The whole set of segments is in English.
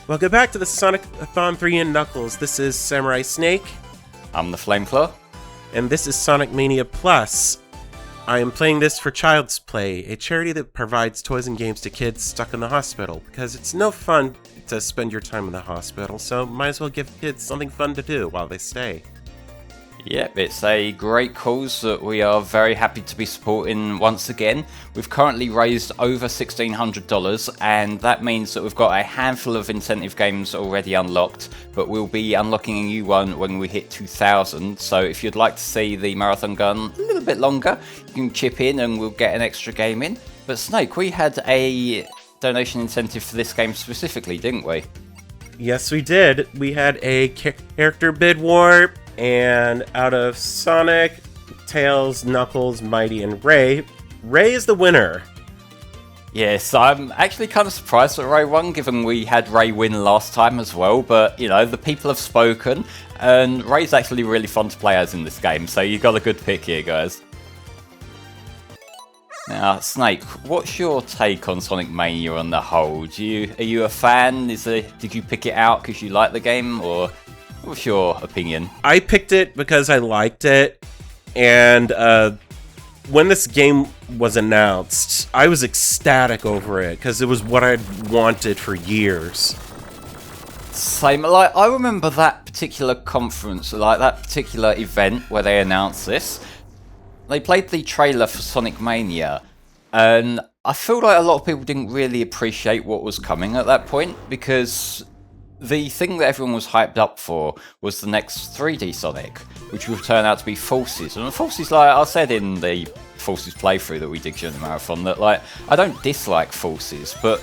Welcome back to the Sonic-a-thon 3 in Knuckles. This is Samurai Snake. I'm the Flameclaw. And this is Sonic Mania Plus. I am playing this for Child's Play, a charity that provides toys and games to kids stuck in the hospital, because it's no fun to spend your time in the hospital, so might as well give kids something fun to do while they stay. Yep, it's a great cause that we are very happy to be supporting once again. We've currently raised over $1,600, and that means that we've got a handful of incentive games already unlocked, but we'll be unlocking a new one when we hit 2,000. So if you'd like to see the marathon gun a little bit longer, you can chip in and we'll get an extra game in. But Snake, we had a donation incentive for this game specifically, didn't we? Yes, we did. We had a character bid war. And out of Sonic, Tails, Knuckles, Mighty, and Ray is the winner. Yes, I'm actually kind of surprised that Ray won, given we had Ray win last time as well. But, you know, the people have spoken, and Ray's actually really fun to play as in this game, so you got a good pick here, guys. Now, Snake, what's your take on Sonic Mania on the whole? Are you a fan? Did you pick it out because you like the game, or what's your opinion? I picked it because I liked it, and when this game was announced, I was ecstatic over it, because it was what I'd wanted for years. Same, like, I remember that particular conference, like that particular event where they announced this. They played the trailer for Sonic Mania, and I feel like a lot of people didn't really appreciate what was coming at that point, because the thing that everyone was hyped up for was the next 3D Sonic, which would turn out to be Forces. And Forces, like I said in the Forces playthrough that we did during the marathon, that like I don't dislike Forces, but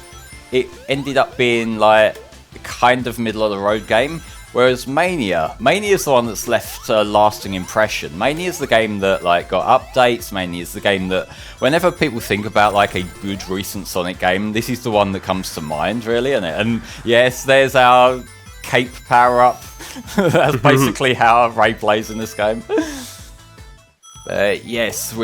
it ended up being like a kind of middle of the road game. Whereas Mania is the one that's left a lasting impression. Mania is the game that like got updates. Mania is the game that whenever people think about like a good recent Sonic game, this is the one that comes to mind, really, isn't it? And yes, there's our cape power up. That's basically how Ray plays in this game. Yes,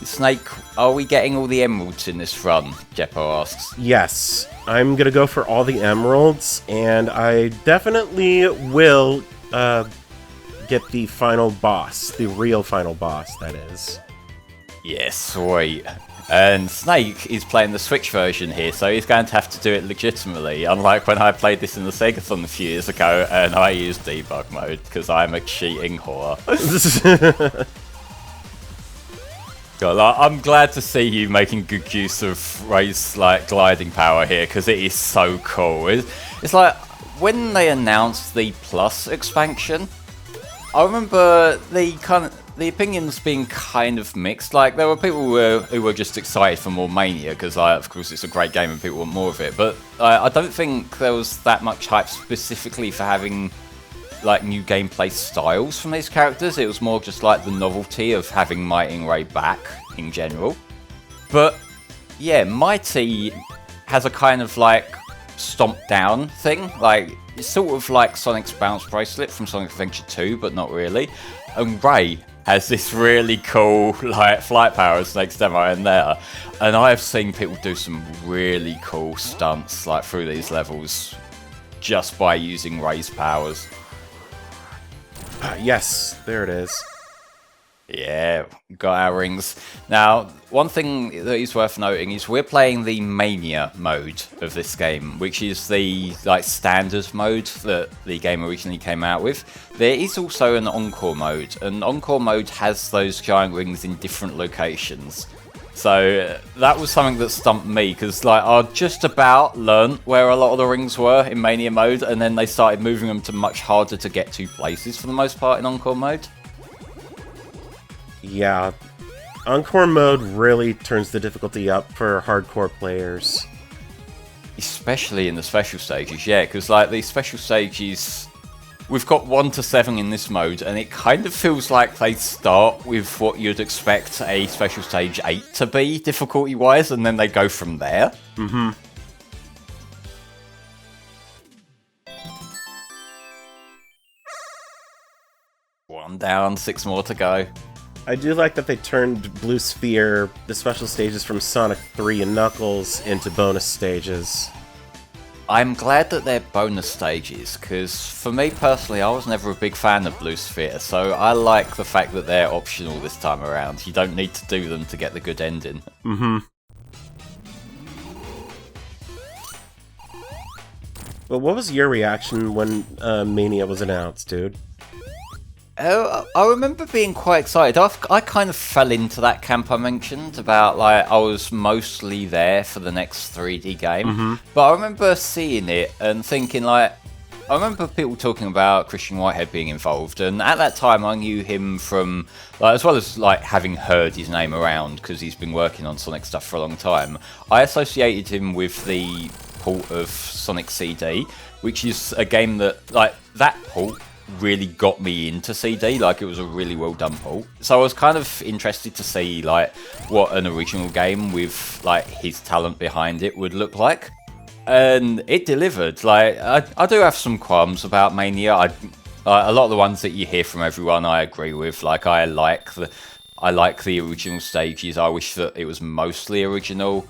Snake, are we getting all the emeralds in this run? Jeppo asks. Yes, I'm gonna go for all the emeralds, and I definitely will get the final boss, the real final boss, that is. Yes, sweet. And Snake is playing the Switch version here, so he's going to have to do it legitimately, unlike when I played this in the Sega-thon a few years ago, and I used debug mode, because I'm a cheating whore. God, I'm glad to see you making good use of Ray's like gliding power here, because it is so cool. It's like when they announced the Plus expansion, I remember the opinions being kind of mixed. Like there were people who were just excited for more Mania because, of course, it's a great game and people want more of it. But I don't think there was that much hype specifically for having like new gameplay styles from these characters. It was more just like the novelty of having Mighty and Ray back in general. But yeah, Mighty has a kind of like stomp down thing. Like it's sort of like Sonic's bounce bracelet from Sonic Adventure 2, but not really. And Ray has this really cool like flight power as Snake's demo in there. And I have seen people do some really cool stunts like through these levels just by using Ray's powers. Yes, there it is. Yeah, got our rings. Now, one thing that is worth noting is we're playing the Mania mode of this game, which is the like standard mode that the game originally came out with. There is also an Encore mode, and Encore mode has those giant rings in different locations. So that was something that stumped me, because like I just about learned where a lot of the rings were in Mania mode, and then they started moving them to much harder to get to places for the most part in Encore mode. Yeah, Encore mode really turns the difficulty up for hardcore players. Especially in the special stages, yeah, because like the special stages, we've got 1 to 7 in this mode, and it kind of feels like they start with what you'd expect a special stage 8 to be, difficulty-wise, and then they go from there. Mm-hmm. One down, 6 more to go. I do like that they turned Blue Sphere, the special stages from Sonic 3 and Knuckles, into bonus stages. I'm glad that they're bonus stages, because for me personally, I was never a big fan of Blue Sphere, so I like the fact that they're optional this time around. You don't need to do them to get the good ending. Mm-hmm. Well, what was your reaction when Mania was announced, dude? I remember being quite excited. I kind of fell into that camp I mentioned about, like, I was mostly there for the next 3D game. But I remember seeing it and thinking, like, I remember people talking about Christian Whitehead being involved, and at that time I knew him from, like, as well as like having heard his name around because he's been working on Sonic stuff for a long time. I associated him with the port of Sonic CD, which is a game that, like, that port really got me into CD. Like, it was a really well done port, so I was kind of interested to see like what an original game with like his talent behind it would look like, and it delivered. Like, I do have some qualms about Mania. A lot of the ones that you hear from everyone I agree with. Like, I like the original stages. I wish that it was mostly original.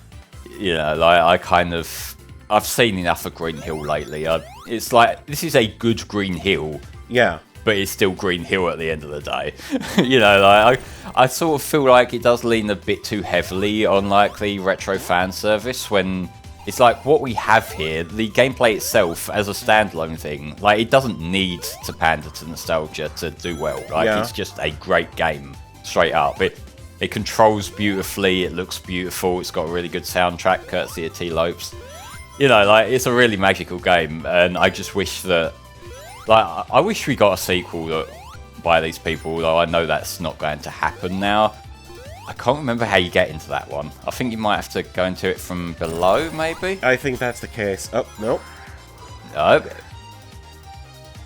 You know, like, I've seen enough of Green Hill lately. It's like, this is a good Green Hill. Yeah. But it's still Green Hill at the end of the day. You know, like, I sort of feel like it does lean a bit too heavily on like the retro fan service, when it's like what we have here, the gameplay itself as a standalone thing, like, it doesn't need to pander to nostalgia to do well. Like, it's just a great game, straight up. It controls beautifully, it looks beautiful, it's got a really good soundtrack courtesy of T-Lopes. You know, like, it's a really magical game, and I just wish that, like, I wish we got a sequel by these people, though I know that's not going to happen now. I can't remember how you get into that one. I think you might have to go into it from below, maybe? I think that's the case. Oh, nope. No.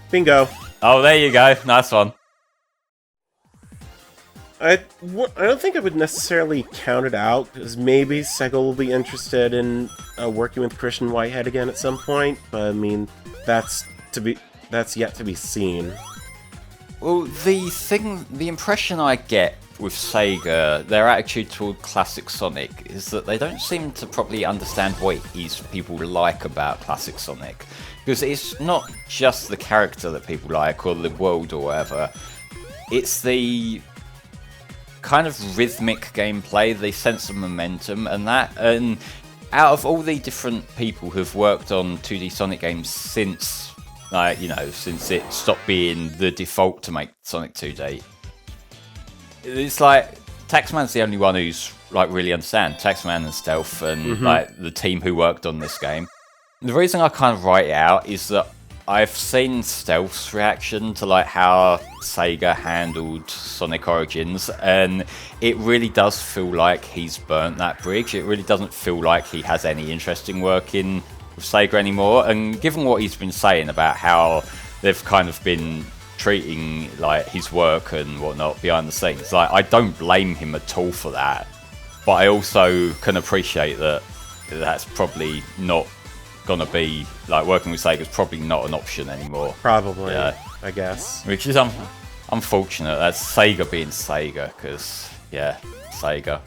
Bingo. Oh, there you go. Nice one. I don't think I would necessarily count it out, because maybe Sega will be interested in working with Christian Whitehead again at some point, but I mean, that's yet to be seen. Well, the impression I get with Sega, their attitude toward classic Sonic, is that they don't seem to properly understand what it is people like about classic Sonic. Because it's not just the character that people like, or the world or whatever. It's the kind of rhythmic gameplay, the sense of momentum, and out of all the different people who've worked on 2D Sonic games since, like, you know, since it stopped being the default to make Sonic 2D, it's like Taxman's the only one who's like really understand Taxman and Stealth and like the team who worked on this game. The reason I kind of write it out is that I've seen Stealth's reaction to like how Sega handled Sonic Origins, and it really does feel like he's burnt that bridge. It really doesn't feel like he has any interest in working with Sega anymore, and given what he's been saying about how they've kind of been treating like his work and whatnot behind the scenes, like, I don't blame him at all for that, but I also can appreciate that that's probably not gonna be, like, working with Sega is probably not an option anymore. Probably, yeah. I guess. Which is unfortunate. That's Sega being Sega, because, yeah, Sega.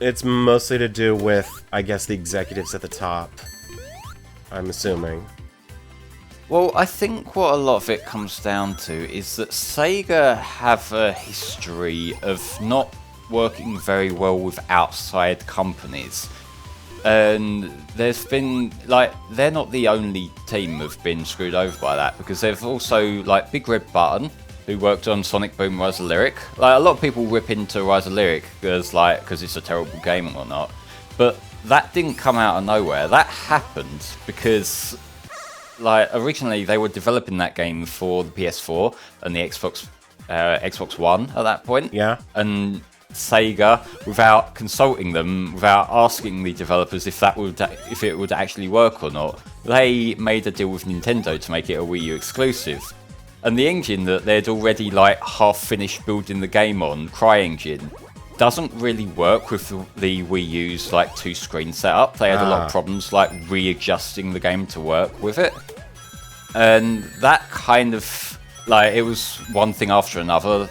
It's mostly to do with, I guess, the executives at the top, I'm assuming. Well, I think what a lot of it comes down to is that Sega have a history of not working very well with outside companies. And there's been, like, they're not the only team who've been screwed over by that, because they've also, like, Big Red Button, who worked on Sonic Boom Rise of Lyric. Like, a lot of people rip into Rise of Lyric because it's a terrible game and whatnot, but that didn't come out of nowhere. That happened because, like, originally they were developing that game for the PS4 and the Xbox One at that point. Yeah. And Sega, without consulting them, without asking the developers if it would actually work or not, they made a deal with Nintendo to make it a Wii U exclusive. And the engine that they'd already, like, half finished building the game on, CryEngine, doesn't really work with the Wii U's, like, two-screen setup. They had a lot of problems, like, readjusting the game to work with it. And that kind of, like, it was one thing after another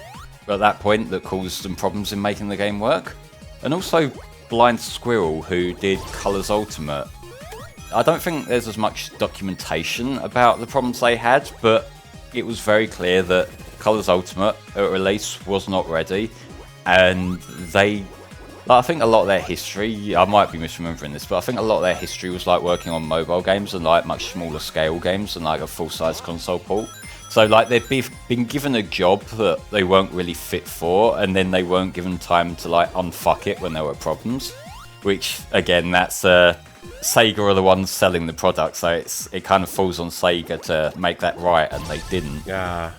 at that point that caused some problems in making the game work. And also Blind Squirrel, who did Colors Ultimate, I don't think there's as much documentation about the problems they had, but it was very clear that Colors Ultimate at release was not ready, and I think a lot of their history, I might be misremembering this, but I think a lot of their history was like working on mobile games and like much smaller scale games and like a full-size console port. So like they've been given a job that they weren't really fit for, and then they weren't given time to like unfuck it when there were problems. Which again, that's Sega are the ones selling the product, so it kind of falls on Sega to make that right, and they didn't. Yeah.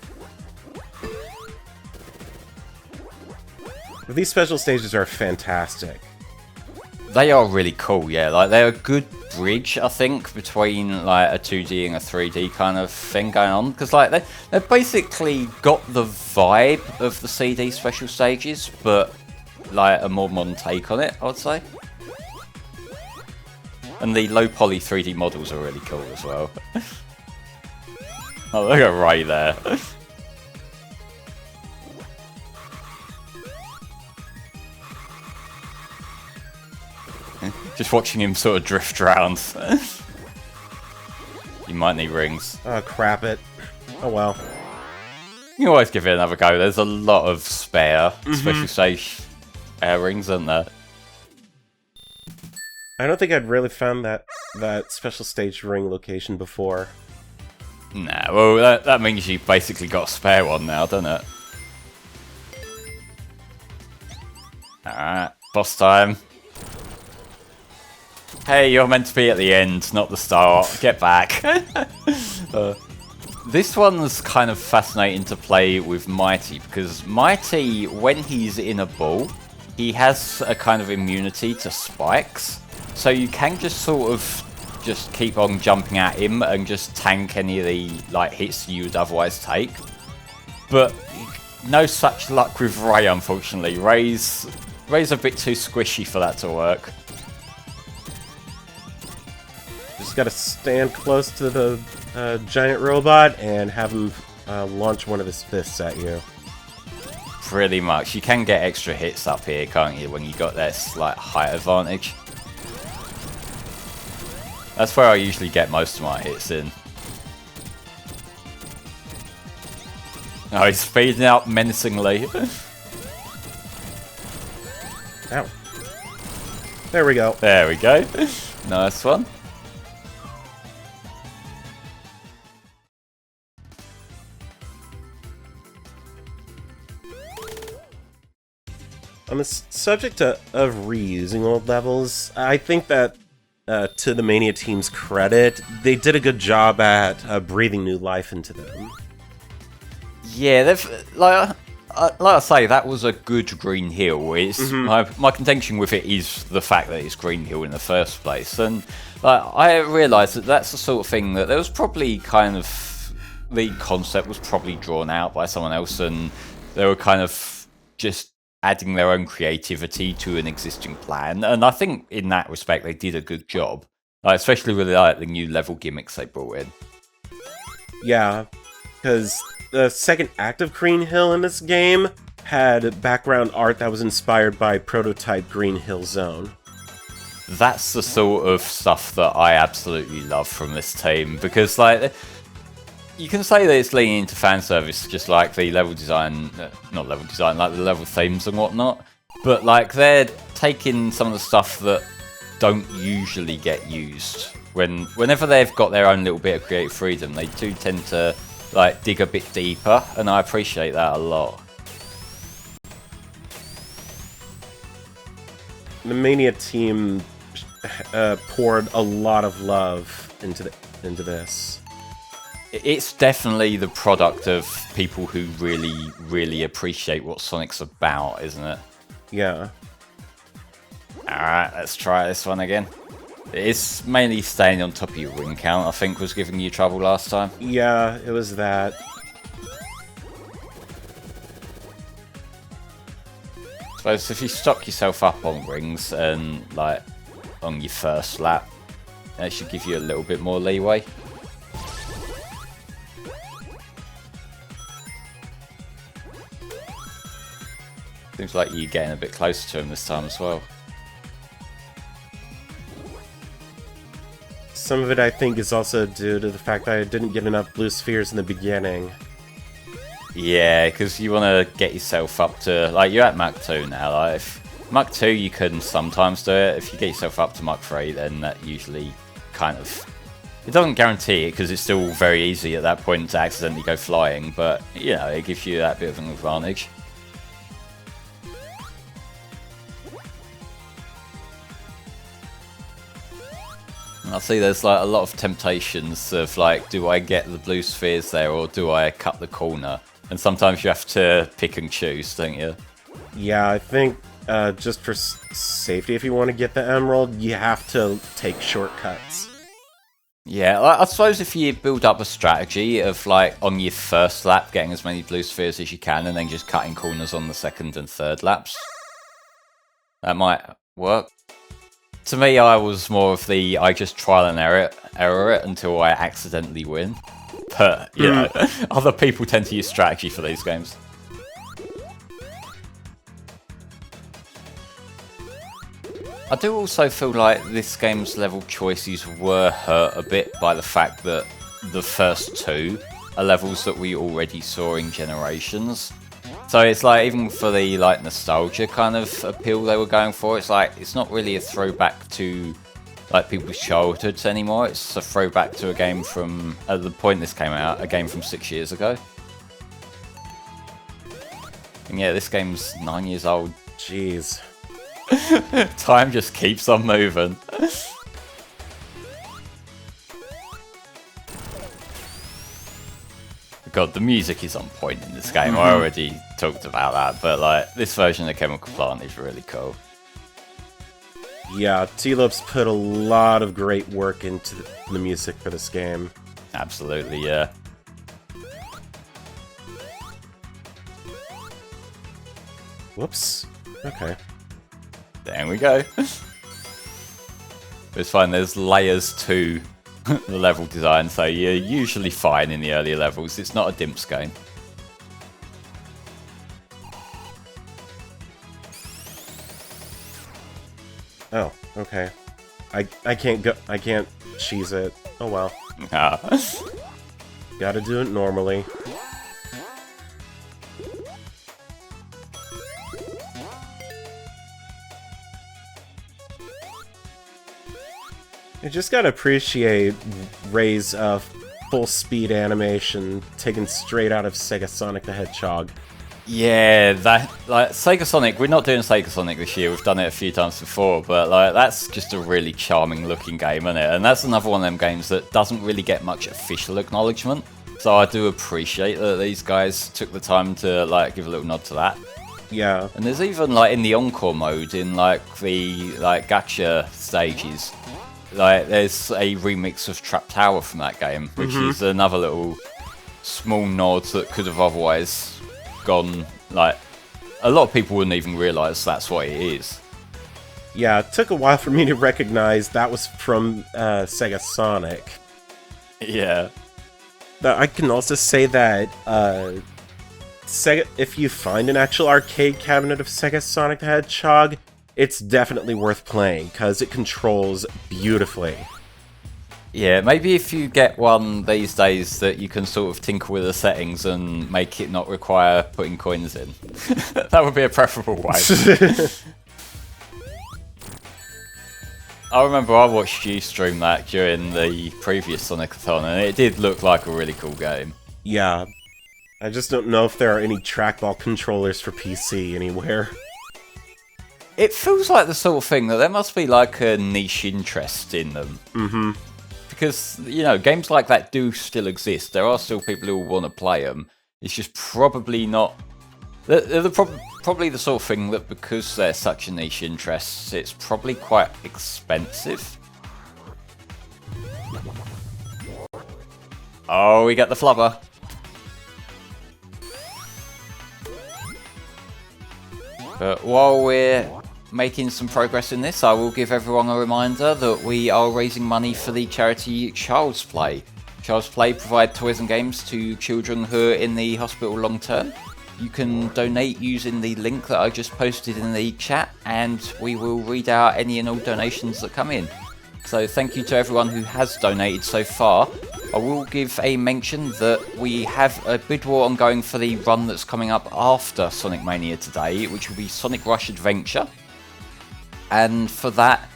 These special stages are fantastic. They are really cool, yeah. Like they're a good bridge, I think, between like a 2D and a 3D kind of thing going on, because like they've basically got the vibe of the CD special stages, but like a more modern take on it, I would say. And the low poly 3D models are really cool as well. Oh, look at Ray there. Just watching him sort of drift around. You might need rings. Oh, crap it. Oh well. You can always give it another go. There's a lot of spare special stage rings, isn't there? I don't think I'd really found that special stage ring location before. Nah, well, that means you basically got a spare one now, doesn't it? Alright, boss time. Hey, you're meant to be at the end, not the start. Get back. This one's kind of fascinating to play with Mighty, because Mighty, when he's in a ball, he has a kind of immunity to spikes. So you can just sort of just keep on jumping at him and just tank any of the like hits you would otherwise take. But no such luck with Ray, unfortunately. Ray's a bit too squishy for that to work. Just gotta stand close to the giant robot and have him launch one of his fists at you. Pretty much. You can get extra hits up here, can't you, when you got that slight height advantage. That's where I usually get most of my hits in. Oh, he's speeding up menacingly. Ow. There we go. There we go. Nice one. On the subject of reusing old levels, I think that, to the Mania team's credit, they did a good job at breathing new life into them. Yeah, they've like I say, that was a good Green Hill. It's my contention with it is the fact that it's Green Hill in the first place, and like, I realised that that's the sort of thing that there was probably kind of the concept was probably drawn out by someone else, and they were kind of just adding their own creativity to an existing plan, and I think in that respect they did a good job, especially with like the new level gimmicks they brought in. Yeah, because the second act of Green Hill in this game had background art that was inspired by prototype Green Hill Zone. That's the sort of stuff that I absolutely love from this team, because like you can say that it's leaning into fan service, just like the level design, not level design, like the level themes and whatnot. But like they're taking some of the stuff that don't usually get used. Whenever they've got their own little bit of creative freedom, they do tend to like dig a bit deeper, and I appreciate that a lot. The Mania team poured a lot of love into this. It's definitely the product of people who really, really appreciate what Sonic's about, isn't it? Yeah. Alright, let's try this one again. It's mainly staying on top of your ring count, I think, was giving you trouble last time. Yeah, it was that. I suppose if you stock yourself up on rings and, like, on your first lap, that should give you a little bit more leeway. Seems like you're getting a bit closer to him this time as well. some of it I think is also due to the fact that I didn't get enough blue spheres in the beginning. Yeah, because you want to get yourself up to, like, you're at Mach 2 now. Like, if Mach 2 you can sometimes do it. If you get yourself up to Mach 3, then that usually kind of, it doesn't guarantee it because it's still very easy at that point to accidentally go flying, but you know, it gives you that bit of an advantage. I see there's like a lot of temptations of like, do I get the blue spheres there or do I cut the corner? And sometimes you have to pick and choose, don't you? Yeah, I think just for safety, if you want to get the emerald, you have to take shortcuts. Yeah, I suppose if you build up a strategy of like on your first lap getting as many blue spheres as you can and then just cutting corners on the second and third laps, that might work. To me, I was more of the I just trial and error it until I accidentally win. But, you know, other people tend to use strategy for these games. I do also feel like this game's level choices were hurt a bit by the fact that the first two are levels that we already saw in Generations. So it's like, even for the like nostalgia kind of appeal they were going for, it's like, it's not really a throwback to like people's childhoods anymore. It's a throwback to a game from, at the point this came out, a game from 6 years ago. And yeah, this game's 9 years old. Jeez. Time just keeps on moving. God, the music is on point in this game. I already talked about that, but like this version of Chemical Plant is really cool. Yeah, T-Lopes put a lot of great work into the music for this game. Absolutely, yeah. Whoops. Okay. There we go. It's fine, there's layers to the level design, so you're usually fine in the earlier levels. It's not a dimps game. Oh, okay. I can't go. I can't cheese it. Oh well. Ah. Gotta do it normally. You just gotta appreciate Ray's full speed animation taken straight out of Sega Sonic the Hedgehog. Yeah, that, like, Sega Sonic, we're not doing Sega Sonic this year, we've done it a few times before, but like that's just a really charming looking game, isn't it? And that's another one of them games that doesn't really get much official acknowledgement, so I do appreciate that these guys took the time to like give a little nod to that. Yeah. And there's even like in the encore mode, in like the like gacha stages, like there's a remix of Trap Tower from that game, which is another little small nod that could have otherwise gone, like, a lot of people wouldn't even realise that's what it is. Yeah, it took a while for me to recognize that was from Sega Sonic. Yeah. I can also say that Sega, if you find an actual arcade cabinet of Sega Sonic the Hedgehog, it's definitely worth playing, because it controls beautifully. Yeah, maybe if you get one these days that you can sort of tinker with the settings and make it not require putting coins in. That would be a preferable way. I remember I watched you stream that during the previous Sonic-a-thon, and it did look like a really cool game. Yeah. I just don't know if there are any trackball controllers for PC anywhere. It feels like the sort of thing that there must be like a niche interest in them. Mm-hmm. Because, you know, games like that do still exist. There are still people who want to play them. It's just probably not... They're probably the sort of thing that, because they're such a niche interest, it's probably quite expensive. Oh, we get the flubber. But while we're making some progress in this, I will give everyone a reminder that we are raising money for the charity Child's Play. Child's Play provide toys and games to children who are in the hospital long term. You can donate using the link that I just posted in the chat, and we will read out any and all donations that come in. So thank you to everyone who has donated so far. I will give a mention that we have a bid war ongoing for the run that's coming up after Sonic Mania today, which will be Sonic Rush Adventure. And for that,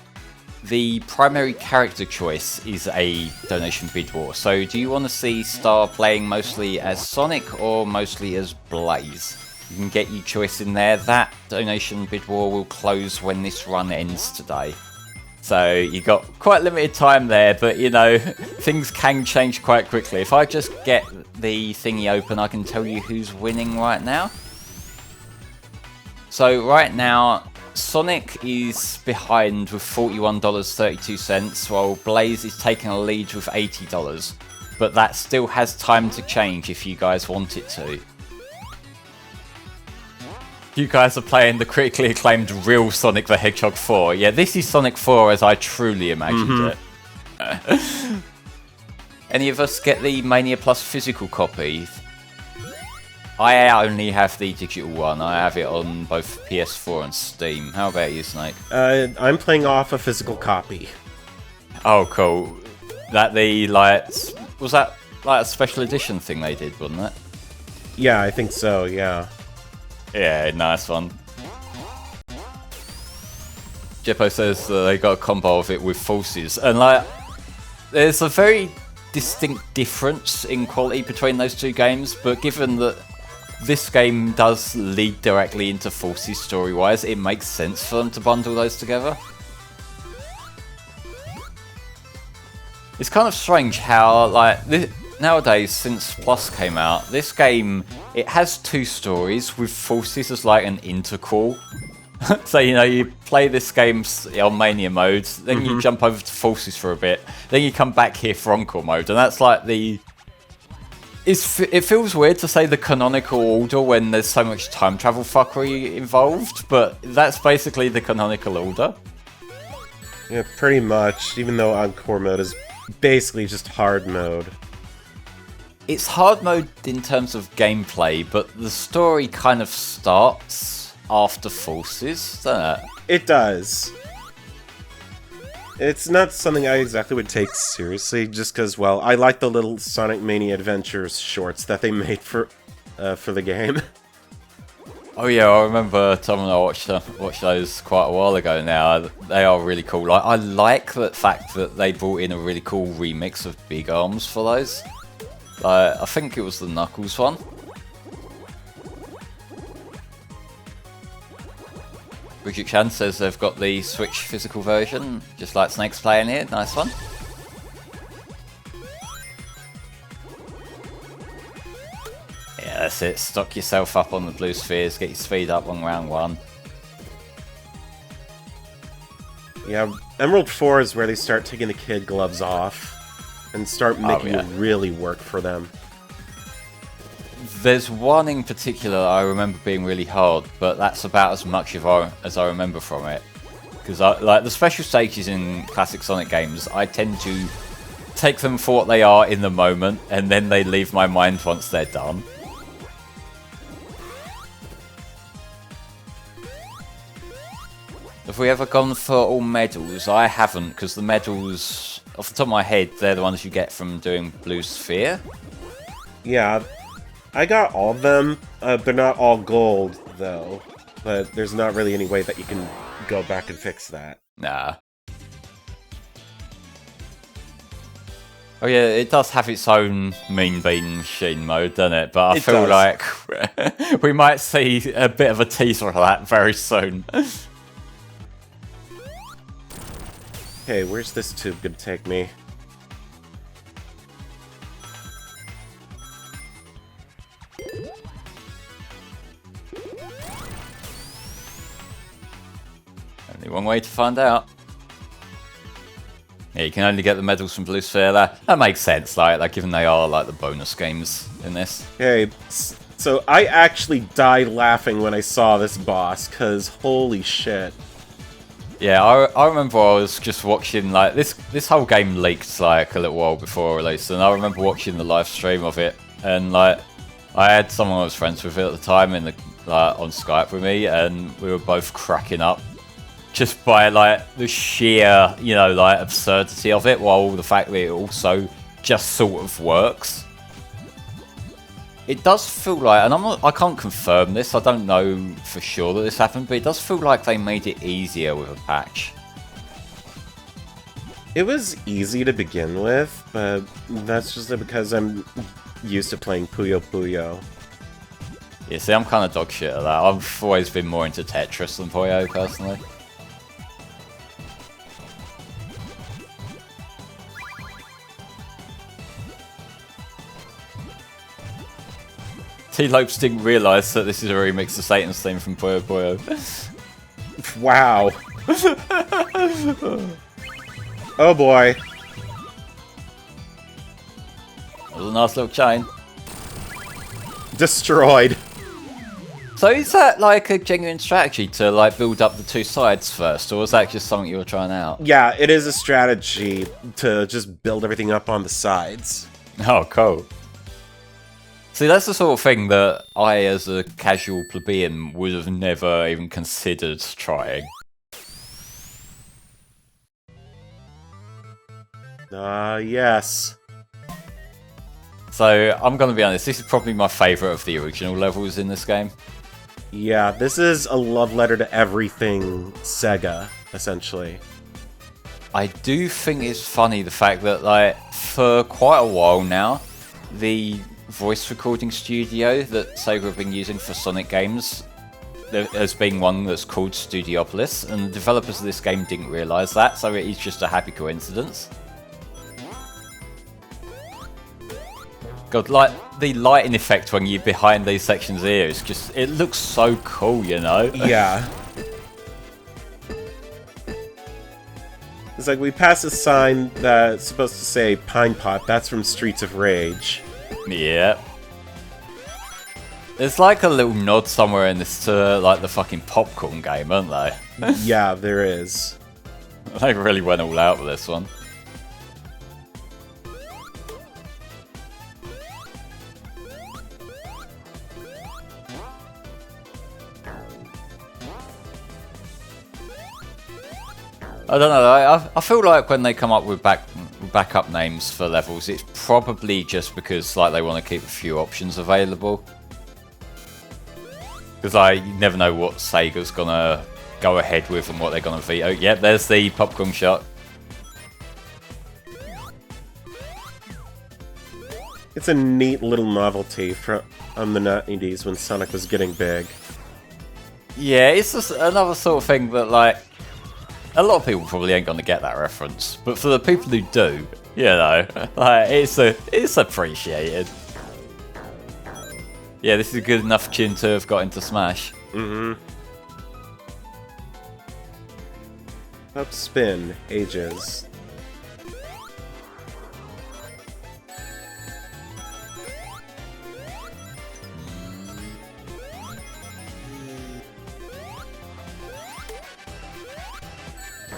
the primary character choice is a donation bid war. So do you want to see Star playing mostly as Sonic or mostly as Blaze? You can get your choice in there. That donation bid war will close when this run ends today. So you got quite limited time there, but you know, things can change quite quickly. If I just get the thingy open, I can tell you who's winning right now. So right now, Sonic is behind with $41.32, while Blaze is taking a lead with $80. But that still has time to change if you guys want it to. You guys are playing the critically acclaimed real Sonic the Hedgehog 4. Yeah, this is Sonic 4 as I truly imagined it. Any of us get the Mania Plus physical copy? I only have the digital one. I have it on both PS4 and Steam. How about you, Snake? I'm playing off a physical copy. Oh, cool. That the, like, was that like a special edition thing they did, wasn't it? Yeah, I think so, yeah. Yeah, nice one. Jeppo says they got a combo of it with Forces, and like, there's a very distinct difference in quality between those two games, but given that this game does lead directly into Forces story-wise, it makes sense for them to bundle those together. It's kind of strange how, like, nowadays, since Plus came out, this game, it has two stories with Forces as like an intercall. So, you know, you play this game on Mania mode, then you jump over to Forces for a bit, then you come back here for Encore mode, and that's like the... It feels weird to say the canonical order when there's so much time travel fuckery involved, but that's basically the canonical order. Yeah, pretty much, even though Encore mode is basically just hard mode. It's hard mode in terms of gameplay, but the story kind of starts after Forces, doesn't it? It does. It's not something I exactly would take seriously, just because, well, I like the little Sonic Mania Adventures shorts that they made for the game. Oh yeah, I remember Tom and I watched those quite a while ago now. They are really cool. Like, I like the fact that they brought in a really cool remix of Big Arms for those. I think it was the Knuckles one. Bridget Chan says they've got the Switch physical version, just like Snake's playing here. Nice one. Yeah, that's it. Stock yourself up on the blue spheres, get your speed up on round one. Yeah, Emerald 4 is where they start taking the kid gloves off and start making it really work for them. There's one in particular I remember being really hard, but that's about as much as I remember from it. Because like the special stages in classic Sonic games, I tend to take them for what they are in the moment, and then they leave my mind once they're done. Have we ever gone for all medals? I haven't, because the medals, off the top of my head, they're the ones you get from doing Blue Sphere. Yeah, I got all of them. They're not all gold, though. But there's not really any way that you can go back and fix that. Nah. Oh yeah, it does have its own Mean Bean Machine mode, doesn't it? But I feel like we might see a bit of a teaser of that very soon. Okay, where's this tube gonna take me? Only one way to find out. Yeah, you can only get the medals from Blue Sphere there. That makes sense, like given they are like the bonus games in this. Okay, so I actually died laughing when I saw this boss, cause holy shit. Yeah, I remember I was just watching, like, this whole game leaked, like, a little while before release, and I remember watching the live stream of it, and, like, I had someone I was friends with at the time in the on Skype with me, and we were both cracking up. just by like the sheer, you know, like absurdity of it, while the fact that it also just sort of works. It does feel like, and I can't confirm this, I don't know for sure that this happened, but it does feel like they made it easier with a patch. It was easy to begin with, but that's just because I'm used to playing Puyo Puyo. Yeah, see, I'm kind of dog shit at that. I've always been more into Tetris than Puyo, personally. T-Lopes didn't realise that this is a remix of Satan's theme from Puyo Puyo. Wow. Oh boy. That was a nice little chain. Destroyed. So is that like a genuine strategy to like build up the two sides first, or was that just something you were trying out? Yeah, it is a strategy to just build everything up on the sides. Oh, cool. See, that's the sort of thing that I, as a casual plebeian, would have never even considered trying. Yes. So, I'm gonna be honest, this is probably my favourite of the original levels in this game. Yeah, this is a love letter to everything Sega, essentially. I do think it's funny the fact that, like, for quite a while now, the voice recording studio that Sega have been using for Sonic games, there has been one that's called Studiopolis, and the developers of this game didn't realise that, so it is just a happy coincidence. God, like, the lighting effect when you're behind these sections here is just, it looks so cool, you know? Yeah. It's like we passed a sign that's supposed to say Pine Pot, that's from Streets of Rage. Yeah. There's like a little nod somewhere in this to like the fucking popcorn game, aren't they? Yeah, there is. They really went all out with this one. I don't know, I feel like when they come up with backup names for levels, it's probably just because like they want to keep a few options available. Because like, you never know what Sega's gonna go ahead with and what they're gonna veto. Yep, there's the popcorn shot. It's a neat little novelty from the 90s when Sonic was getting big. Yeah, it's just another sort of thing that like, a lot of people probably ain't gonna get that reference, but for the people who do, you know, like, it's appreciated. Yeah, this is a good enough tune to have got into Smash. Mm-hmm. Up spin, ages.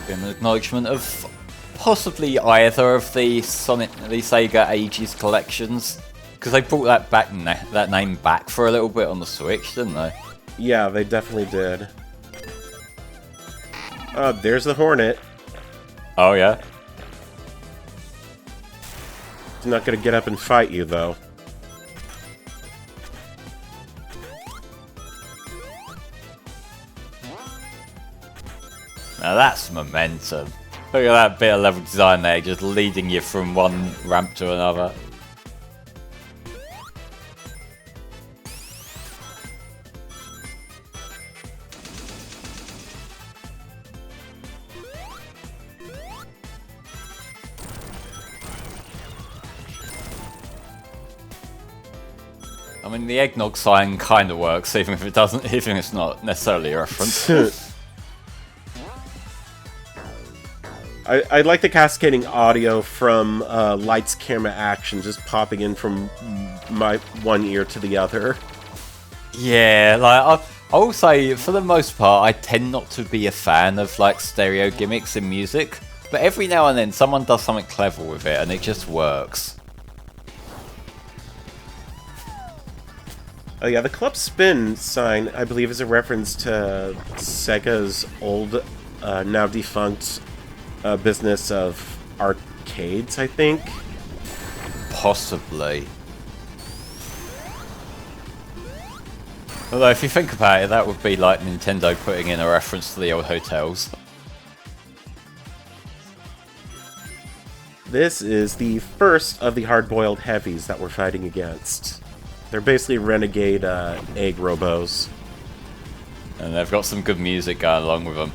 An acknowledgement of possibly either of the Sega Ages collections, because they brought that back, that name back for a little bit on the Switch, didn't they? Yeah, they definitely did. There's the Hornet. Oh yeah. He's not gonna get up and fight you, though. Now that's momentum. Look at that bit of level design there, just leading you from one ramp to another. I mean, the eggnog sign kind of works, even if it doesn't, even if it's not necessarily a reference. I like the cascading audio from lights, camera, action, just popping in from my one ear to the other. Yeah, like I will say, for the most part, I tend not to be a fan of like stereo gimmicks in music, but every now and then someone does something clever with it, and it just works. Oh yeah, the Club Spin sign, I believe, is a reference to Sega's old now defunct business of arcades, I think. Possibly. Although, if you think about it, that would be like Nintendo putting in a reference to the old hotels. This is the first of the hard-boiled heavies that we're fighting against. They're basically renegade egg robos. And they've got some good music going along with them.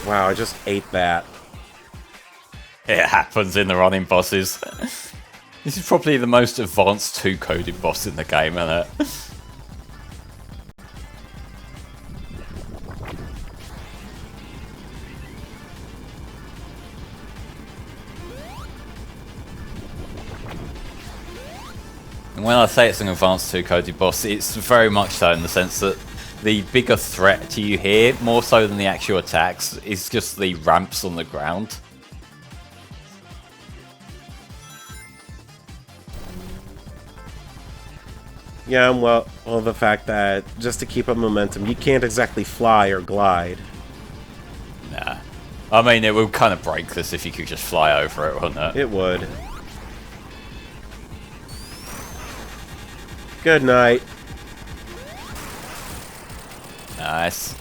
Wow, I just ate that. It happens in the running bosses. This is probably the most advanced 2-coded boss in the game, isn't it? And when I say it's an advanced 2-coded boss, it's very much so in the sense that the bigger threat to you here, more so than the actual attacks, is just the ramps on the ground. Yeah, well, the fact that just to keep up momentum, you can't exactly fly or glide. Nah. I mean, it would kind of break this if you could just fly over it, wouldn't it? It would. Good night. Nice.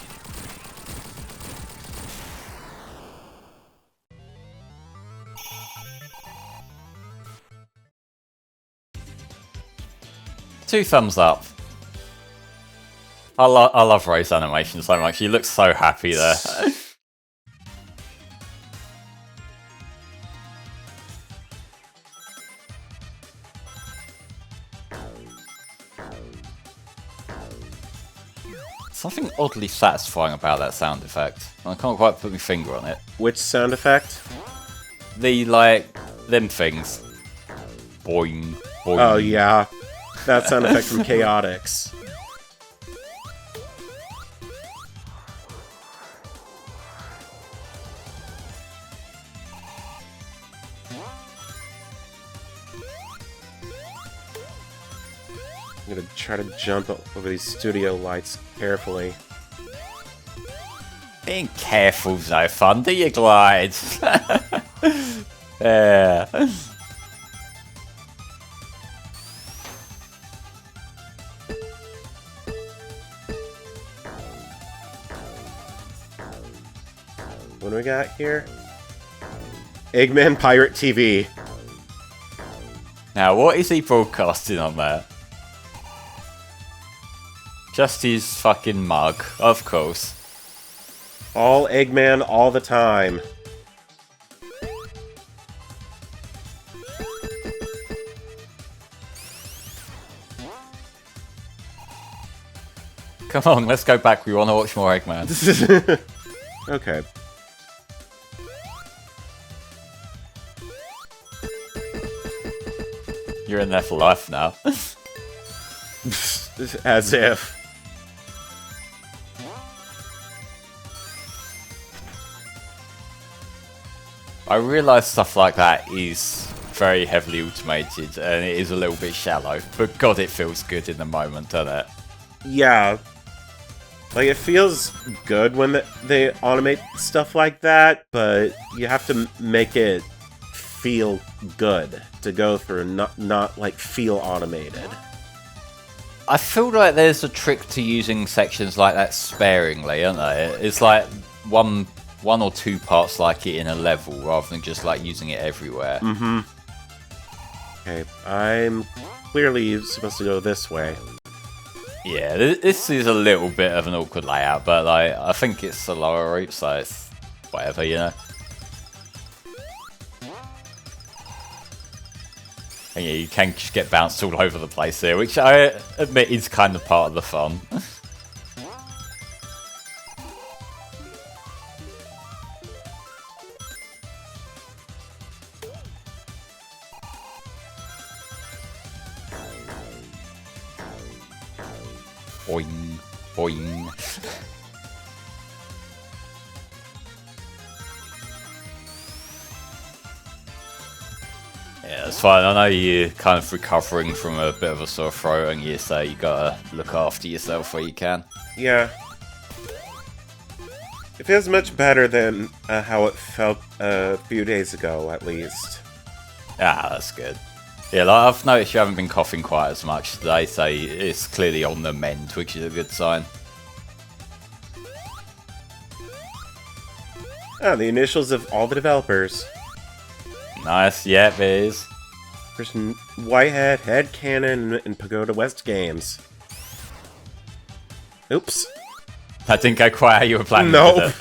Two thumbs up. I love Ray's animation so much. He looks so happy there. Something oddly satisfying about that sound effect. I can't quite put my finger on it. Which sound effect? The, like, them things. Boing, boing. Oh, yeah. That sound effect from Chaotix. I'm gonna try to jump over these studio lights carefully. Being careful's no fun, do you, Glide? Yeah. What do we got here? Eggman Pirate TV. Now, what is he broadcasting on there? Just his fucking mug, of course. All Eggman all the time. Come on, let's go back. We want to watch more Eggman. Okay. You're in there for life now. As if. I realise stuff like that is very heavily automated and it is a little bit shallow, but god, it feels good in the moment, doesn't it? Yeah. Like, it feels good when they automate stuff like that, but you have to make it feel good to go through, not like, feel automated. I feel like there's a trick to using sections like that sparingly, isn't there? It's like one or two parts like it in a level, rather than just like using it everywhere. Mm-hmm. Okay, I'm clearly supposed to go this way. Yeah, this is a little bit of an awkward layout, but like, I think it's a lower route, so it's whatever, you know? And yeah, you can just get bounced all over the place here, which I admit is kind of part of the fun. Boing, boing. Yeah, that's fine. I know you're kind of recovering from a bit of a sore throat, and you say you gotta look after yourself where you can. Yeah. It feels much better than how it felt a few days ago, at least. Ah, that's good. Yeah, like, I've noticed you haven't been coughing quite as much today, so it's clearly on the mend, which is a good sign. Ah, the initials of all the developers. Nice, yep, it is. There's Whitehead, Headcanon, and Pagoda West Games. Oops. That didn't go quite how you were planning. Nope.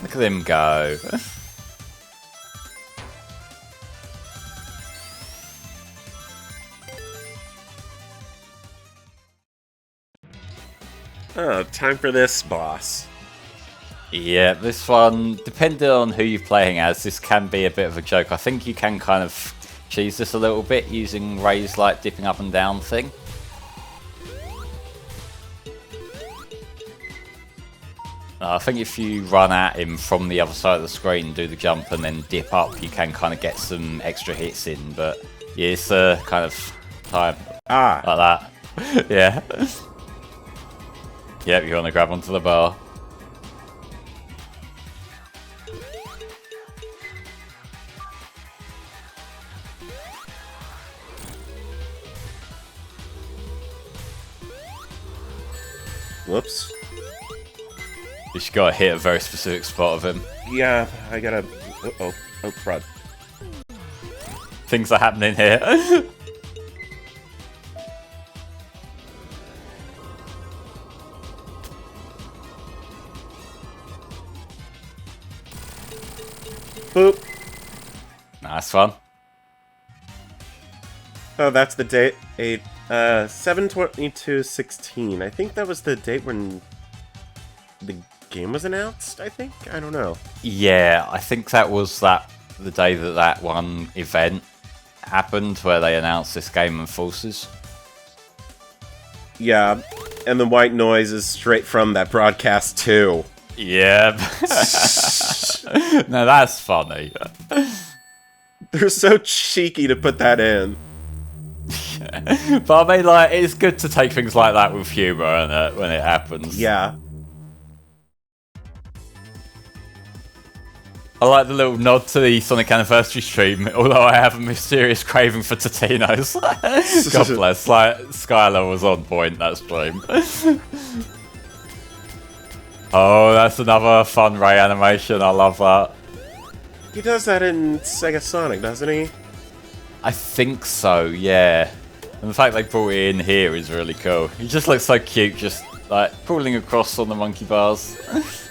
Look at him go. Oh, time for this boss. Yeah, this one, depending on who you're playing as, this can be a bit of a joke. I think you can kind of cheese this a little bit using Ray's like dipping up and down thing. I think if you run at him from the other side of the screen, do the jump and then dip up, you can kind of get some extra hits in, but yeah, it's kind of time like that. Yeah. Yep, you want to grab onto the bar. Whoops. You just gotta hit a very specific spot of him. Yeah, I gotta... Uh-oh. Oh, crud. Things are happening here. Boop. Nice one. Oh, that's the date. 7/22/16. I think that was the date when the game was announced, I think? I don't know. Yeah, I think that was the day that one event happened where they announced this game and forces. Yeah, and the white noise is straight from that broadcast too. Yeah. No, that's funny. They're so cheeky to put that in. But I mean, like, it's good to take things like that with humour, isn't it, when it happens. Yeah. I like the little nod to the Sonic Anniversary stream, although I have a mysterious craving for Totino's. God bless, like, Skylar was on point that stream. Oh, that's another fun Ray animation, I love that. He does that in Sega Sonic, doesn't he? I think so, yeah. And the fact they brought it in here is really cool. He just looks so cute, just like crawling across on the monkey bars. Let's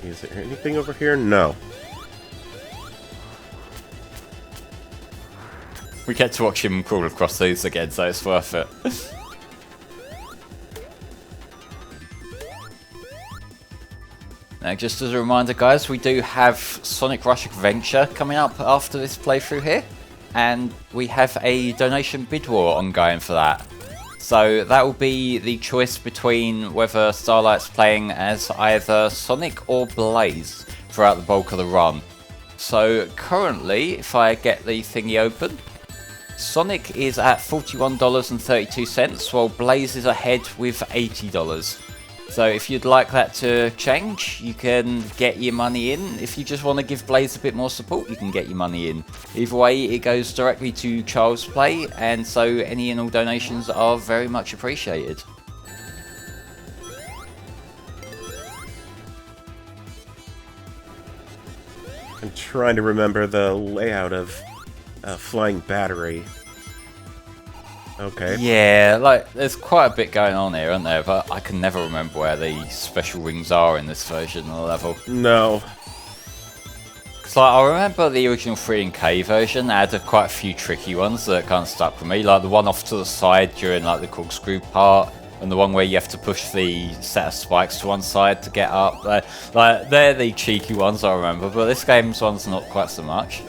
see, is there anything over here? No. We get to watch him crawl across these again, so it's worth it. Now, just as a reminder, guys, we do have Sonic Rush Adventure coming up after this playthrough here, and we have a donation bid war ongoing for that. So that will be the choice between whether Starlight's playing as either Sonic or Blaze throughout the bulk of the run. So currently, if I get the thingy open, Sonic is at $41.32, while Blaze is ahead with $80. So if you'd like that to change, you can get your money in. If you just want to give Blaze a bit more support, you can get your money in. Either way, it goes directly to Child's Play, and so any and all donations are very much appreciated. I'm trying to remember the layout of Flying Battery. Okay. Yeah, like, there's quite a bit going on here, isn't there? But I can never remember where the special rings are in this version of the level. No. Because, like, I remember the original 3K version had quite a few tricky ones that kind of stuck with me. Like, the one off to the side during, like, the corkscrew part and the one where you have to push the set of spikes to one side to get up. Like they're the cheeky ones I remember, but this game's one's not quite so much.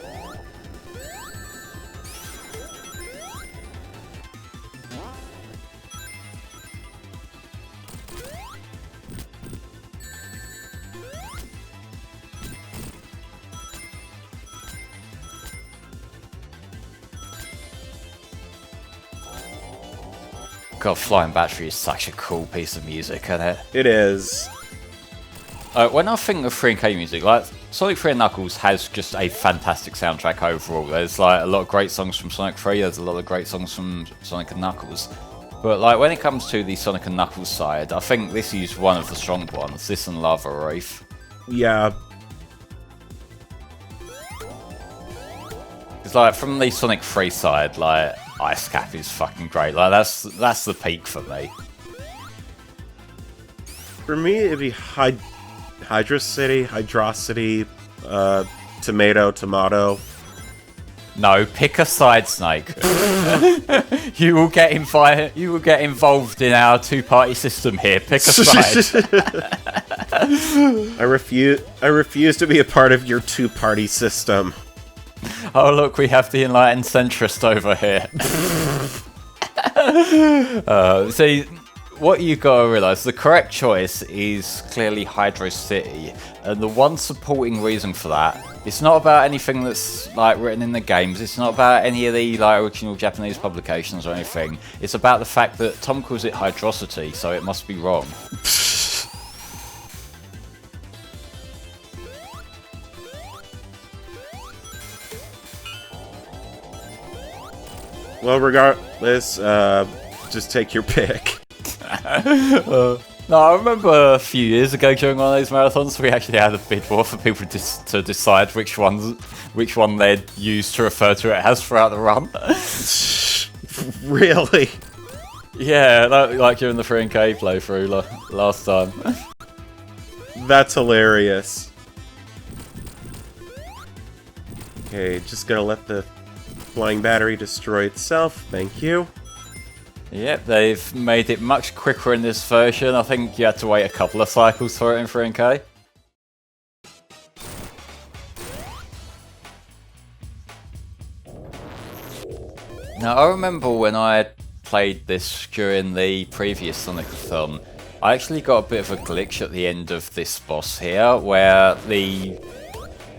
God, Flying Battery is such a cool piece of music, isn't it? It is. When I think of 3K music, like Sonic 3 and Knuckles has just a fantastic soundtrack overall. There's like a lot of great songs from Sonic 3, there's a lot of great songs from Sonic and Knuckles. But like when it comes to the Sonic and Knuckles side, I think this is one of the strong ones, this and Lava Wraith. Yeah. It's like from the Sonic 3 side, like Ice Cap is fucking great. Like that's the peak for me. For me, it'd be Hydrocity, Tomato. No, pick a side, Snake. You will get involved in our two-party system here. Pick a side. I refuse to be a part of your two-party system. Oh look, we have the enlightened centrist over here. See, what you gotta realise, the correct choice is clearly Hydro City, and the one supporting reason for that, it's not about anything that's like written in the games, it's not about any of the like original Japanese publications or anything, it's about the fact that Tom calls it Hydrocity, so it must be wrong. Well, regardless, just take your pick. No, I remember a few years ago during one of those marathons, we actually had a bid war for people to decide which one they'd use to refer to it as throughout the run. Really? Yeah, like during the 3K playthrough last time. That's hilarious. Okay, just gonna let the flying battery destroy itself. Thank you. Yep, they've made it much quicker in this version. I think you had to wait a couple of cycles for it in 3K. Now, I remember when I played this during the previous Sonic-a-thon, I actually got a bit of a glitch at the end of this boss here, where the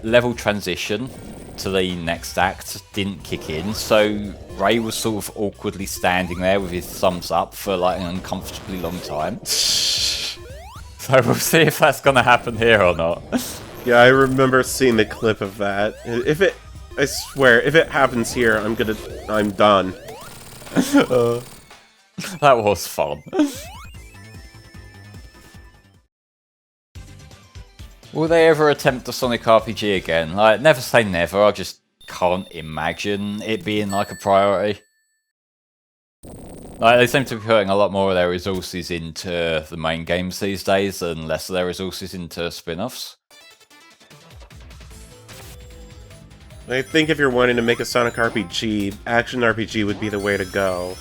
level transition to the next act didn't kick in, so Ray was sort of awkwardly standing there with his thumbs up for like an uncomfortably long time. So we'll see if that's gonna happen here or not. Yeah, I remember seeing the clip of that. I swear, if it happens here, I'm done. That was fun. Will they ever attempt a Sonic RPG again? Like, never say never, I just can't imagine it being like a priority. Like, they seem to be putting a lot more of their resources into the main games these days and less of their resources into spin-offs. I think if you're wanting to make a Sonic RPG, action RPG would be the way to go.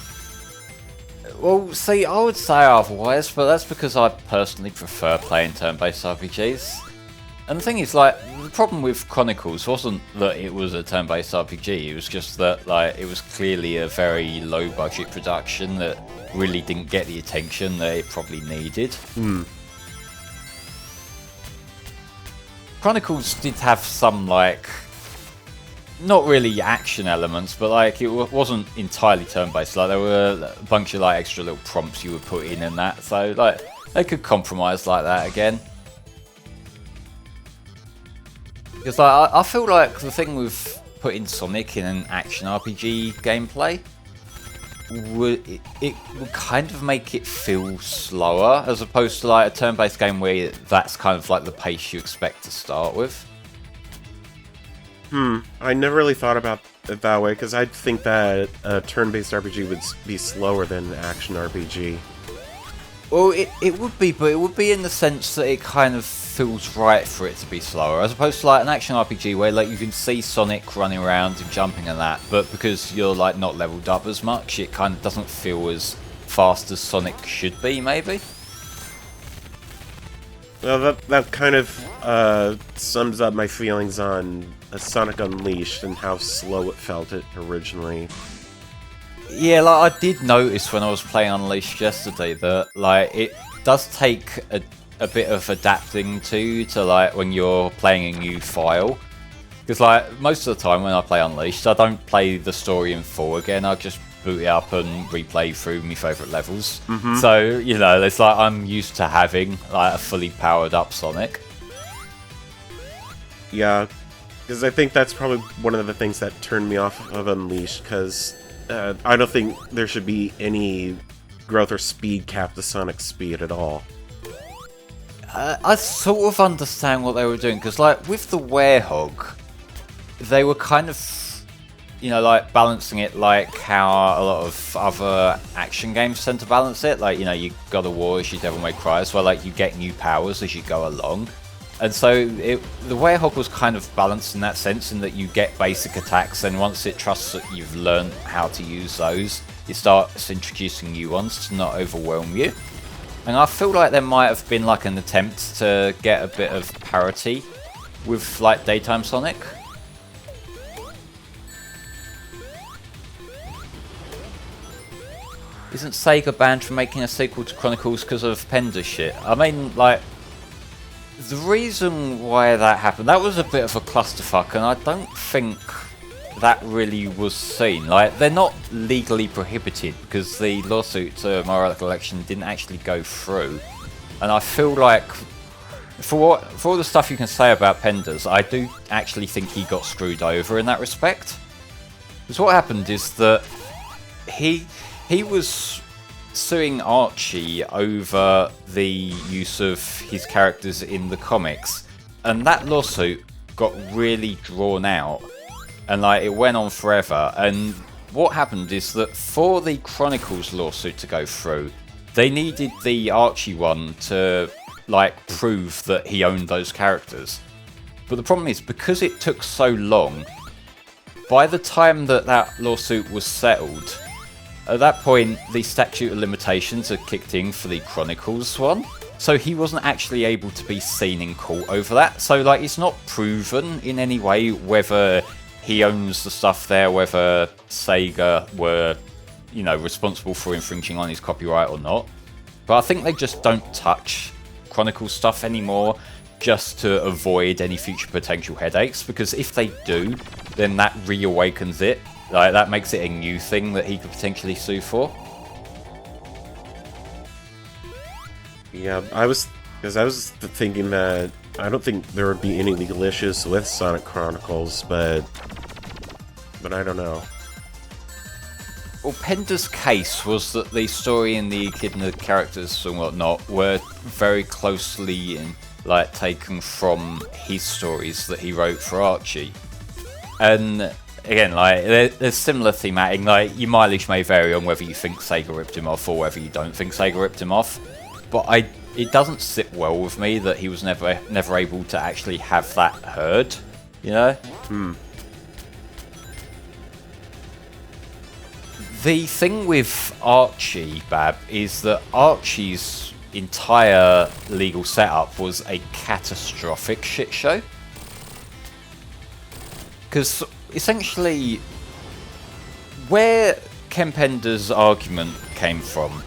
Well, see, I would say otherwise, but that's because I personally prefer playing turn-based RPGs. And the thing is, like, the problem with Chronicles wasn't that it was a turn-based RPG, it was just that, like, it was clearly a very low-budget production that really didn't get the attention that it probably needed. Chronicles did have some, like, not really action elements, but, like, it wasn't entirely turn-based. Like, there were a bunch of, like, extra little prompts you would put in and that, so, like, they could compromise like that again. Because like, I feel like the thing with putting Sonic in an action RPG gameplay, it would kind of make it feel slower, as opposed to like a turn-based game where that's kind of like the pace you expect to start with. I never really thought about it that way, because I'd think that a turn-based RPG would be slower than an action RPG. Well, it would be, but it would be in the sense that it kind of feels right for it to be slower, as opposed to like an action RPG where like you can see Sonic running around and jumping and that, but because you're like not leveled up as much, it kind of doesn't feel as fast as Sonic should be, maybe? Well, that kind of sums up my feelings on Sonic Unleashed and how slow it felt it originally. Yeah, like I did notice when I was playing Unleashed yesterday that like it does take a bit of adapting to like when you're playing a new file. Because like most of the time when I play Unleashed, I don't play the story in full again. I just boot it up and replay through my favourite levels. So, you know, it's like I'm used to having like a fully powered up Sonic. Yeah, because I think that's probably one of the things that turned me off of Unleashed, because I don't think there should be any growth or speed cap to Sonic's speed at all. I sort of understand what they were doing, because like with the Werehog, they were kind of, you know, like balancing it like how a lot of other action games tend to balance it. Like, you know, you God of War, you Devil May Cry as well, like you get new powers as you go along. And so the Werehog was kind of balanced in that sense, in that you get basic attacks, and once it trusts that you've learned how to use those, it starts introducing new ones to not overwhelm you. And I feel like there might have been like an attempt to get a bit of parity with like Daytime Sonic. Isn't Sega banned from making a sequel to Chronicles because of Pender shit? I mean, like, the reason why that happened, that was a bit of a clusterfuck, and I don't think that really was seen. Like, they're not legally prohibited because the lawsuit to my recollection didn't actually go through. And I feel like, for all the stuff you can say about Penders, I do actually think he got screwed over in that respect. Because what happened is that he was suing Archie over the use of his characters in the comics, and that lawsuit got really drawn out, and like it went on forever. And what happened is that for the Chronicles lawsuit to go through, they needed the Archie one to like prove that he owned those characters. But the problem is, because it took so long, by the time that lawsuit was settled, at that point, the statute of limitations had kicked in for the Chronicles one, so he wasn't actually able to be seen in court over that. So, like, it's not proven in any way whether he owns the stuff there, whether Sega were, you know, responsible for infringing on his copyright or not. But I think they just don't touch Chronicles stuff anymore, just to avoid any future potential headaches, because if they do, then that reawakens it. Like, that makes it a new thing that he could potentially sue for. Yeah, I was thinking that I don't think there would be any legal issues with Sonic Chronicles, but I don't know. Well, Pender's case was that the story and the echidna characters and whatnot were very closely like taken from his stories that he wrote for Archie. And again, like, there's similar thematic. Like, your mileage may vary on whether you think Sega ripped him off or whether you don't think Sega ripped him off. But it doesn't sit well with me that he was never able to actually have that heard. You know? The thing with Archie, Bab, is that Archie's entire legal setup was a catastrophic shit show. Because essentially, where Ken Pender's argument came from,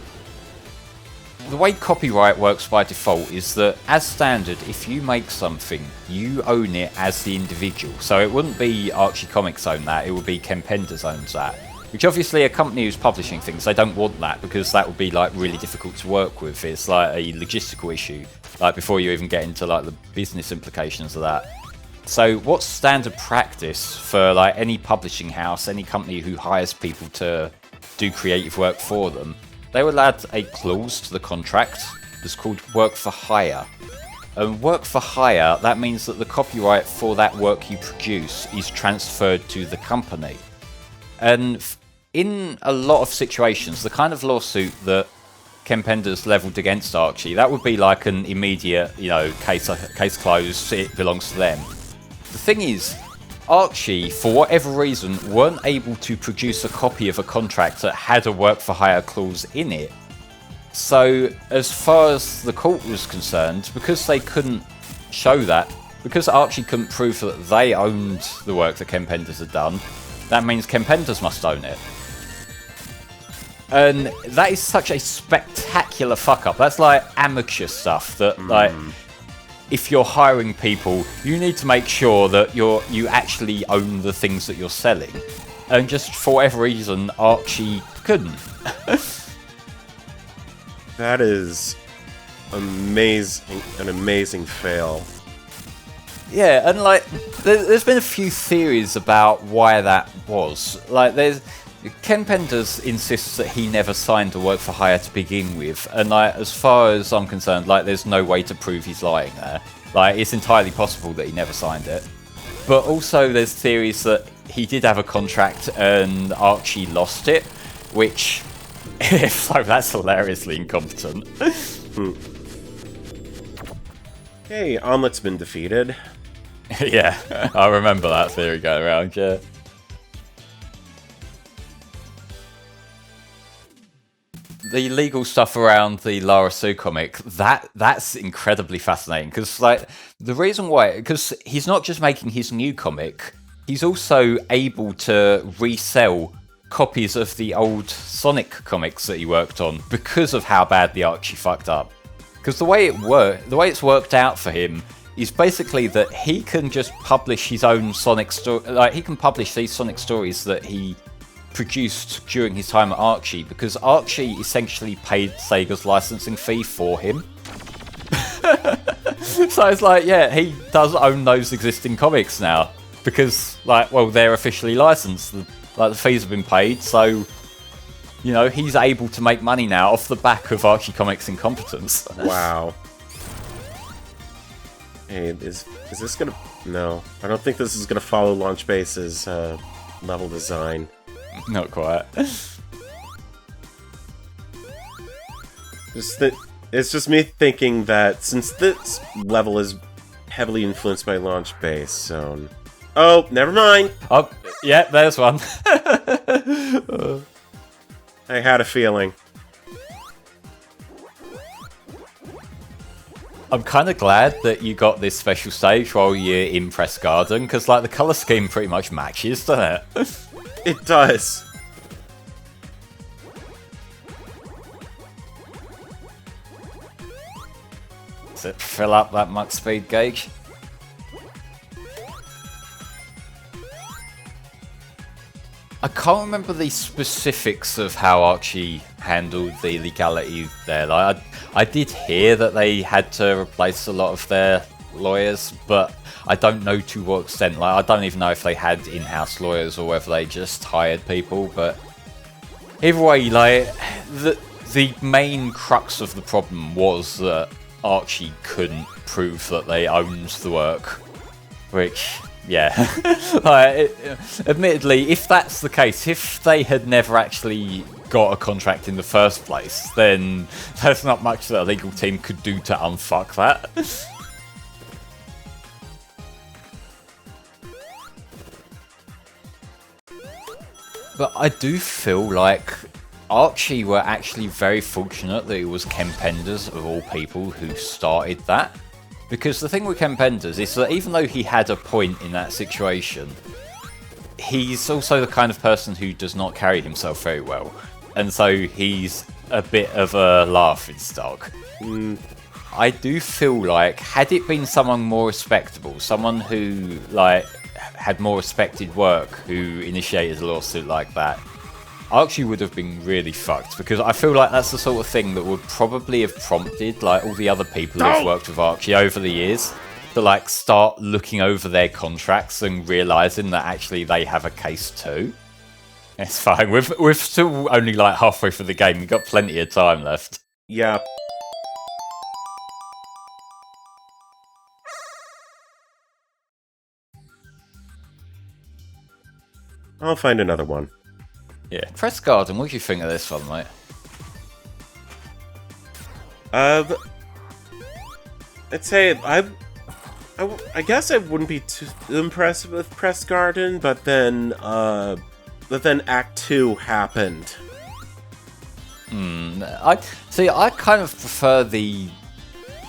the way copyright works by default is that, as standard, if you make something, you own it as the individual. So it wouldn't be Archie Comics own that, it would be Ken Pender's owns that. Which obviously a company who's publishing things, they don't want that, because that would be like really difficult to work with. It's like a logistical issue, like before you even get into like the business implications of that. So what's standard practice for like any publishing house, any company who hires people to do creative work for them, they will add a clause to the contract that's called work for hire. And work for hire, that means that the copyright for that work you produce is transferred to the company. And in a lot of situations, the kind of lawsuit that Ken Pender's levelled against Archie, that would be like an immediate, you know, case closed, it belongs to them. The thing is, Archie, for whatever reason, weren't able to produce a copy of a contract that had a work for hire clause in it So, as far as the court was concerned, because they couldn't show that, because Archie couldn't prove that they owned the work that Ken Penders had done, that means Ken Penders must own it. And that is such a spectacular fuck-up. That's like amateur stuff that, like, if you're hiring people, you need to make sure that you actually own the things that you're selling. And just for whatever reason, Archie couldn't. That is amazing, an amazing fail. Yeah, and like, there's been a few theories about why that was. Like, Ken Penders insists that he never signed the work for hire to begin with, and like, as far as I'm concerned, like, there's no way to prove he's lying there. Like, it's entirely possible that he never signed it. But also, there's theories that he did have a contract and Archie lost it, which, if so, that's hilariously incompetent. Hey, Omelet's been defeated. Yeah, I remember that theory going around, yeah. The legal stuff around the Lara Sue comic, that's incredibly fascinating, because like, the reason why, because he's not just making his new comic, he's also able to resell copies of the old Sonic comics that he worked on because of how badly Archie fucked up. Because the way it's worked out for him is basically that he can just publish his own Sonic story. Like, he can publish these Sonic stories that he produced during his time at Archie, because Archie essentially paid Sega's licensing fee for him. So it's like, yeah, he does own those existing comics now, because, like, well, they're officially licensed. Like, the fees have been paid, so, you know, he's able to make money now off the back of Archie Comics' incompetence. Wow. Hey, is this gonna... No, I don't think this is gonna follow Launch Base's level design. Not quite. It's just me thinking that since this level is heavily influenced by Launch Base, so... Oh, never mind! Oh, yeah, there's one. I had a feeling. I'm kind of glad that you got this special stage while you're in Press Garden, because like, the colour scheme pretty much matches, doesn't it? It does. Does it fill up that much speed gauge? I can't remember the specifics of how Archie handled the legality there. Like, I did hear that they had to replace a lot of their lawyers, but I don't know to what extent. Like, I don't even know if they had in-house lawyers or whether they just hired people. But either way, like, the main crux of the problem was that Archie couldn't prove that they owned the work, which, yeah. Like, admittedly, if that's the case, if they had never actually got a contract in the first place, then there's not much that a legal team could do to unfuck that. But I do feel like Archie were actually very fortunate that it was Ken Penders, of all people, who started that. Because the thing with Ken Penders is that even though he had a point in that situation, he's also the kind of person who does not carry himself very well. And so he's a bit of a laughingstock. I do feel like, had it been someone more respectable, someone who, like, had more respected work, who initiated a lawsuit like that, Archie would have been really fucked, because I feel like that's the sort of thing that would probably have prompted, like, all the other people who've worked with Archie over the years to, like, start looking over their contracts and realising that actually they have a case too. It's fine, we're still only, like, halfway through the game, we've got plenty of time left. Yeah. I'll find another one. Yeah. Press Garden, what do you think of this one, mate? I'd say I guess I wouldn't be too impressed with Press Garden, but then Act 2 happened. I kind of prefer the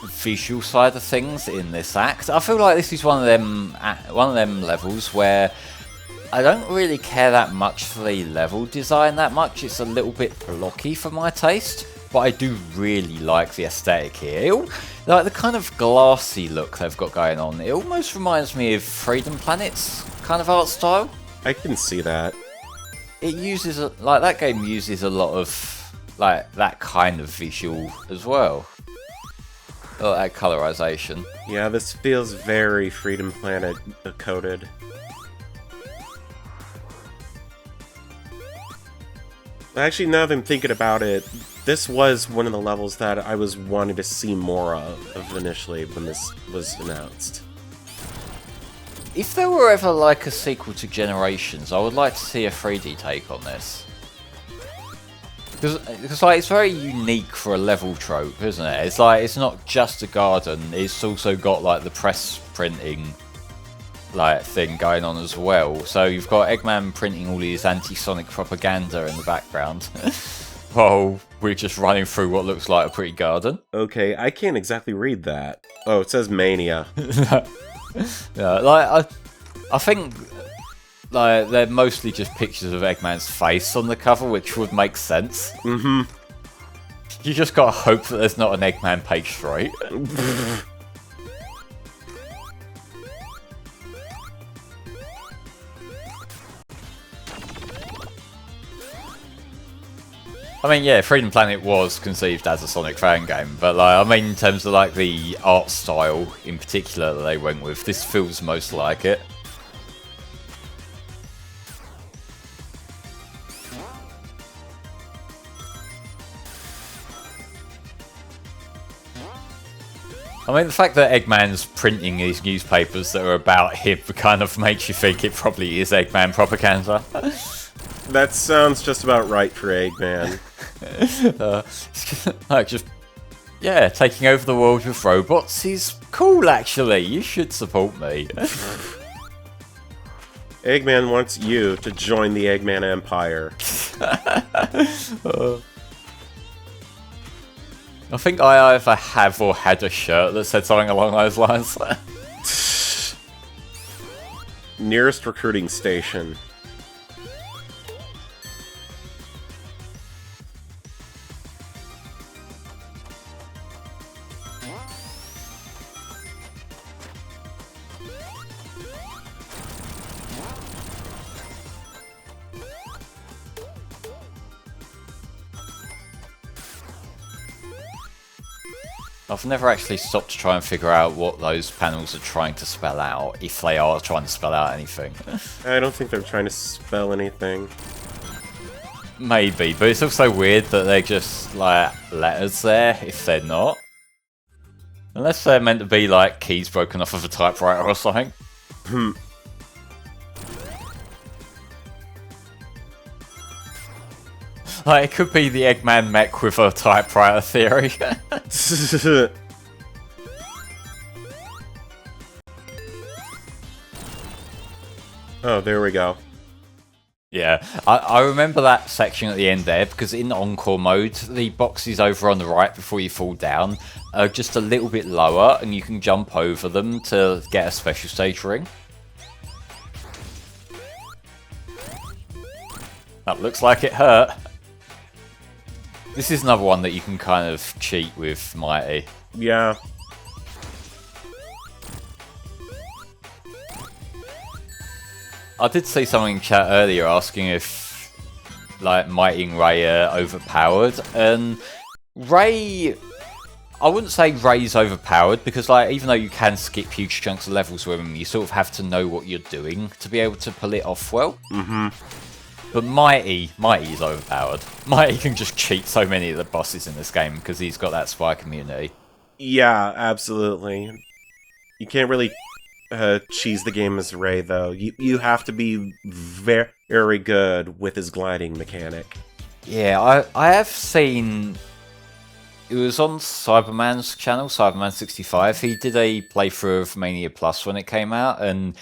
visual side of things in this act. I feel like this is one of them levels where I don't really care that much for the level design that much. It's a little bit blocky for my taste, but I do really like the aesthetic here. Like the kind of glassy look they've got going on. It almost reminds me of Freedom Planet's kind of art style. I can see that. It uses like that game uses a lot of like that kind of visual as well. Oh, that colorization. Yeah, this feels very Freedom Planet coded. Actually, now that I'm thinking about it, this was one of the levels that I was wanting to see more of initially when this was announced. If there were ever like a sequel to Generations, I would like to see a 3D take on this. Because like, it's very unique for a level trope, isn't it? It's like, it's not just a garden, it's also got like the press printing like thing going on as well. So you've got Eggman printing all his anti-Sonic propaganda in the background while we're just running through what looks like a pretty garden. Okay, I can't exactly read that. Oh, it says Mania. Yeah, like I think like they're mostly just pictures of Eggman's face on the cover, which would make sense. Mm-hmm. You just gotta hope that there's not an Eggman page 3. I mean, yeah, Freedom Planet was conceived as a Sonic fan game, but like, I mean, in terms of like the art style in particular that they went with, this feels most like it. I mean, the fact that Eggman's printing these newspapers that are about him kind of makes you think it probably is Eggman propaganda. That sounds just about right for Eggman. Like just, yeah, taking over the world with robots is cool, actually. You should support me. Eggman wants you to join the Eggman Empire. I think I either have or had a shirt that said something along those lines. Nearest recruiting station. I've never actually stopped to try and figure out what those panels are trying to spell out, if they are trying to spell out anything. I don't think they're trying to spell anything. Maybe, but it's also weird that they're just, like, letters there, if they're not. Unless they're meant to be, like, keys broken off of a typewriter or something. Like, it could be the Eggman mech with a typewriter theory. Oh, there we go. Yeah, I remember that section at the end there, because in Encore mode, the boxes over on the right before you fall down are just a little bit lower, and you can jump over them to get a special stage ring. That looks like it hurt. This is another one that you can kind of cheat with Mighty. Yeah. I did see someone in chat earlier asking if, like, Mighty and Ray are overpowered, and Ray... I wouldn't say Ray's overpowered, because, like, even though you can skip huge chunks of levels with him, you sort of have to know what you're doing to be able to pull it off well. Mm-hmm. But Mighty is overpowered. Mighty can just cheat so many of the bosses in this game because he's got that spy community. Yeah, absolutely. You can't really cheese the game as Ray, though. You have to be very, very good with his gliding mechanic. Yeah, I have seen... It was on Cyberman's channel, Cyberman65. He did a playthrough of Mania Plus when it came out, and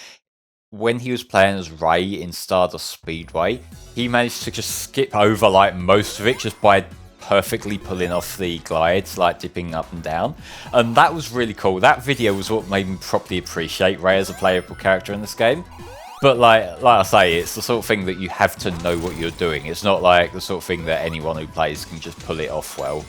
when he was playing as Ray in Stardust Speedway, he managed to just skip over like most of it just by perfectly pulling off the glides, like dipping up and down. And that was really cool. That video was what made me properly appreciate Ray as a playable character in this game. But like I say, it's the sort of thing that you have to know what you're doing. It's not like the sort of thing that anyone who plays can just pull it off well.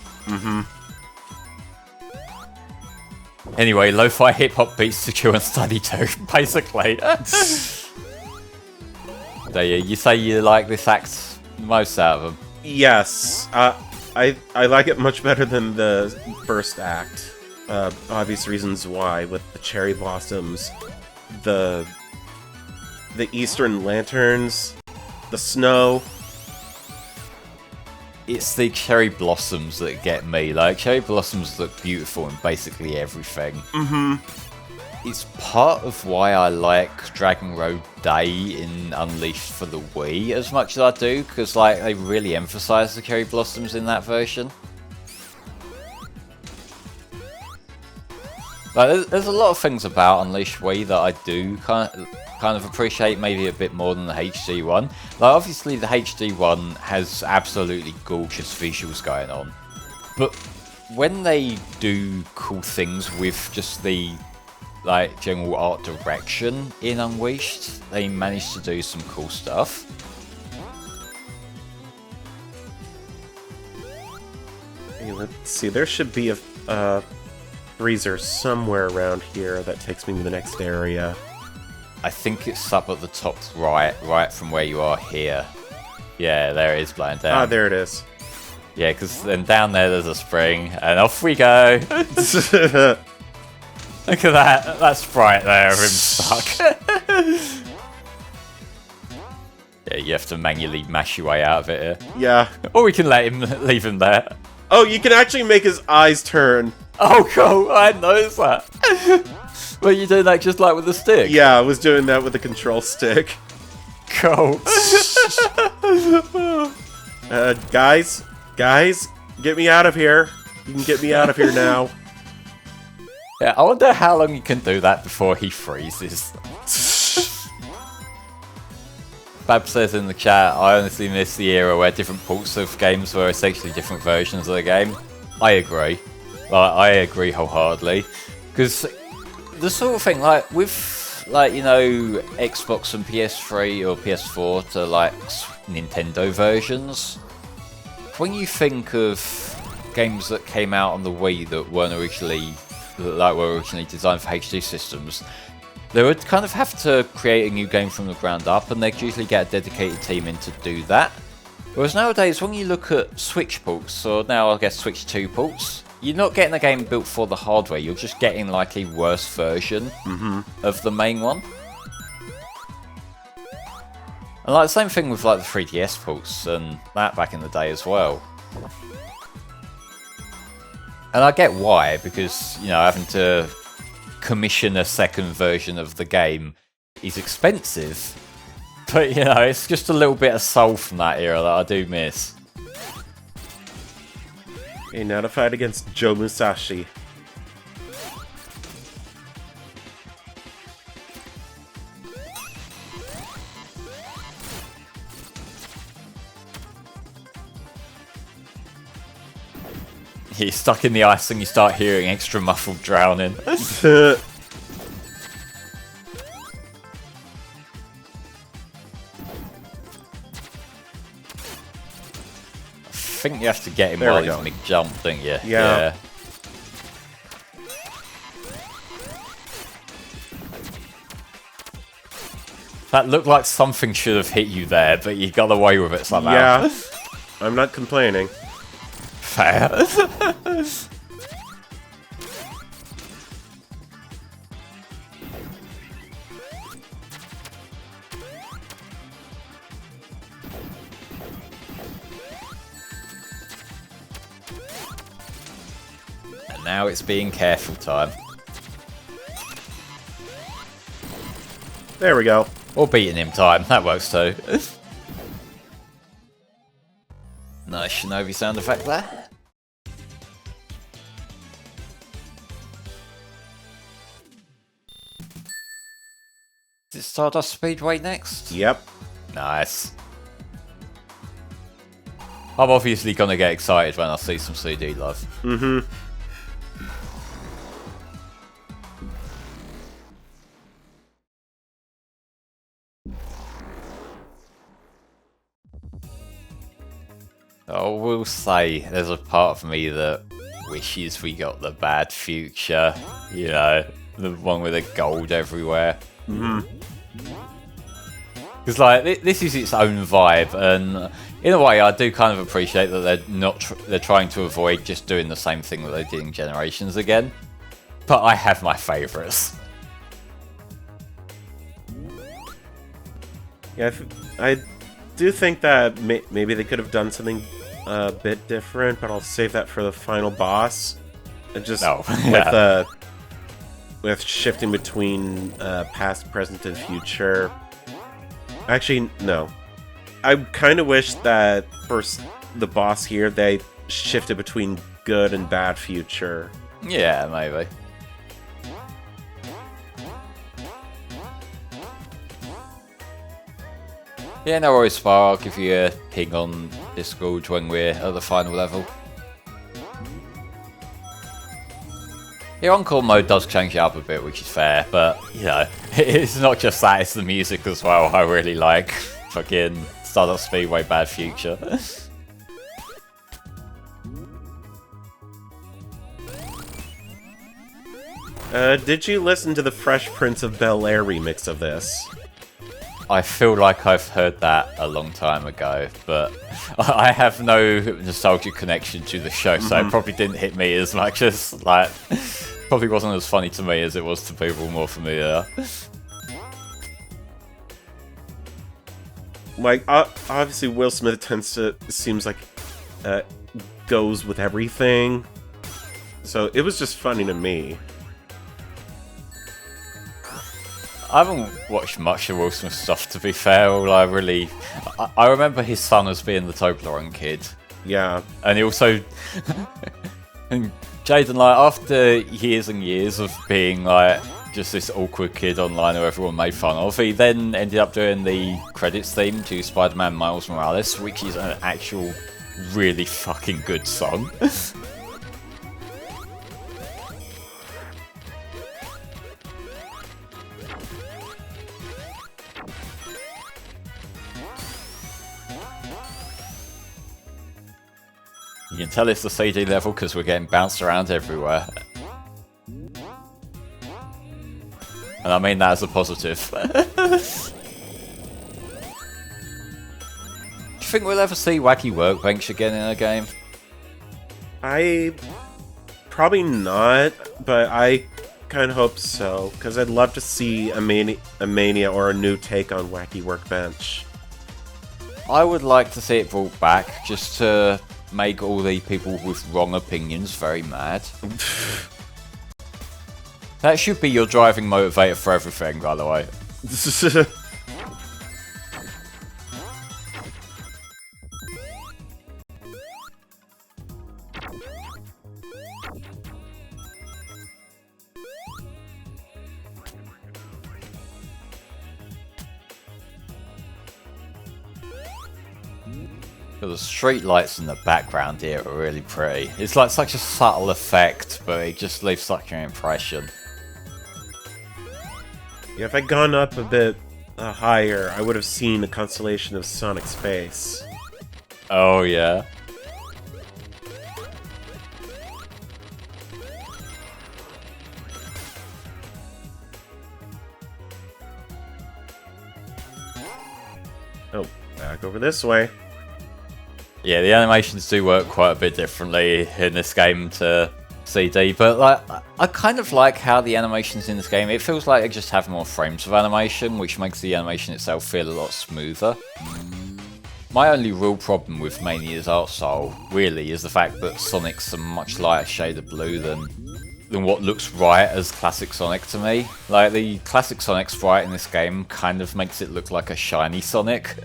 Anyway, lo-fi hip-hop beats to chill and study to, basically. So yeah, you say you like this act most out of them? Yes, I like it much better than the first act. Obvious reasons why, with the cherry blossoms, the Eastern lanterns, the snow. It's the cherry blossoms that get me. Like, cherry blossoms look beautiful in basically everything. It's part of why I like Dragon Road Day in Unleashed for the Wii as much as I do, because like they really emphasize the cherry blossoms in that version. Like, there's a lot of things about Unleashed Wii that I do kind of appreciate maybe a bit more than the HD one. Like, obviously the HD one has absolutely gorgeous visuals going on, but when they do cool things with just the like general art direction in Unleashed, they managed to do some cool stuff. Hey, let's see, there should be a freezer somewhere around here that takes me to the next area. I think it's up at the top right from where you are here. Yeah, there it is, blind down. Ah, there it is. Yeah, because then down there's a spring, and off we go. Look at that sprite there of him stuck. Yeah, you have to manually mash your way out of it here. Yeah. Or we can leave him there. Oh, you can actually make his eyes turn. Oh, cool! I hadn't noticed that. Well, you doing that just like with the stick? Yeah, I was doing that with the control stick. Cool. Guys, get me out of here. You can get me out of here now. Yeah, I wonder how long you can do that before he freezes. Bab says in the chat, I honestly miss the era where different ports of games were essentially different versions of the game. I agree. I agree wholeheartedly. Because the sort of thing, like, with, like, you know, Xbox and PS3 or PS4 to, like, Nintendo versions, when you think of games that came out on the Wii that weren't originally, like, were originally designed for HD systems, they would kind of have to create a new game from the ground up, and they'd usually get a dedicated team in to do that. Whereas nowadays, when you look at Switch ports, or now I guess Switch 2 ports, you're not getting a game built for the hardware, you're just getting like a worse version of the main one. And like the same thing with like the 3DS ports and that back in the day as well. And I get why, because, you know, having to commission a second version of the game is expensive. But, you know, it's just a little bit of soul from that era that I do miss. Okay, now to fight against Joe Musashi. You're stuck in the ice and you start hearing extra muffled drowning. I think you have to get him while he's mid-jump, don't you? Yeah. That looked like something should have hit you there, but you got away with it somehow. Yeah. I'm not complaining. Fair. And now it's being careful time. There we go. Or beating him time, that works too. Nice Shinobi sound effect there. Is it Stardust Speedway next? Yep. Nice. I'm obviously gonna get excited when I see some CD love. Mm-hmm. I will say, there's a part of me that wishes we got the bad future. You know, the one with the gold everywhere. Mm-hmm. Because like this is its own vibe, and in a way, I do kind of appreciate that they're trying to avoid just doing the same thing that they did in Generations again. But I have my favourites. Yeah, I do think that maybe they could have done something a bit different, but I'll save that for the final boss. Just with shifting between past, present, and future. Actually, no. I kind of wish that for the boss here, they shifted between good and bad future. Yeah, maybe. Yeah, no worries, Spar. I'll give you a ping on Discord when we're at the final level. Your Encore mode does change it up a bit, which is fair, but, you know, it's not just that, it's the music as well. I really like fucking Stardust Speedway Bad Future. Did you listen to the Fresh Prince of Bel-Air remix of this? I feel like I've heard that a long time ago, but I have no nostalgic connection to the show, so it probably didn't hit me as much as, like, probably wasn't as funny to me as it was to people more familiar. Like, obviously Will Smith seems like, goes with everything, so it was just funny to me. I haven't watched much of Will Smith stuff, to be fair. I remember his son as being the Toblerone kid. Yeah. And he also... and Jaden, like, after years and years of being, like, just this awkward kid online who everyone made fun of, he then ended up doing the credits theme to Spider-Man Miles Morales, which is an actual really fucking good song. You can tell it's the CD level because we're getting bounced around everywhere. And I mean that as a positive. Do you think we'll ever see Wacky Workbench again in a game? Probably not, but I kind of hope so, because I'd love to see a Mania or a new take on Wacky Workbench. I would like to see it brought back, just to make all the people with wrong opinions very mad. That should be your driving motivator for everything, by the way. The street lights in the background here are really pretty. It's like such a subtle effect, but it just leaves such an impression. Yeah, if I'd gone up a bit higher, I would have seen a constellation of Sonic's face. Oh, yeah. Oh, back over this way. Yeah, the animations do work quite a bit differently in this game to CD, but like I kind of like how the animations in this game, it feels like they just have more frames of animation, which makes the animation itself feel a lot smoother. My only real problem with Mania's art style, really, is the fact that Sonic's a much lighter shade of blue than what looks right as classic Sonic to me. Like, the classic Sonic sprite in this game kind of makes it look like a shiny Sonic.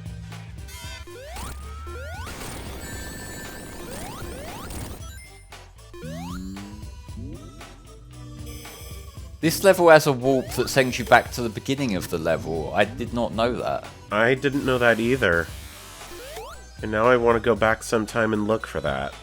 This level has a warp that sends you back to the beginning of the level. I did not know that. I didn't know that either. And now I want to go back sometime and look for that.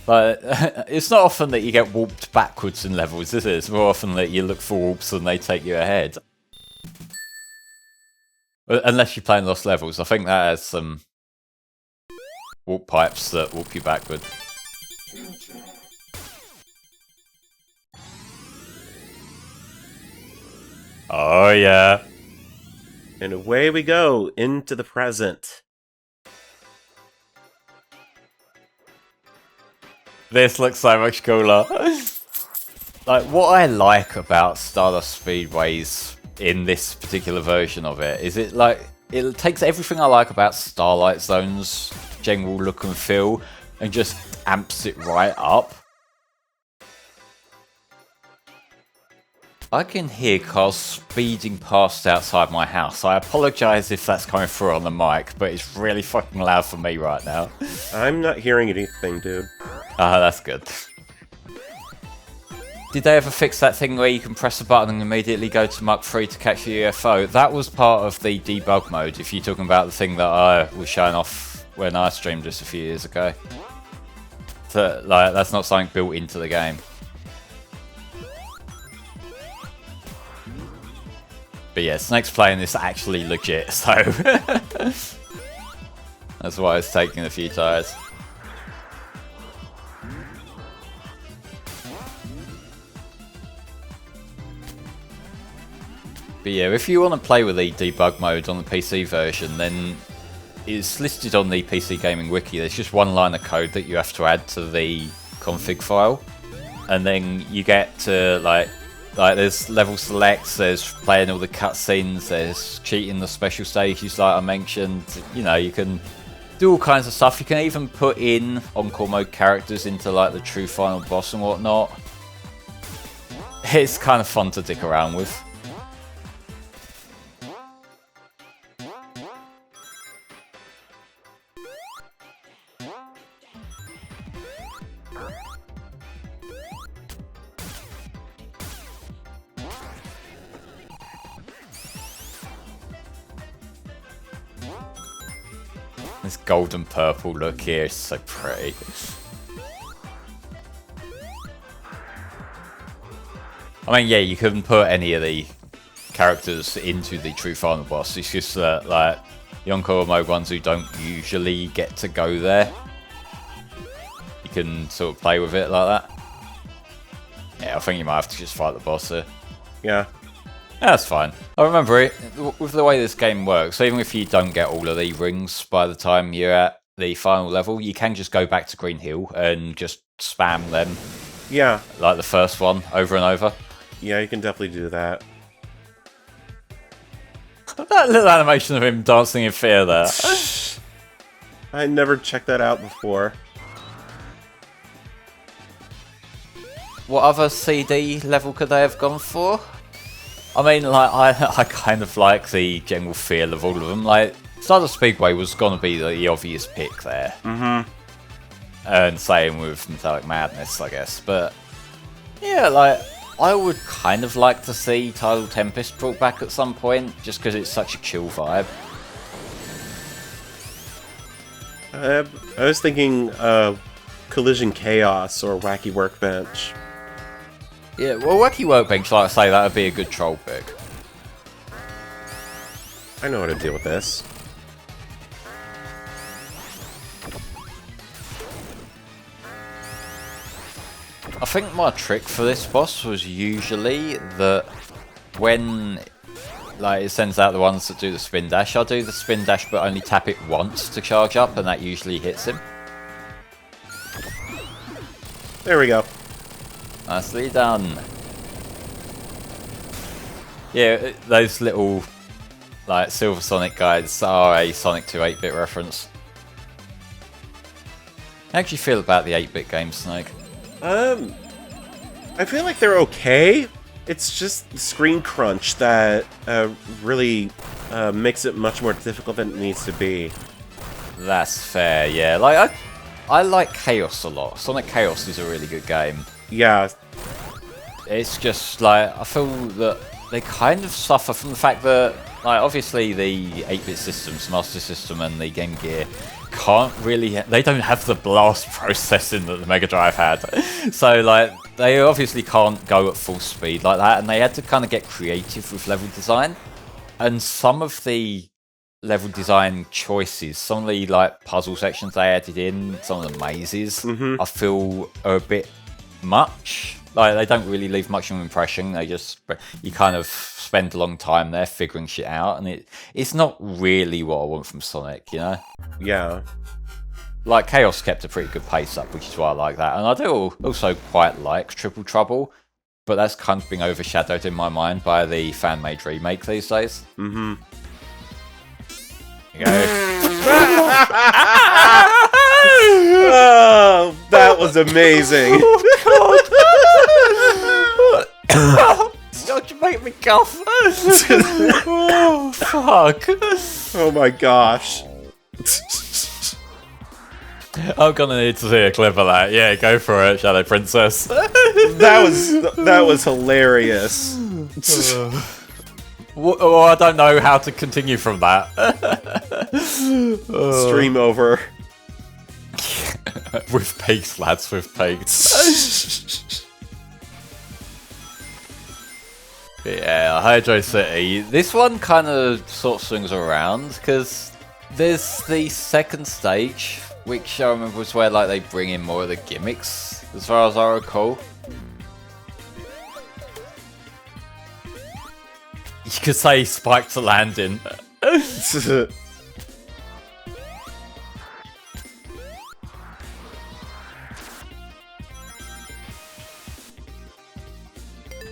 But it's not often that you get warped backwards in levels, is it? It's more often that you look for warps and they take you ahead. Unless you're playing Lost Levels. I think that has some warp pipes that warp you backward. Oh yeah. And away we go, into the present. This looks so much cooler. Like, what I like about Stardust Speedways in this particular version of it is it takes everything I like about Starlight Zone's general look and feel and just amps it right up. I can hear cars speeding past outside my house. I apologise if that's coming through on the mic, but it's really fucking loud for me right now. I'm not hearing anything, dude. Ah, that's good. Did they ever fix that thing where you can press a button and immediately go to Mach 3 to catch a UFO? That was part of the debug mode, if you're talking about the thing that I was showing off when I streamed this a few years ago. So, like, that's not something built into the game. But yeah, Snake's playing this actually legit, so that's why it's taking a few tires. But yeah, if you want to play with the debug mode on the PC version, then it's listed on the PC Gaming Wiki. There's just one line of code that you have to add to the config file, and then you get to like there's level selects, there's playing all the cutscenes, there's cheating the special stages like I mentioned. You know, you can do all kinds of stuff. You can even put in Encore mode characters into like the true final boss and whatnot. It's kind of fun to dick around with. This golden purple look here is so pretty. I mean, yeah, you can put any of the characters into the true final boss. It's just that, like, the Encore mode ones who don't usually get to go there, you can sort of play with it like that. Yeah, I think you might have to just fight the boss here. Yeah. That's fine. I remember it, with the way this game works, even if you don't get all of the rings by the time you're at the final level, you can just go back to Green Hill and just spam them. Yeah. Like the first one, over and over. Yeah, you can definitely do that. That little animation of him dancing in fear there. I never checked that out before. What other CD level could they have gone for? I mean, like, I kind of like the general feel of all of them. Like, Stardust Speedway was going to be the obvious pick there. Mm-hmm. And same with Metallic Madness, I guess. But, yeah, like, I would kind of like to see Tidal Tempest brought back at some point, just because it's such a chill vibe. I was thinking Collision Chaos or Wacky Workbench. Yeah, well, Wacky Workbench, like I say, that would be a good troll pick. I know how to deal with this. I think my trick for this boss was usually that when like it sends out the ones that do the spin dash, I'll do the spin dash but only tap it once to charge up, and that usually hits him. There we go. Nicely done. Yeah, those little like Silver Sonic guides are a Sonic 2 8-bit reference. How do you feel about the 8-bit games, Snake? I feel like they're okay. It's just the screen crunch that really makes it much more difficult than it needs to be. That's fair, yeah. Like I like Chaos a lot. Sonic Chaos is a really good game. Yeah. it's just like I feel that they kind of suffer from the fact that, like, obviously the 8-bit systems, Master System and the Game Gear can't really, they don't have the blast processing that the Mega Drive had. So like they obviously can't go at full speed like that, and they had to kind of get creative with level design. And some of the level design choices, some of the like puzzle sections they added in, some of the mazes, I feel are a bit much. Like they don't really leave much of an impression. They just, you kind of spend a long time there figuring shit out, and it's not really what I want from Sonic, you know? Yeah. Like Chaos kept a pretty good pace up, which is why I like that. And I do also quite like Triple Trouble, but that's kind of being overshadowed in my mind by the fan-made remake these days. Mm-hmm. You go. Oh, that was amazing. Don't you make me cough? Oh, fuck. Oh my gosh. I'm gonna need to see a clip of that. Yeah, go for it, Shadow Princess. That was hilarious. Well, I don't know how to continue from that. Stream over. With peaks, lads, with peaks. Yeah, Hydro City. This one kind of sort of swings around, because there's the second stage, which I remember was where like they bring in more of the gimmicks, as far as I recall. You could say spike to landing.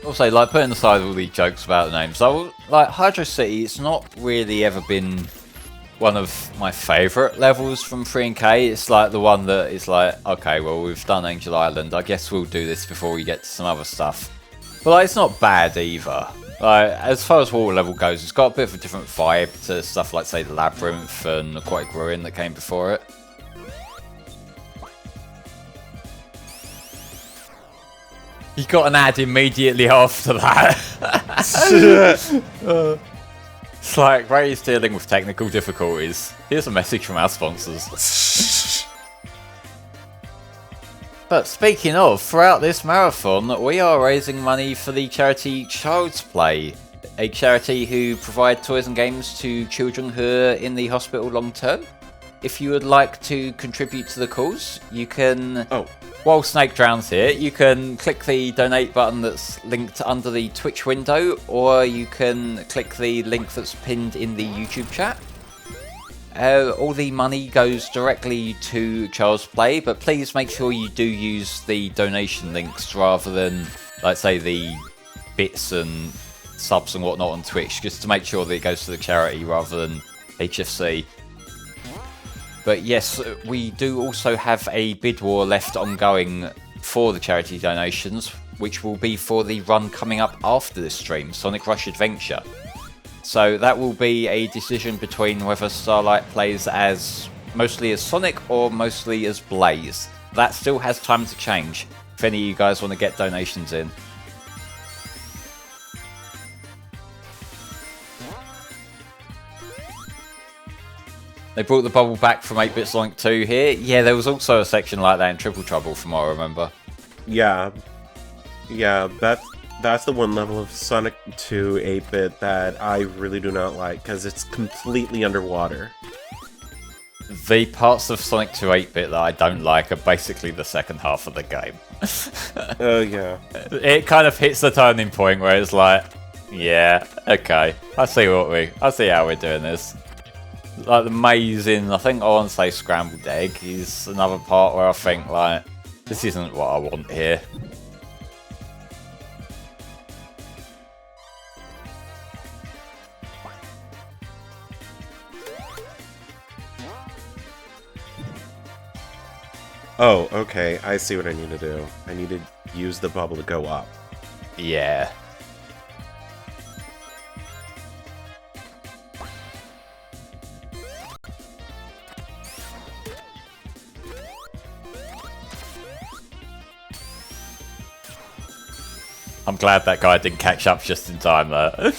Also, like, putting aside all the jokes about the names, like, Hydro City, it's not really ever been one of my favourite levels from 3 and K. It's like the one that is like, okay, well, we've done Angel Island, I guess we'll do this before we get to some other stuff. But like, it's not bad either. Like, as far as water level goes, it's got a bit of a different vibe to stuff like, say, the Labyrinth and Aquatic Ruin that came before it. You got an ad immediately after that. It's like, Ray's dealing with technical difficulties. Here's a message from our sponsors. But speaking of, throughout this marathon, we are raising money for the charity Child's Play, a charity who provide toys and games to children who are in the hospital long term. If you would like to contribute to the cause, you can... While Snake drowns here, you can click the donate button that's linked under the Twitch window, or you can click the link that's pinned in the YouTube chat. All the money goes directly to Child's Play, but please make sure you do use the donation links rather than, like, say, the bits and subs and whatnot on Twitch, just to make sure that it goes to the charity rather than HFC. But yes, we do also have a bid war left ongoing for the charity donations, which will be for the run coming up after this stream, Sonic Rush Adventure. So that will be a decision between whether Starlight plays as mostly as Sonic or mostly as Blaze. That still has time to change, if any of you guys want to get donations in. They brought the bubble back from 8-bit Sonic 2 here. Yeah, there was also a section like that in Triple Trouble, from what I remember. Yeah, that's the one level of Sonic 2 8-bit that I really do not like, because it's completely underwater. The parts of Sonic 2 8-bit that I don't like are basically the second half of the game. Oh, yeah. It kind of hits the turning point where it's like, yeah, okay, I see how we're doing this. Like the maze in, I think I want to say Scrambled Egg is another part where I think, like, this isn't what I want here. Oh, okay, I see what I need to do. I need to use the bubble to go up. Yeah. I'm glad that guy didn't catch up just in time though.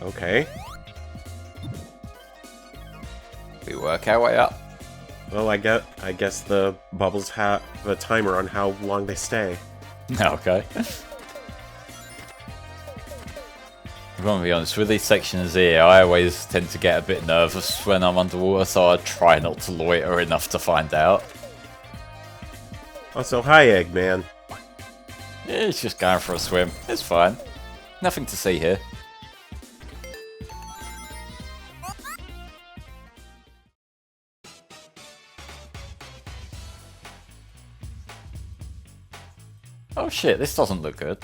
Okay. We work our way up. Well, I guess the bubbles have a timer on how long they stay. Okay. I'm gonna be honest, with these sections here, I always tend to get a bit nervous when I'm underwater, so I try not to loiter enough to find out. Also, hi, Eggman. Yeah, it's just going for a swim. It's fine. Nothing to see here. Oh shit, this doesn't look good.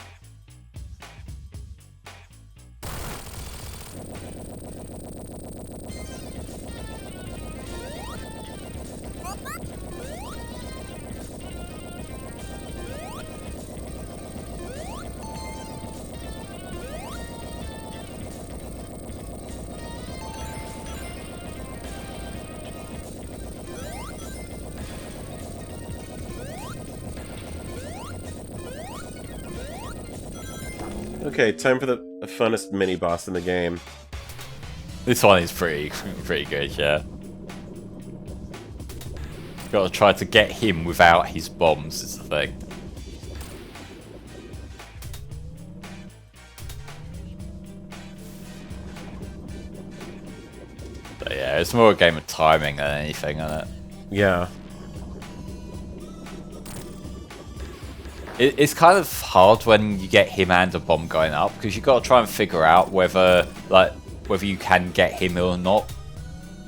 Okay, time for the funnest mini-boss in the game. This one is pretty good, yeah. Gotta try to get him without his bombs, is the thing. But yeah, it's more a game of timing than anything, isn't it? Yeah. It's kind of hard when you get him and a bomb going up, because you've got to try and figure out whether you can get him or not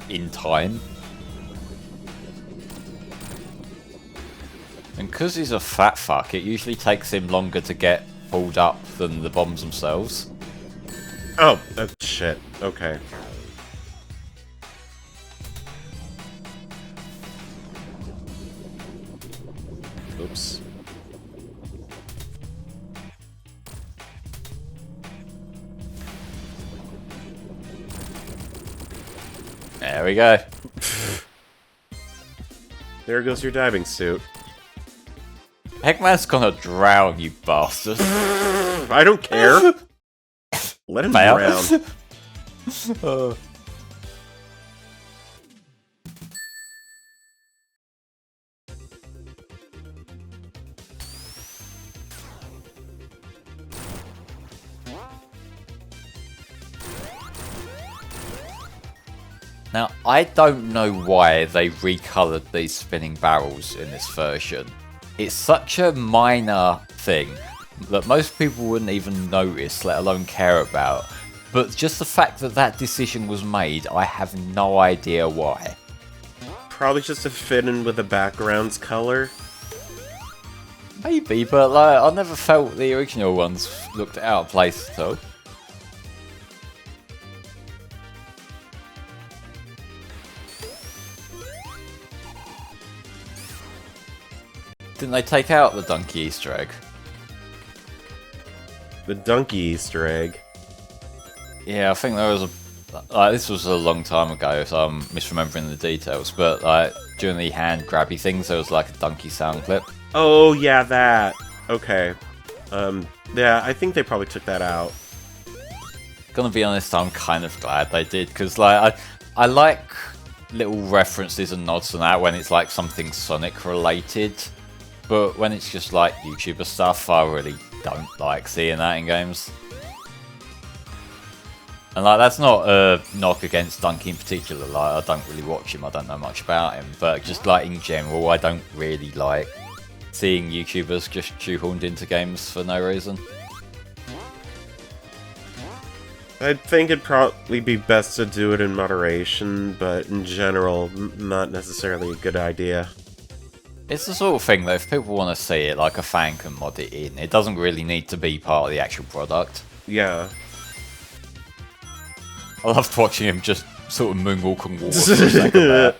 in time. And because he's a fat fuck, it usually takes him longer to get pulled up than the bombs themselves. Oh, shit. Okay. Oops. There we go. There goes your diving suit. Eggman's gonna drown, you bastard. I don't care. Let him drown. Now, I don't know why they recolored these spinning barrels in this version. It's such a minor thing that most people wouldn't even notice, let alone care about. But just the fact that that decision was made, I have no idea why. Probably just to fit in with the background's color. Maybe, but like, I never felt the original ones looked out of place at all. Didn't they take out the donkey Easter egg? The donkey Easter egg. Yeah, I think there was a... this was a long time ago, so I'm misremembering the details, but like, during the hand grabby things, there was like a donkey sound clip. Oh, yeah, that. Okay. Yeah, I think they probably took that out. Gonna be honest, I'm kind of glad they did, because like, I like little references and nods to that when it's like something Sonic related. But when it's just like YouTuber stuff, I really don't like seeing that in games. And like, that's not a knock against Donkey in particular, like, I don't really watch him, I don't know much about him. But just like in general, I don't really like seeing YouTubers just shoehorned into games for no reason. I think it'd probably be best to do it in moderation, but in general, not necessarily a good idea. It's the sort of thing that if people want to see it, like a fan can mod it in. It doesn't really need to be part of the actual product. Yeah. I loved watching him just sort of moonwalk and walk for a second there.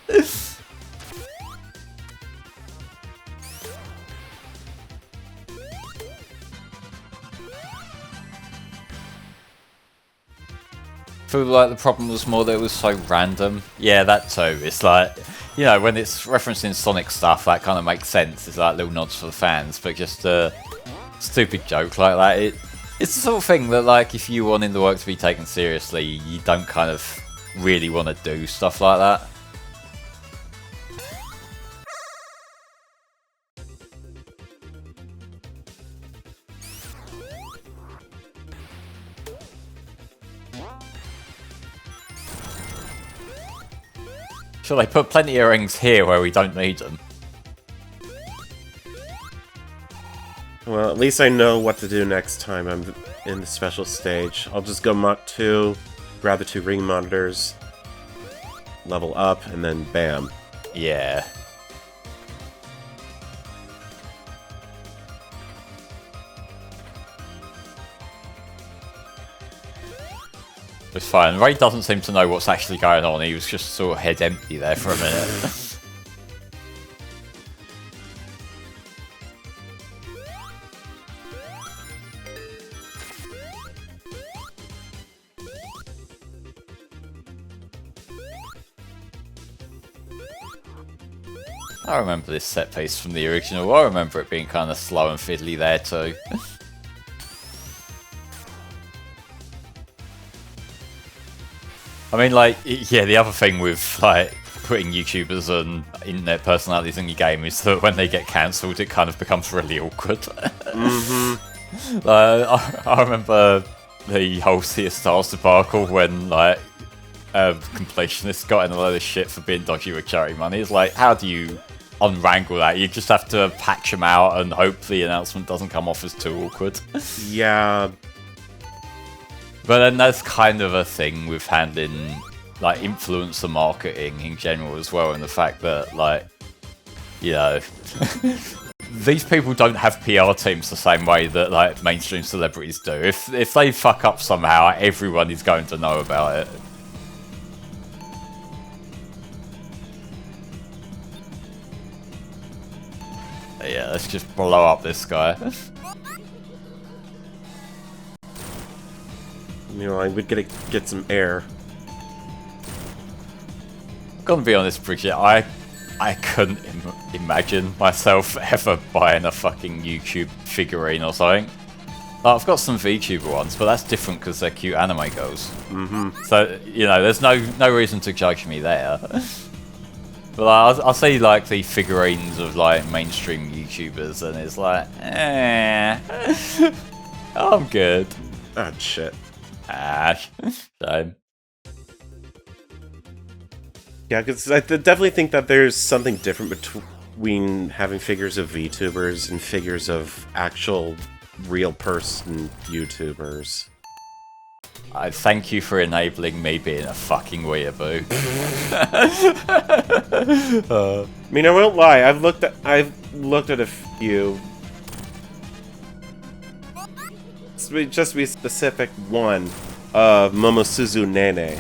feel like the problem was more that it was so random. Yeah, that too. It's like, you know, when it's referencing Sonic stuff, that kind of makes sense. It's like little nods for the fans, but just a stupid joke like that. It's the sort of thing that, like, if you wanted the work to be taken seriously, you don't kind of really want to do stuff like that. Sure, they put plenty of rings here where we don't need them. Well, at least I know what to do next time I'm in the special stage. I'll just go Mach 2, grab the 2 ring monitors, level up, and then bam. Yeah. It's fine. Ray doesn't seem to know what's actually going on. He was just sort of head empty there for a minute. I remember this set piece from the original. I remember it being kind of slow and fiddly there too. I mean, like, yeah, the other thing with, like, putting YouTubers and internet personalities in your game is that when they get cancelled, it kind of becomes really awkward. Mm-hmm. I remember the whole Sea of Stars debacle when, like, completionists got in a load of shit for being dodgy with charity money. It's like, how do you unwrangle that? You just have to patch them out and hope the announcement doesn't come off as too awkward. Yeah. But then that's kind of a thing with handling, like, influencer marketing in general as well, and the fact that, like, you know, these people don't have PR teams the same way that, like, mainstream celebrities do. If they fuck up somehow, everyone is going to know about it. Yeah, let's just blow up this guy. You know, we'd get some air. I'm gonna be honest, Bridget, I couldn't imagine myself ever buying a fucking YouTube figurine or something. Like, I've got some VTuber ones, but that's different because they're cute anime girls. Mm-hmm. So, you know, there's no reason to judge me there. But I'll see, like, the figurines of, like, mainstream YouTubers, and it's like, I'm good. Ah, shit. Shame. Yeah, because I definitely think that there's something different between having figures of VTubers and figures of actual real person YouTubers. I thank you for enabling me being a fucking weeaboo. I mean, I won't lie. I've looked at a few. Just to be specific, one of Momosuzu Nene.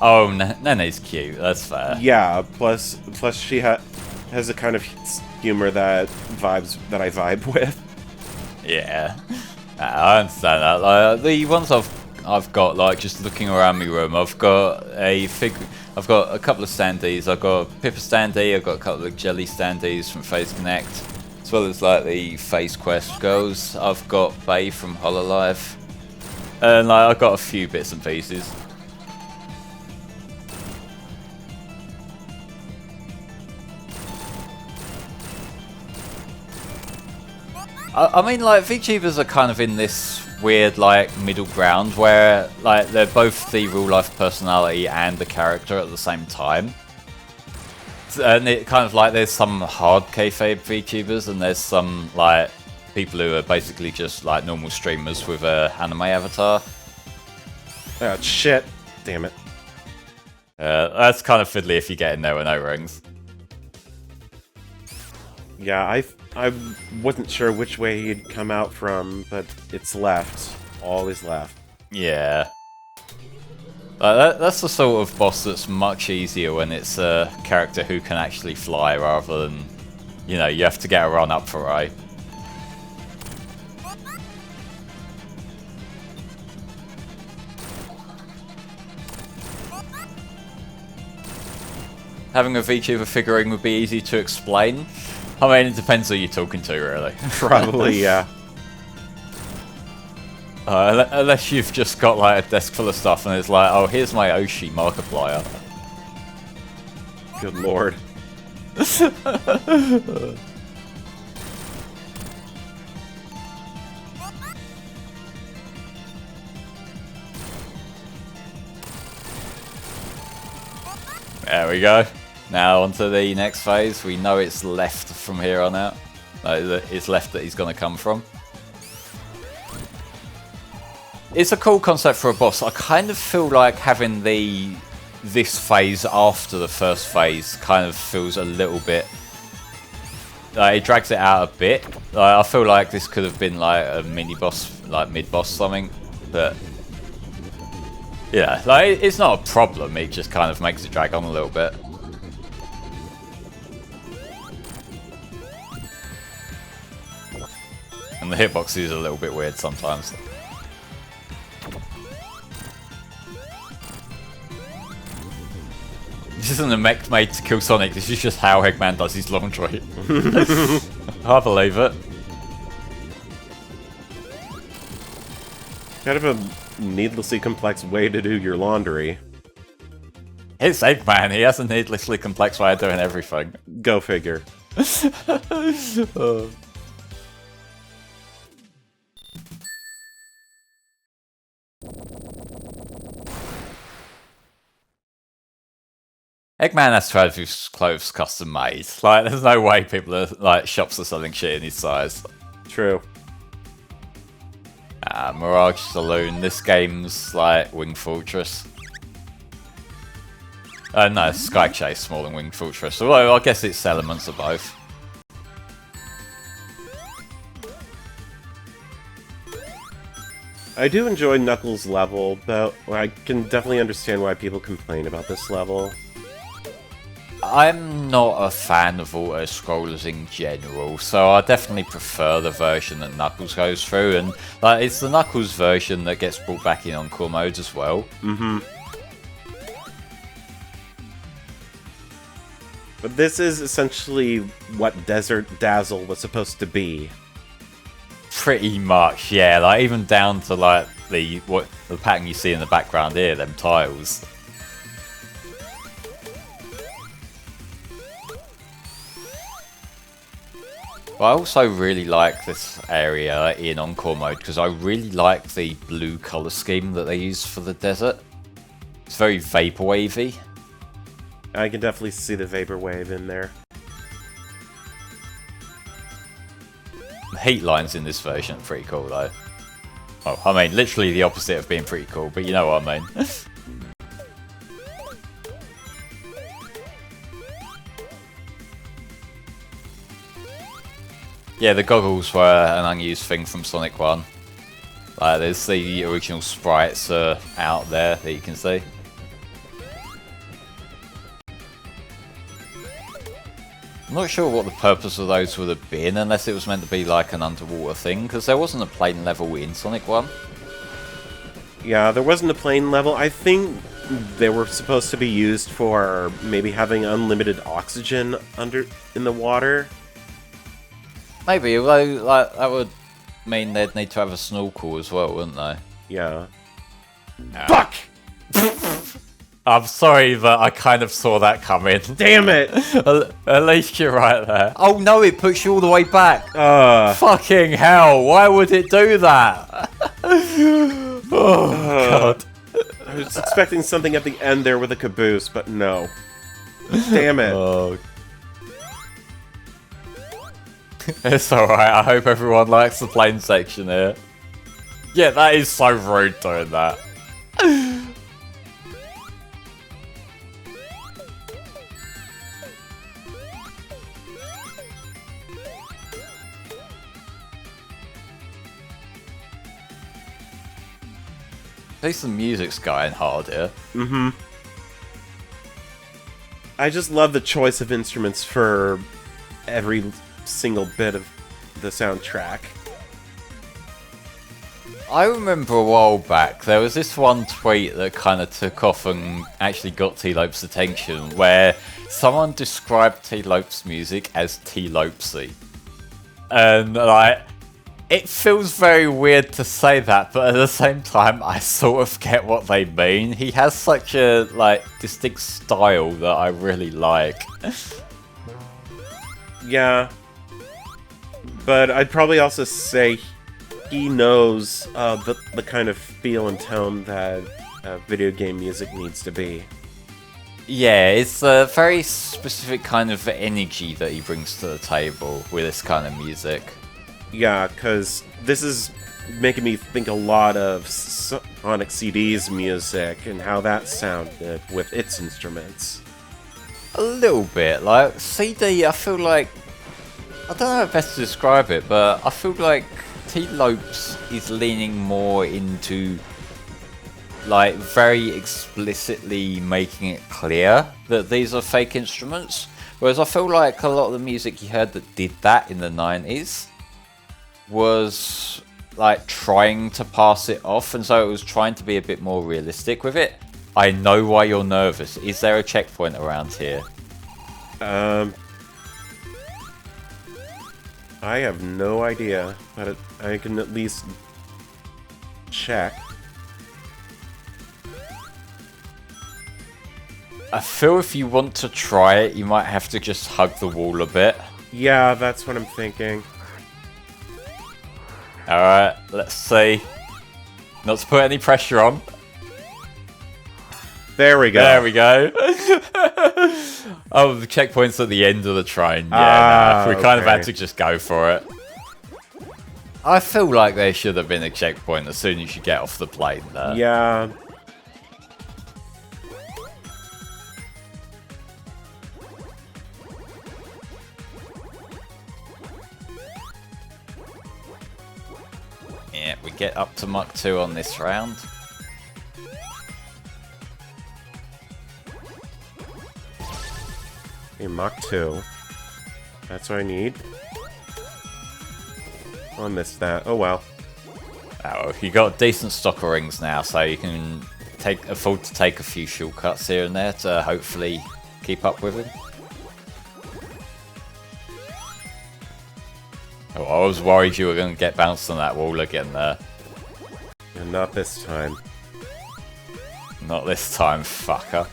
Oh, Nene's cute. That's fair. Yeah. Plus she has a kind of humor that I vibe with. Yeah, I understand that. Like, the ones I've got, like, just looking around my room, I've got a couple of standees. I've got a Pippa standee. I've got a couple of Jelly standees from Phase Connect, as well as, like, the Phase Quest girls. I've got Bay from Hololive, and, like, I've got a few bits and pieces. I mean, like, VTubers are kind of in this weird, like, middle ground where, like, they're both the real-life personality and the character at the same time. And it kind of, like, there's some hard kayfabe VTubers, and there's some, like, people who are basically just, like, normal streamers with a anime avatar. Oh, shit. Damn it. That's kind of fiddly if you get in there with no rings. Yeah, I wasn't sure which way he'd come out from, but it's left. Always left. Yeah. That's the sort of boss that's much easier when it's a character who can actually fly rather than, you know, you have to get a run up for Ray. having a VTuber figurine would be easy to explain. I mean, it depends who you're talking to, really. Probably, yeah. Unless you've just got like a desk full of stuff and it's like, oh, here's my Oshi Markiplier. Good lord. There we go. Now on to the next phase. We know it's left from here on out. It's left that he's going to come from. It's a cool concept for a boss. I kind of feel like having this phase after the first phase kind of feels a little bit... it drags it out a bit. I feel like this could have been like a mini-boss, like mid-boss something. But yeah, like it's not a problem. It just kind of makes it drag on a little bit. And the hitbox is a little bit weird sometimes. This isn't a mech made to kill Sonic, this is just how Eggman does his laundry. I believe it. Kind of a needlessly complex way to do your laundry. It's Eggman, he has a needlessly complex way of doing everything. Go figure. Eggman has to have his clothes custom made. Like, there's no way people are, like, shops are selling shit in his size. True. Mirage Saloon. This game's like Wing Fortress. No, Sky Chase more than Wing Fortress. Although I guess it's elements of both. I do enjoy Knuckles' level, but I can definitely understand why people complain about this level. I'm not a fan of auto-scrollers in general, so I definitely prefer the version that Knuckles goes through, and like, it's the Knuckles version that gets brought back in Encore mode as well. Mm-hmm. But this is essentially what Desert Dazzle was supposed to be. Pretty much, yeah. Like even down to like the pattern you see in the background here, them tiles. But I also really like this area in Encore mode because I really like the blue colour scheme that they use for the desert. It's very vaporwavy. I can definitely see the vaporwave in there. The heat lines in this version are pretty cool though. Oh, I mean, literally the opposite of being pretty cool, but you know what I mean. Yeah, the goggles were an unused thing from Sonic 1. Like, there's the original sprites out there that you can see. I'm not sure what the purpose of those would have been, unless it was meant to be like an underwater thing, because there wasn't a plane level in Sonic 1. Yeah, there wasn't a plane level. I think they were supposed to be used for maybe having unlimited oxygen in the water. Maybe, although like that would mean they'd need to have a snorkel as well, wouldn't they? Yeah. Fuck! I'm sorry, but I kind of saw that coming. Damn it! At least you're right there. Oh no, it puts you all the way back. Fucking hell, why would it do that? God. I was expecting something at the end there with a caboose, but no. Damn it. Oh. It's alright, I hope everyone likes the plane section here. Yeah, that is so rude doing that. At least the music's going hard here. Mm-hmm. I just love the choice of instruments for every single bit of the soundtrack. I remember a while back, there was this one tweet that kind of took off and actually got T-Lope's attention, where someone described T-Lope's music as T-Lopesy. And, like, it feels very weird to say that, but at the same time, I sort of get what they mean. He has such a, like, distinct style that I really like. Yeah. But I'd probably also say he knows the kind of feel and tone that video game music needs to be. Yeah, it's a very specific kind of energy that he brings to the table with this kind of music. Yeah, because this is making me think a lot of Sonic CD's music and how that sounded with its instruments. A little bit. Like, CD, I feel like... I don't know how best to describe it, but I feel like T-Lopes is leaning more into, like, very explicitly making it clear that these are fake instruments. Whereas I feel like a lot of the music you heard that did that in the 90s was, like, trying to pass it off, and so it was trying to be a bit more realistic with it. I know why you're nervous. Is there a checkpoint around here? I have no idea, but I can at least check. I feel if you want to try it, you might have to just hug the wall a bit. Yeah, that's what I'm thinking. Alright, let's see. Not to put any pressure on. There we go. There we go. Oh, the checkpoint's at the end of the train. Yeah, we kind of had to just go for it. I feel like there should have been a checkpoint as soon as you get off the plane there. Yeah. Yeah, we get up to Mach 2 on this round. Okay, Mach 2. That's what I need. Oh, I missed that. Oh well. Oh, you got decent stock of rings now, so you can afford to take a few shortcuts here and there to hopefully keep up with him. Oh, I was worried you were going to get bounced on that wall again there. And not this time. Not this time, fucker.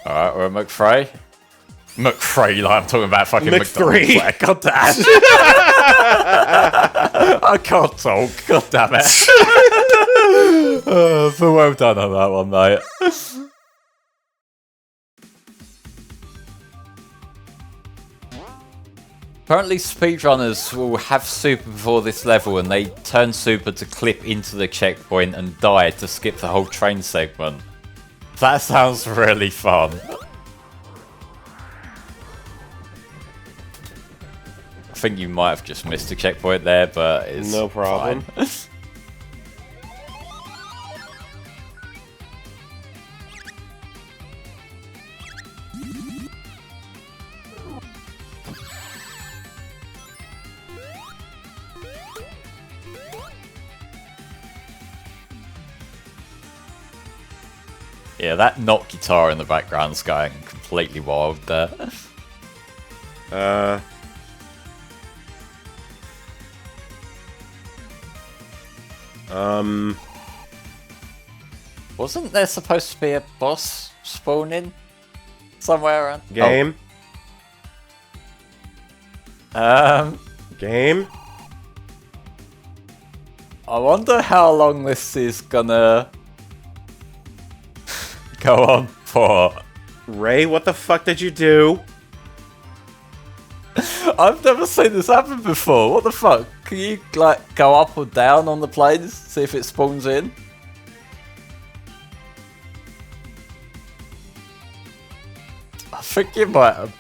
Alright, we're at McFrey. McFrey, like I'm talking about fucking McDonald's. McFrey. God damn. I can't talk. God damn it. So well done on that one, mate. Apparently speedrunners will have super before this level and they turn super to clip into the checkpoint and die to skip the whole train segment. That sounds really fun. I think you might have just missed a checkpoint there, but it's no problem. Fine. Yeah, that knock guitar in the background's going completely wild there. Wasn't there supposed to be a boss spawning somewhere around? Game? Game? I wonder how long this is gonna go on for. Ray, what the fuck did you do? I've never seen this happen before. What the fuck? Can you, like, go up or down on the planes, see if it spawns in? I think you might have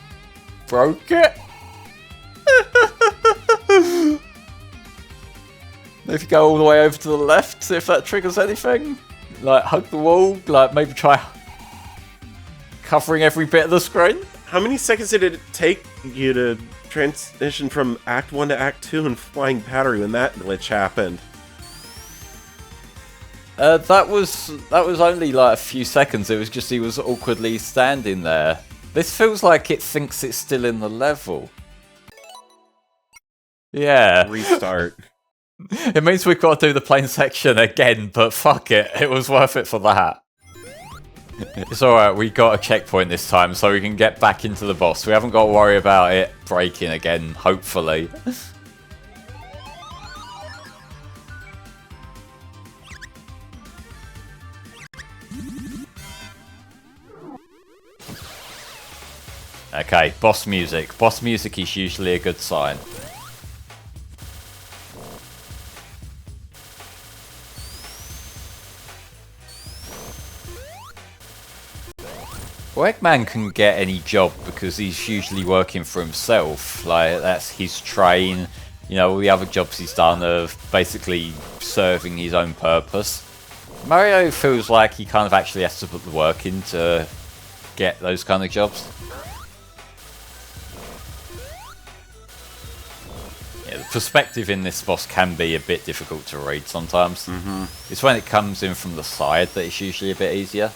broke it. If you go all the way over to the left, see if that triggers anything. Like, hug the wall, like, maybe try covering every bit of the screen. How many seconds did it take you to transition from Act 1 to Act 2 in Flying Battery when that glitch happened? That was only like a few seconds. It was just he was awkwardly standing there. This feels like it thinks it's still in the level. Yeah. Restart. It means we've got to do the plane section again, but fuck it. It was worth it for that. It's alright, we got a checkpoint this time, so we can get back into the boss. We haven't got to worry about it breaking again, hopefully. Okay, boss music. Boss music is usually a good sign. Well, Eggman can get any job because he's usually working for himself. Like, that's his train. You know, all the other jobs he's done are basically serving his own purpose. Mario feels like he kind of actually has to put the work in to get those kind of jobs. Yeah, the perspective in this boss can be a bit difficult to read sometimes. It's when it comes in from the side that it's usually a bit easier.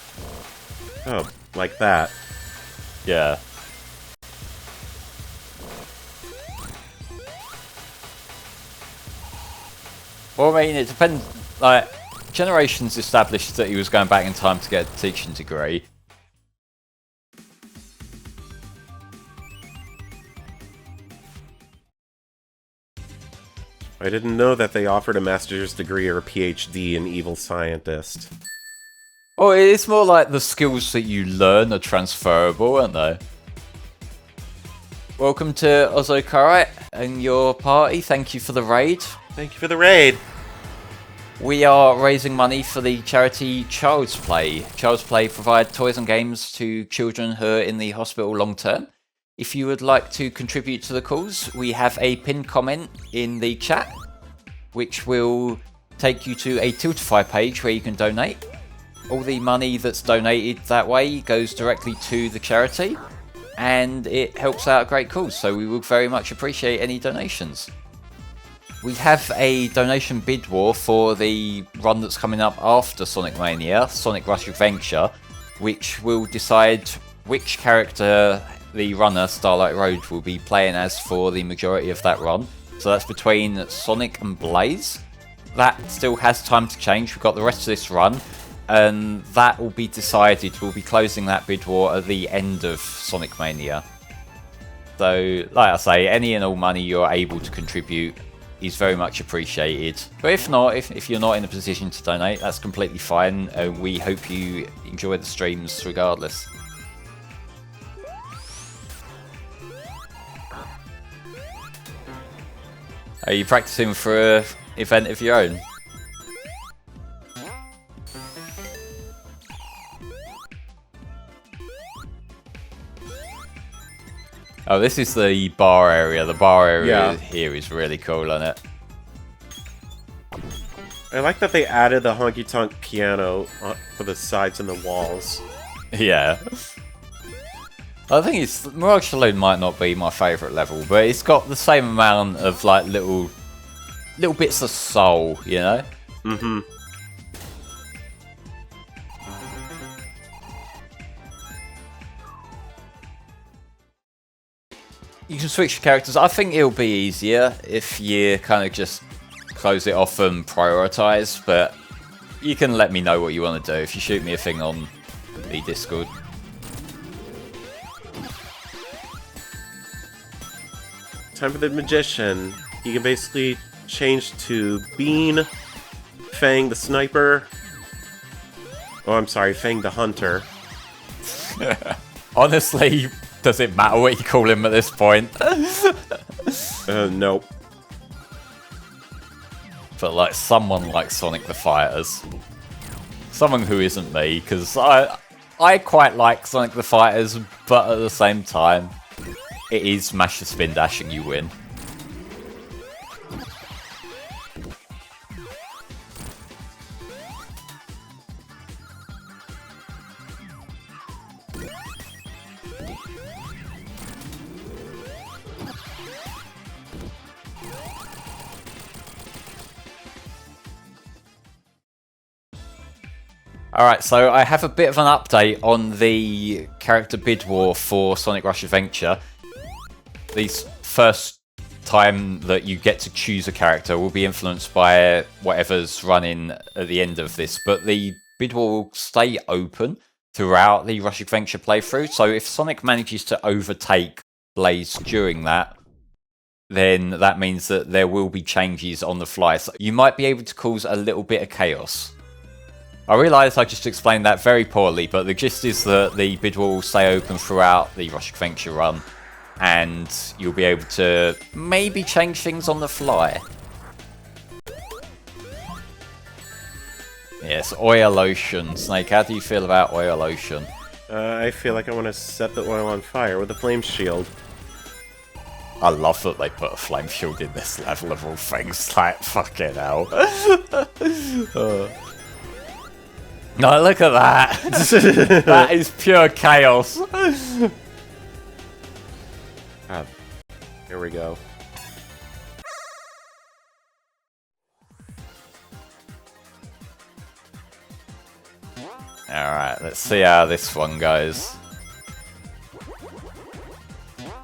Oh, like that. Yeah. Well, I mean, it depends. Like, Generations established that he was going back in time to get a teaching degree. I didn't know that they offered a master's degree or a PhD in Evil Scientist. Oh, it's more like the skills that you learn are transferable, aren't they? Welcome to Ozokarai and your party. Thank you for the raid. Thank you for the raid. We are raising money for the charity Child's Play. Child's Play provide toys and games to children who are in the hospital long term. If you would like to contribute to the cause, we have a pinned comment in the chat, which will take you to a Tiltify page where you can donate. All the money that's donated that way goes directly to the charity, and it helps out a great cause, so we would very much appreciate any donations. We have a donation bid war for the run that's coming up after Sonic Mania, Sonic Rush Adventure, which will decide which character the runner, Starlight Road, will be playing as for the majority of that run. So that's between Sonic and Blaze. That still has time to change. We've got the rest of this run, and that will be decided. We'll be closing that bid war at the end of Sonic Mania. So, like I say, any and all money you're able to contribute is very much appreciated. But if not, if you're not in a position to donate, that's completely fine. We hope you enjoy the streams regardless. Are you practicing for an event of your own? Oh, this is the bar area. The bar area here is really cool, isn't it? I like that they added the honky-tonk piano for the sides and the walls. Yeah. I think it's Mirage Saloon might not be my favourite level, but it's got the same amount of like little bits of soul, you know? Mm-hmm. You can switch characters. I think it'll be easier if you kind of just close it off and prioritise, but you can let me know what you want to do if you shoot me a thing on the Discord. Time for the Magician. He can basically change to Bean, Fang the Sniper. Oh, I'm sorry, Fang the Hunter. Honestly, does it matter what you call him at this point? Nope. But like someone like Sonic the Fighters. Someone who isn't me, because I quite like Sonic the Fighters, but at the same time, it is mash the spin dash and you win. Alright, so I have a bit of an update on the character bid war for Sonic Rush Adventure. These first time that you get to choose a character will be influenced by whatever's running at the end of this, but the bid war will stay open throughout the Rush Adventure playthrough, so if Sonic manages to overtake Blaze during that, then that means that there will be changes on the fly. So you might be able to cause a little bit of chaos. I realise I just explained that very poorly, but the gist is that the bid will stay open throughout the Rush Adventure run, and you'll be able to maybe change things on the fly. Yes, Oil Ocean. Snake, how do you feel about Oil Ocean? I feel like I want to set the oil on fire with a flame shield. I love that they put a flame shield in this level of all things, like, fucking hell. No, look at that! That is pure chaos! Here we go. Alright, let's see how this one goes.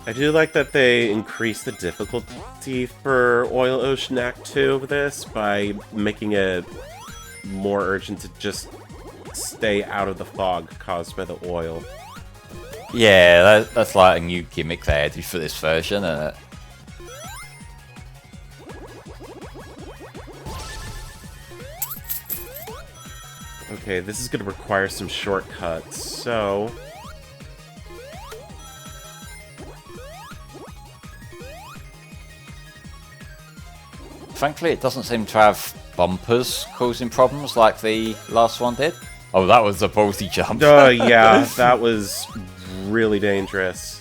I do like that they increase the difficulty for Oil Ocean Act 2 of this by making it more urgent to just stay out of the fog caused by the oil. Yeah, that's like a new gimmick they added for this version, isn't it? Okay, this is going to require some shortcuts, so... Frankly, it doesn't seem to have bumpers causing problems like the last one did. Oh, that was a ballsy jump. Yeah, that was really dangerous.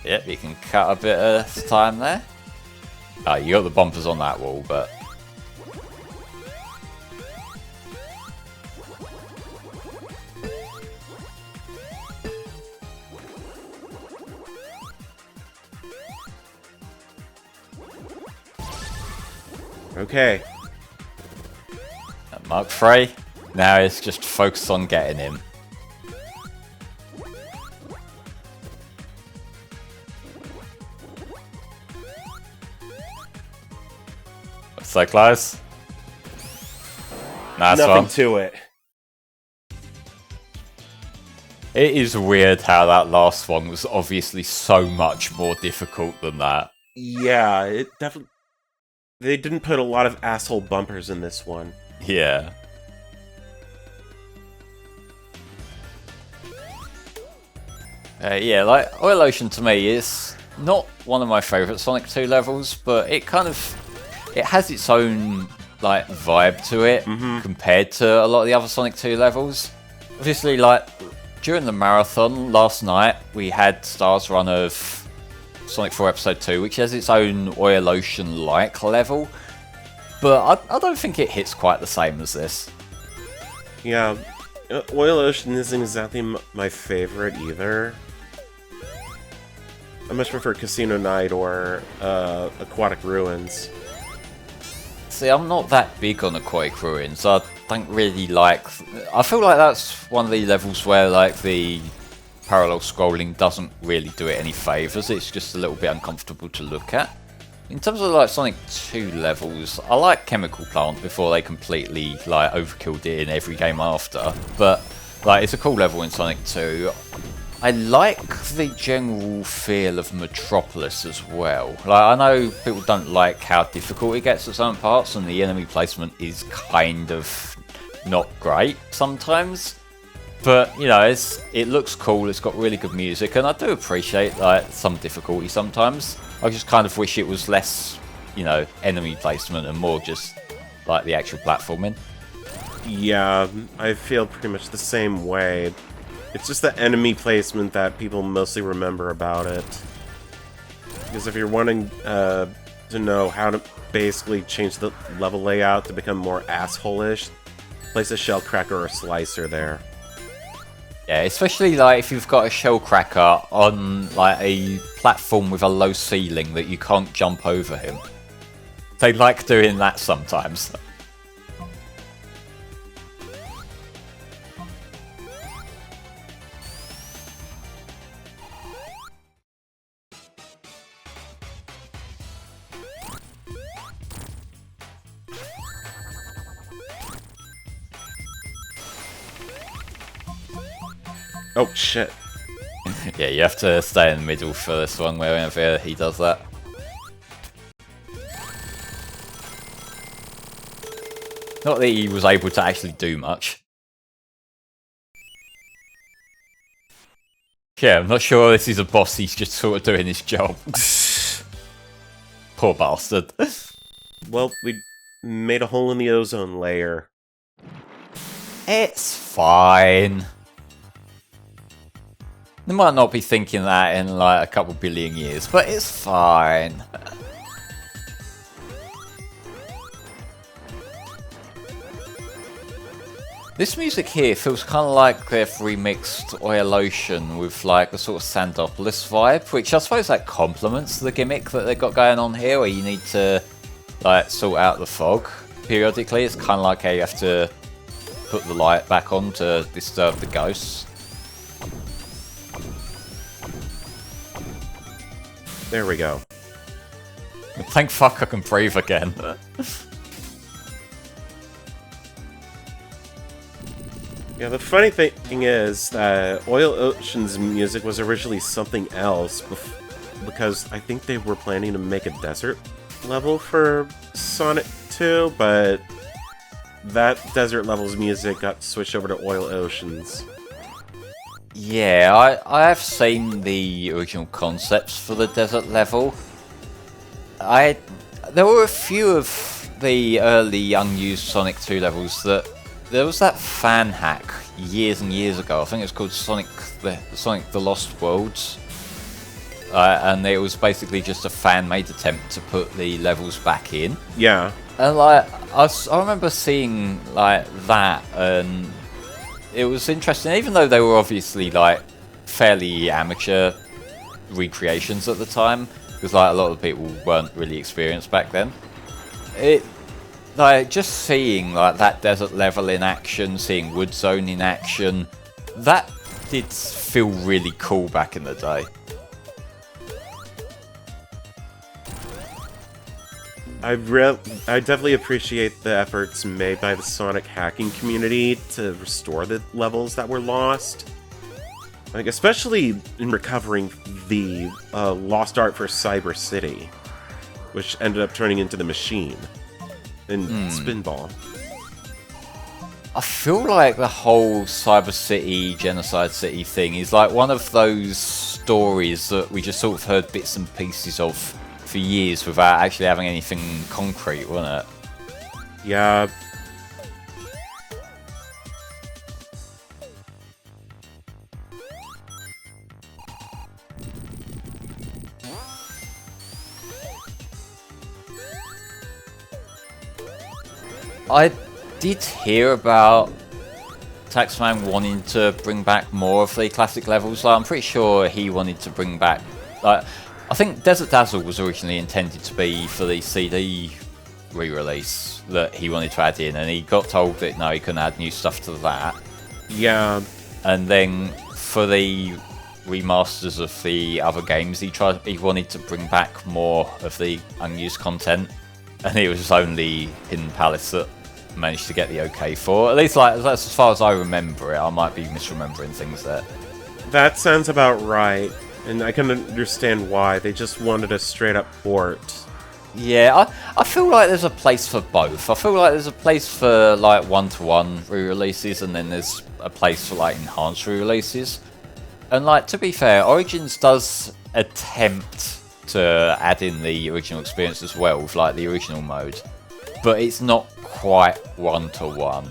Yep, you can cut a bit of time there. Oh, you got the bumpers on that wall, but... Okay. Mark Frey. Now it's just focus on getting him. So close. Nice Nothing one. to it. It is weird how that last one was obviously so much more difficult than that. Yeah, it definitely... They didn't put a lot of asshole bumpers in this one. Yeah. Yeah, like, Oil Ocean to me is not one of my favourite Sonic 2 levels, but it kind of... It has its own, like, vibe to it compared to a lot of the other Sonic 2 levels. Obviously, like, during the marathon last night, we had Star's run of Sonic 4 Episode 2, which has its own Oil Ocean-like level, but I don't think it hits quite the same as this. Yeah, Oil Ocean isn't exactly my favorite either. I much prefer Casino Night or Aquatic Ruins. See, I'm not that big on Aquatic Ruins. I don't really like... I feel like that's one of the levels where, like, the parallel scrolling doesn't really do it any favours. It's just a little bit uncomfortable to look at. In terms of, like, Sonic 2 levels, I like Chemical Plant before they completely, like, overkilled it in every game after. But, like, it's a cool level in Sonic 2. I like the general feel of Metropolis as well. Like, I know people don't like how difficult it gets at some parts, and the enemy placement is kind of not great sometimes. But, you know, it looks cool, it's got really good music, and I do appreciate, like, some difficulty sometimes. I just kind of wish it was less, you know, enemy placement and more just, like, the actual platforming. Yeah, I feel pretty much the same way. It's just the enemy placement that people mostly remember about it. Because if you're wanting to know how to basically change the level layout to become more asshole-ish, place a shell cracker or a slicer there. Yeah, especially like if you've got a shell cracker on like a platform with a low ceiling that you can't jump over him. They like doing that sometimes. Oh, shit. Yeah, you have to stay in the middle for this one whenever he does that. Not that he was able to actually do much. Yeah, I'm not sure this is a boss, he's just sort of doing his job. Poor bastard. Well, we made a hole in the ozone layer. It's fine. They might not be thinking that in like a couple billion years, but it's fine. This music here feels kind of like they've remixed Oil Ocean with like a sort of Sandopolis vibe, which I suppose like complements the gimmick that they've got going on here, where you need to like sort out the fog periodically. It's kind of like how you have to put the light back on to disturb the ghosts. There we go. Thank fuck I can breathe again. Yeah, the funny thing is that Oil Ocean's music was originally something else because I think they were planning to make a desert level for Sonic 2, but that desert level's music got switched over to Oil Ocean's. Yeah, I have seen the original concepts for the desert level. There were a few of the early unused Sonic 2 levels that there was that fan hack years and years ago. I think it was called Sonic the Lost Worlds, and it was basically just a fan-made attempt to put the levels back in. Yeah, and like I remember seeing like that, and it was interesting, even though they were obviously like fairly amateur recreations at the time, because like a lot of people weren't really experienced back then. Like just seeing like that desert level in action, seeing Wood Zone in action, that did feel really cool back in the day. I definitely appreciate the efforts made by the Sonic hacking community to restore the levels that were lost. Like, especially in recovering the lost art for Cyber City, which ended up turning into the Machine in Spinball. I feel like the whole Cyber City, Genocide City thing is like one of those stories that we just sort of heard bits and pieces of for years without actually having anything concrete, wasn't it? Yeah. I did hear about Taxman wanting to bring back more of the classic levels. Like, I'm pretty sure he wanted to bring back, like, I think Desert Dazzle was originally intended to be for the CD re-release that he wanted to add in, and he got told that no, he couldn't add new stuff to that. Yeah. And then for the remasters of the other games, he wanted to bring back more of the unused content, and it was only Hidden Palace that managed to get the okay for. At least, like, that's as far as I remember it. I might be misremembering things there. That sounds about right, and I can understand why. They just wanted a straight-up port. Yeah, I feel like there's a place for both. I feel like there's a place for, like, one-to-one re-releases, and then there's a place for, like, enhanced re-releases. And, like, to be fair, Origins does attempt to add in the original experience as well, with, like, the original mode. But it's not quite one-to-one.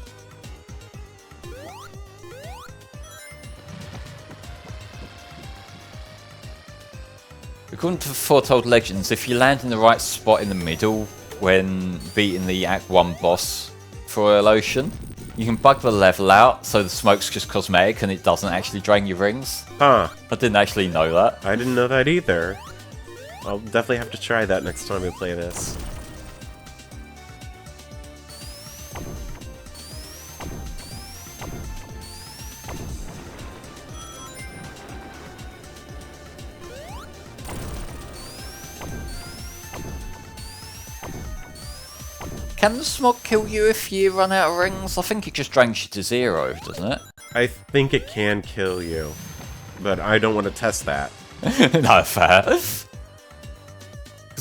According to Foretold Legends, if you land in the right spot in the middle when beating the Act 1 boss for Oil Ocean, you can bug the level out so the smoke's just cosmetic and it doesn't actually drain your rings. Huh. I didn't actually know that. I didn't know that either. I'll definitely have to try that next time we play this. Can the smog kill you if you run out of rings? I think it just drains you to 0, doesn't it? I think it can kill you, but I don't want to test that. No, fair. It's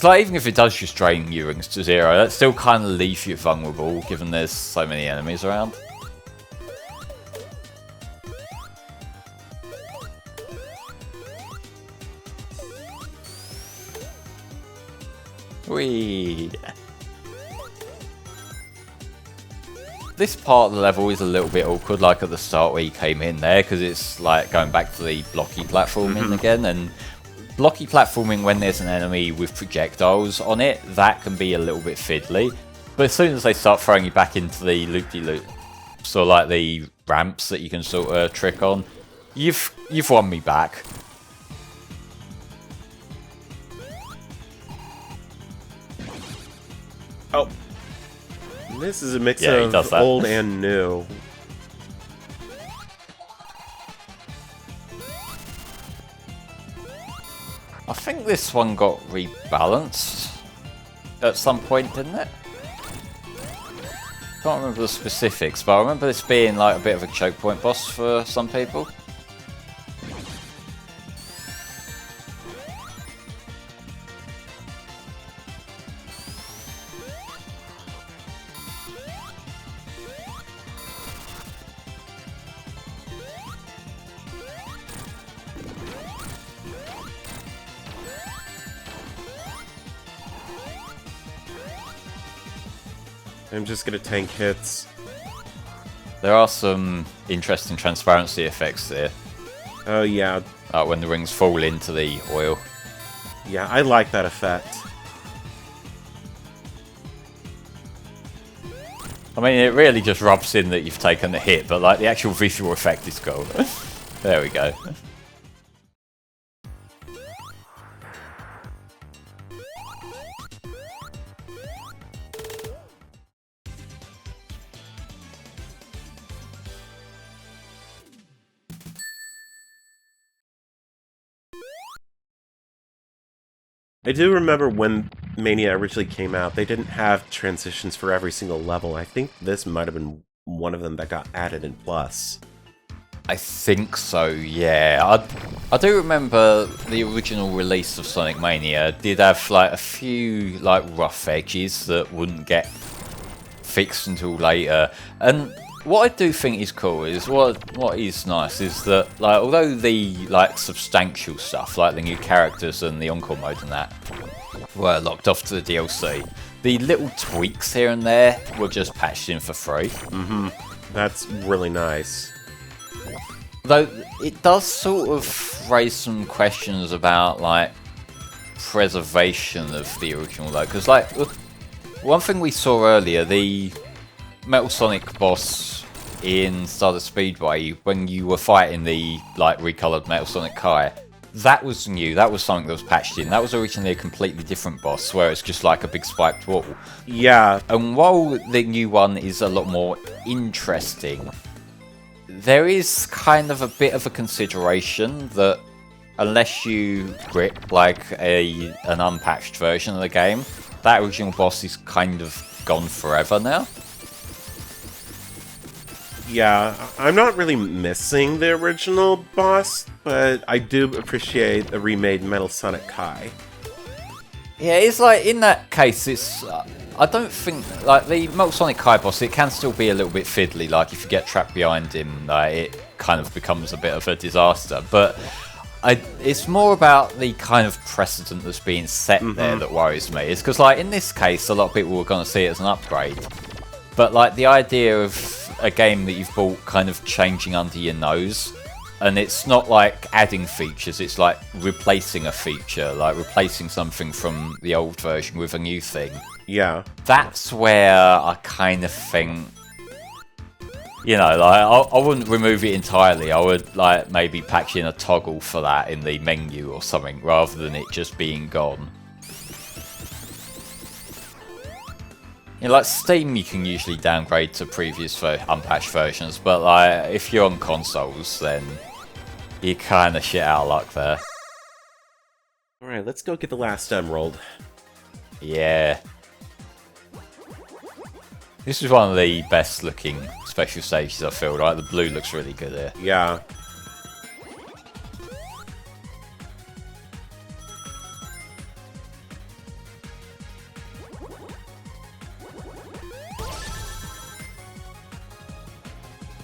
like, even if it does just drain your rings to 0, that still kind of leaves you vulnerable, given there's so many enemies around. Whee! This part of the level is a little bit awkward, like at the start where you came in there, because it's like going back to the blocky platforming again, and blocky platforming when there's an enemy with projectiles on it, that can be a little bit fiddly. But as soon as they start throwing you back into the loop-de-loop, so like the ramps that you can sort of trick on, you've won me back. Oh. This is a mix Yeah, of old and new. I think this one got rebalanced at some point, didn't it? Can't remember the specifics, but I remember this being like a bit of a choke point boss for some people. I'm just gonna tank hits. There are some interesting transparency effects there. Oh yeah. Like when the rings fall into the oil. Yeah, I like that effect. I mean, it really just rubs in that you've taken the hit, but like the actual visual effect is cool. There we go. I do remember when Mania originally came out, they didn't have transitions for every single level. I think this might have been one of them that got added in Plus. I think so, yeah. I do remember the original release of Sonic Mania did have like a few like rough edges that wouldn't get fixed until later. And what I do think is cool is what is nice is that like although the like substantial stuff like the new characters and the encore mode and that were locked off to the DLC, the little tweaks here and there were just patched in for free. That's really nice. Though it does sort of raise some questions about like preservation of the original though, because like one thing we saw earlier, the Metal Sonic boss in Stardust Speedway, when you were fighting the like recolored Metal Sonic Kai, that was new. That was something that was patched in. That was originally a completely different boss, where it's just like a big spiked wall. Yeah. And while the new one is a lot more interesting, there is kind of a bit of a consideration that unless you grip like an unpatched version of the game, that original boss is kind of gone forever now. Yeah, I'm not really missing the original boss, but I do appreciate the remade Metal Sonic Kai. Yeah, it's like, in that case, it's... I don't think... Like, the Metal Sonic Kai boss, it can still be a little bit fiddly. Like, if you get trapped behind him, it kind of becomes a bit of a disaster. But it's more about the kind of precedent that's being set there that worries me. It's because, like, in this case, a lot of people were going to see it as an upgrade. But, like, the idea of a game that you've bought kind of changing under your nose, and it's not like adding features, it's like replacing a feature, like replacing something from the old version with a new thing. Yeah. That's where I kind of think, you know, like I wouldn't remove it entirely. I would like maybe patch in a toggle for that in the menu or something, rather than it just being gone. You know, like Steam, you can usually downgrade to previous unpatched versions, but like if you're on consoles, then you're kind of shit out of luck there. Alright, let's go get the last emerald. Yeah. This is one of the best looking special stages, I feel like. The blue looks really good here. Yeah.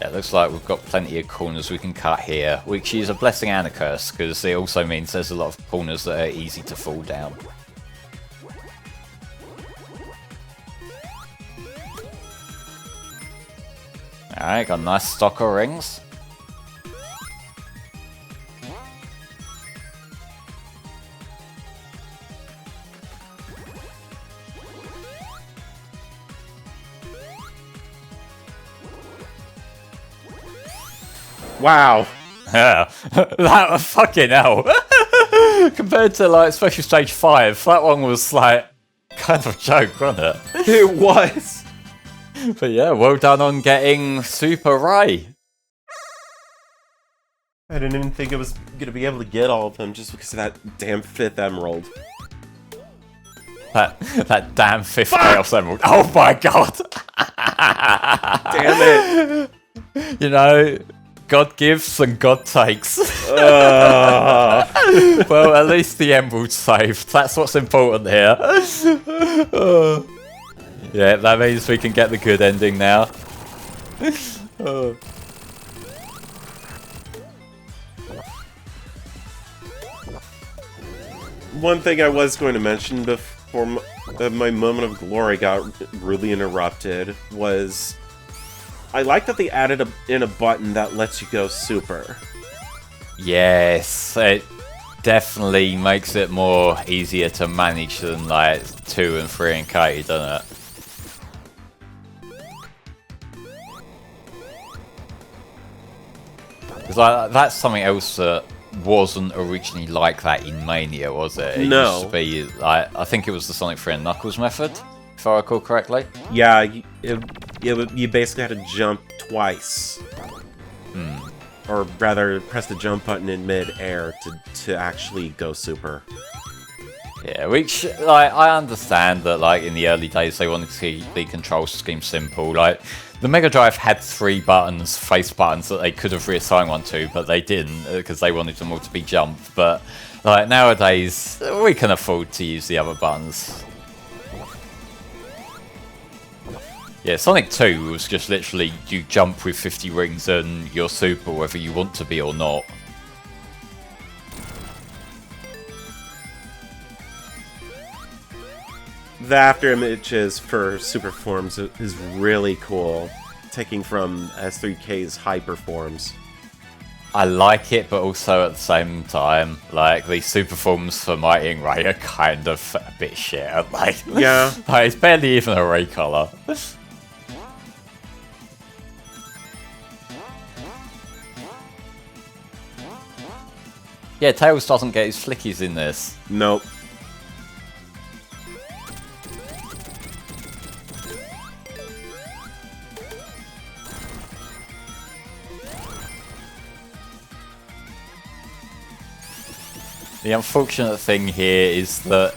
Yeah, it looks like we've got plenty of corners we can cut here, which is a blessing and a curse, because it also means there's a lot of corners that are easy to fall down. Alright, got a nice stock of rings. Wow. Yeah, that was fucking hell. Compared to like Special Stage 5, that one was like kind of a joke, wasn't it? It was. But yeah, well done on getting Super Ray. I didn't even think I was gonna be able to get all of them just because of that damn 5th emerald. That damn 5th Chaos Emerald. Oh my god! Damn it! You know, God gives and God takes. Well, at least the emerald's saved. That's what's important here. Yeah, that means we can get the good ending now. One thing I was going to mention before my moment of glory got rudely interrupted was I like that they added in a button that lets you go super. Yes, it definitely makes it more easier to manage than like 2 and 3 and Katie, doesn't it? Because like, that's something else that wasn't originally like that in Mania, was it? It No. used to be like, I think it was the Sonic 3 and Knuckles method, if I recall correctly. Yeah, you basically had to jump twice. Or rather, press the jump button in mid-air to actually go super. Yeah, which, like, I understand that, like, in the early days they wanted to keep the control scheme simple. Like, the Mega Drive had 3 buttons, face buttons, that they could have reassigned one to, but they didn't, because they wanted them all to be jumped. But, like, nowadays, we can afford to use the other buttons. Yeah, Sonic 2 was just literally, you jump with 50 rings and you're super whether you want to be or not. The after images for super forms is really cool, taking from S3K's hyper forms. I like it, but also at the same time, like, the super forms for Mighty and Ray are kind of a bit shit. Like, Yeah. like, it's barely even a Ray color. Yeah, Tails doesn't get his flickies in this. Nope. The unfortunate thing here is that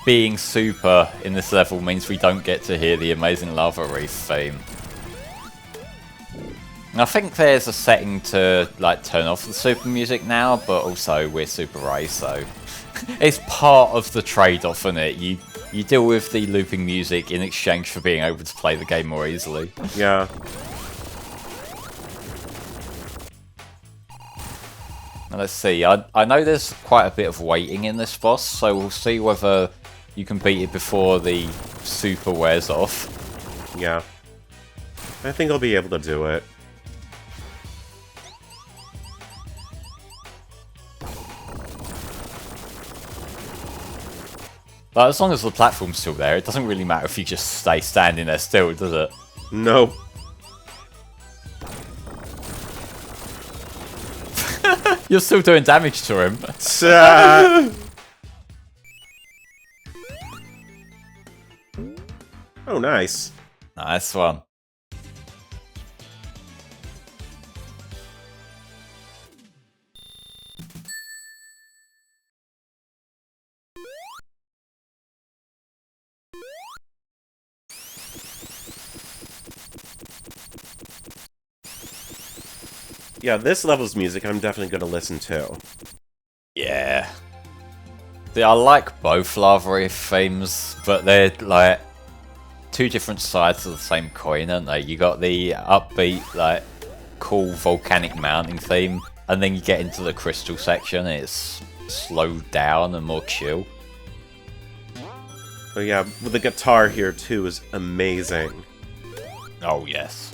being super in this level means we don't get to hear the Amazing Lava Wreath theme. I think there's a setting to like turn off the super music now, but also we're Super Ray, so it's part of the trade-off, isn't it? You deal with the looping music in exchange for being able to play the game more easily. Yeah. Now let's see, I know there's quite a bit of waiting in this boss, so we'll see whether you can beat it before the super wears off. Yeah. I think I'll be able to do it. But as long as the platform's still there, it doesn't really matter if you just stay standing there still, does it? Nope. You're still doing damage to him. Oh, nice. Nice one. Yeah, this level's music I'm definitely gonna listen to. Yeah. See, I like both Lava Reef themes, but they're like two different sides of the same coin, aren't they? You got the upbeat, like, cool volcanic mountain theme, and then you get into the crystal section, and it's slowed down and more chill. Oh yeah, the guitar here too is amazing. Oh yes.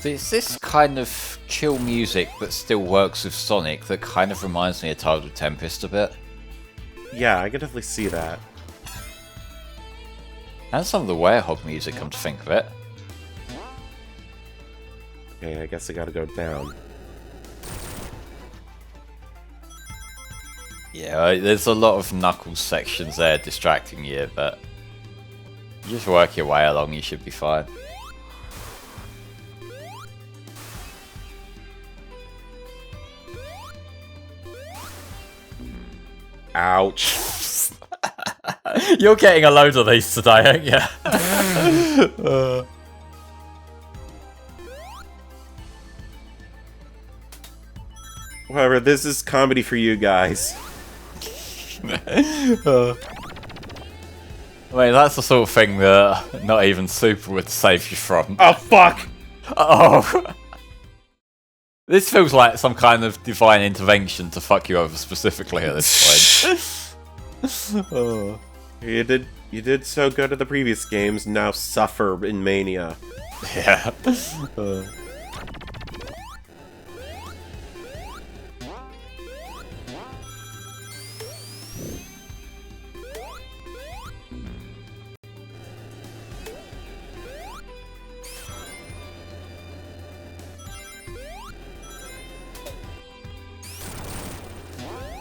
It's this kind of chill music that still works with Sonic that kind of reminds me of Tidal Tempest a bit. Yeah, I can definitely see that. And some of the Werehog music, come to think of it. Okay, I guess I gotta go down. Yeah, there's a lot of Knuckles sections there distracting you, but you just work your way along, you should be fine. Ouch. You're getting a load of these today, aren't you? However, this is comedy for you guys. I mean, that's the sort of thing that not even Super would save you from. Oh, fuck! Oh! This feels like some kind of divine intervention to fuck you over specifically at this point. Oh. You did so good at the previous games, now suffer in Mania. Yeah.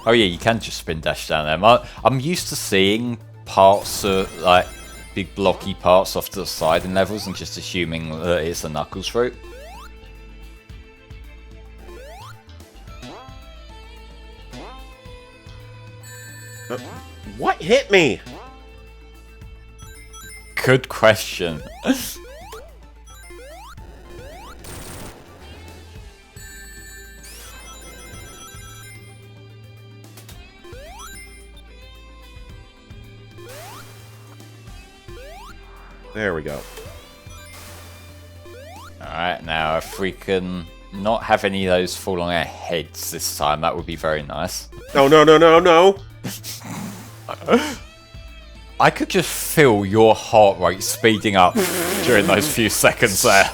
Oh yeah, you can just spin dash down there. I'm used to seeing parts, like big blocky parts off to the side in levels and just assuming that it's a Knuckles route. What hit me? Good question. There we go. Alright, now if we can not have any of those fall on our heads this time, that would be very nice. No, no, no, no, no! I could just feel your heart rate speeding up during those few seconds there.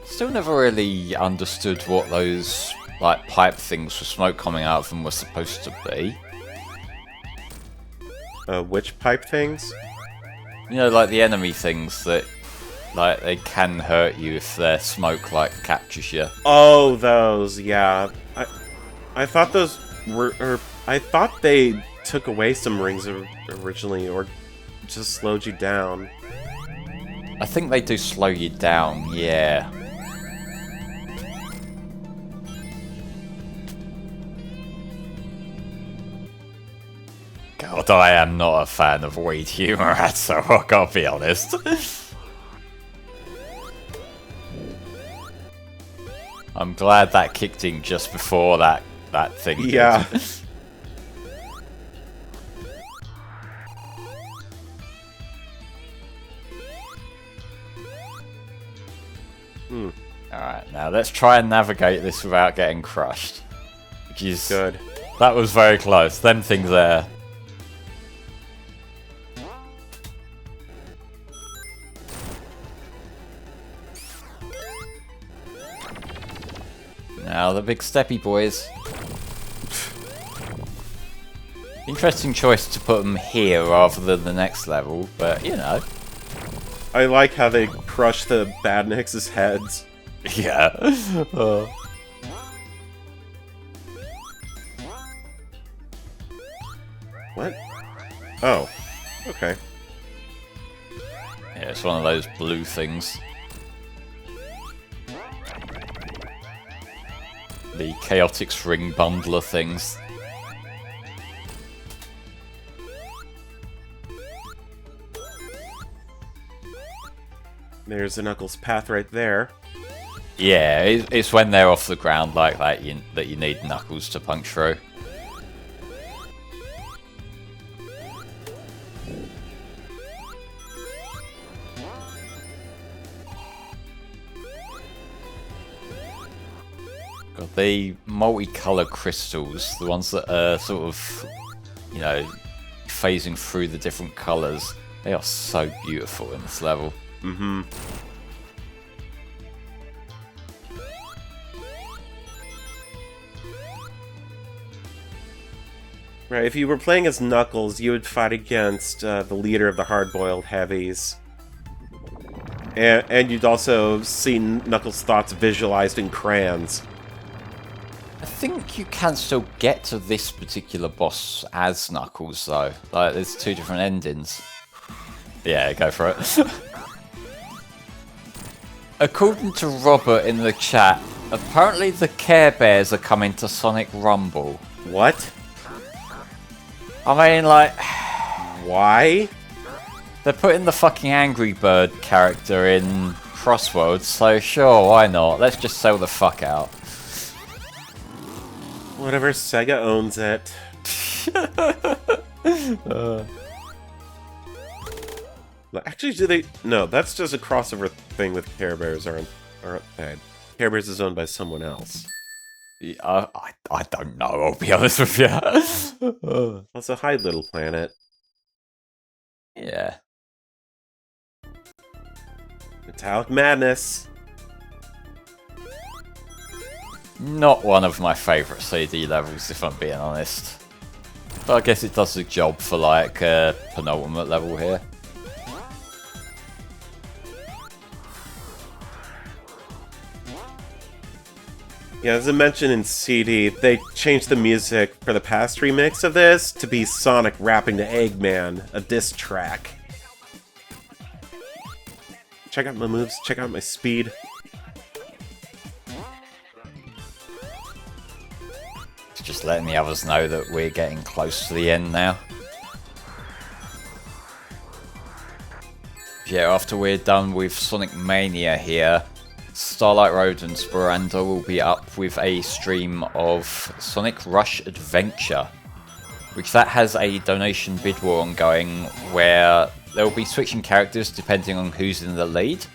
Still never really understood what those like pipe things with smoke coming out of them were supposed to be. Which pipe things? You know, like the enemy things that, like, they can hurt you if their smoke, like, captures you. Oh, those, yeah. I thought those were, I thought they took away some rings originally, or just slowed you down. I think they do slow you down, yeah. God, I am not a fan of weed humor, so I gotta be honest. I'm glad that kicked in just before that thing did. Yeah. Alright, now let's try and navigate this without getting crushed. Which is good. That was very close. Them things there. Now the big steppy boys. In interesting choice to put them here rather than the next level, but you know. I like how they crush the Badniks' heads. Yeah. What? Oh. Okay. Yeah, it's one of those blue things. The Chaotic Ring Bundler things. There's a Knuckles path right there. Yeah, it's when they're off the ground like that that you need Knuckles to punch through. God, the multicolour crystals, the ones that are sort of, you know, phasing through the different colours, they are so beautiful in this level. Mm-hmm. Right, if you were playing as Knuckles, you would fight against the leader of the hard-boiled heavies. And you'd also see Knuckles' thoughts visualized in crayons. I think you can still get to this particular boss as Knuckles, though. Like, there's two different endings. Yeah, go for it. According to Robert in the chat, apparently the Care Bears are coming to Sonic Rumble. What? I mean, like... Why? They're putting the fucking Angry Bird character in Crossworlds, so sure, why not? Let's just sell the fuck out. Whatever, Sega owns it. Actually, do they... No, that's just a crossover thing with Care Bears, aren't they? Care Bears is owned by someone else. Yeah, I don't know, I'll be honest with you. Also, hi, Little Planet. Yeah. Metallic Madness. Not one of my favourite CD levels, if I'm being honest. But I guess it does the job for, like, a penultimate level here. Yeah, as I mentioned in CD, they changed the music for the past remix of this to be Sonic rapping to Eggman, a diss track. Check out my moves, check out my speed. Just letting the others know that we're getting close to the end now. Yeah, after we're done with Sonic Mania here, Starlight Road and Sporando will be up with a stream of Sonic Rush Adventure, which that has a donation bid war ongoing where they'll be switching characters depending on who's in the lead.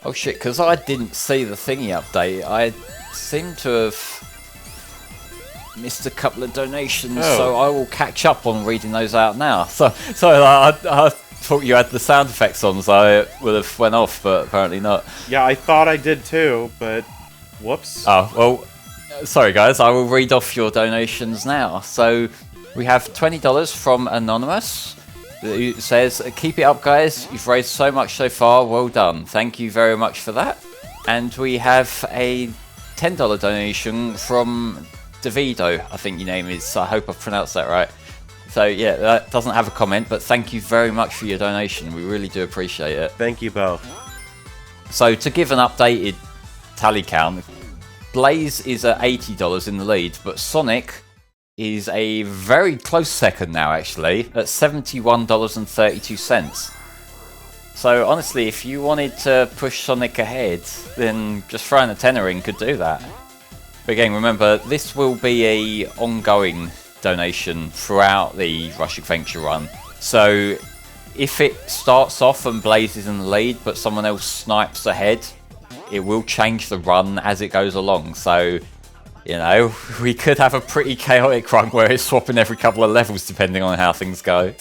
Oh shit, because I didn't see the thingy update. I seem to have missed a couple of donations, so I will catch up on reading those out now. So I thought you had the sound effects on, so it would have went off, but apparently not. Yeah, I thought I did too, but whoops. Oh, well, sorry guys, I will read off your donations now. So we have $20 from Anonymous. It says, keep it up guys, you've raised so much so far, well done. Thank you very much for that. And we have a $10 donation from Davido, I think your name is, I hope I've pronounced that right. So yeah, that doesn't have a comment, but thank you very much for your donation, we really do appreciate it. Thank you both. So to give an updated tally count, Blaze is at $80 in the lead, but Sonic is a very close second now, actually, at $71.32. So honestly, if you wanted to push Sonic ahead, then just throwing a tenner in could do that. But again, remember, this will be a ongoing donation throughout the Rush Adventure run. So if it starts off and Blaze is in the lead, but someone else snipes ahead, it will change the run as it goes along. So, you know, we could have a pretty chaotic run where it's swapping every couple of levels depending on how things go.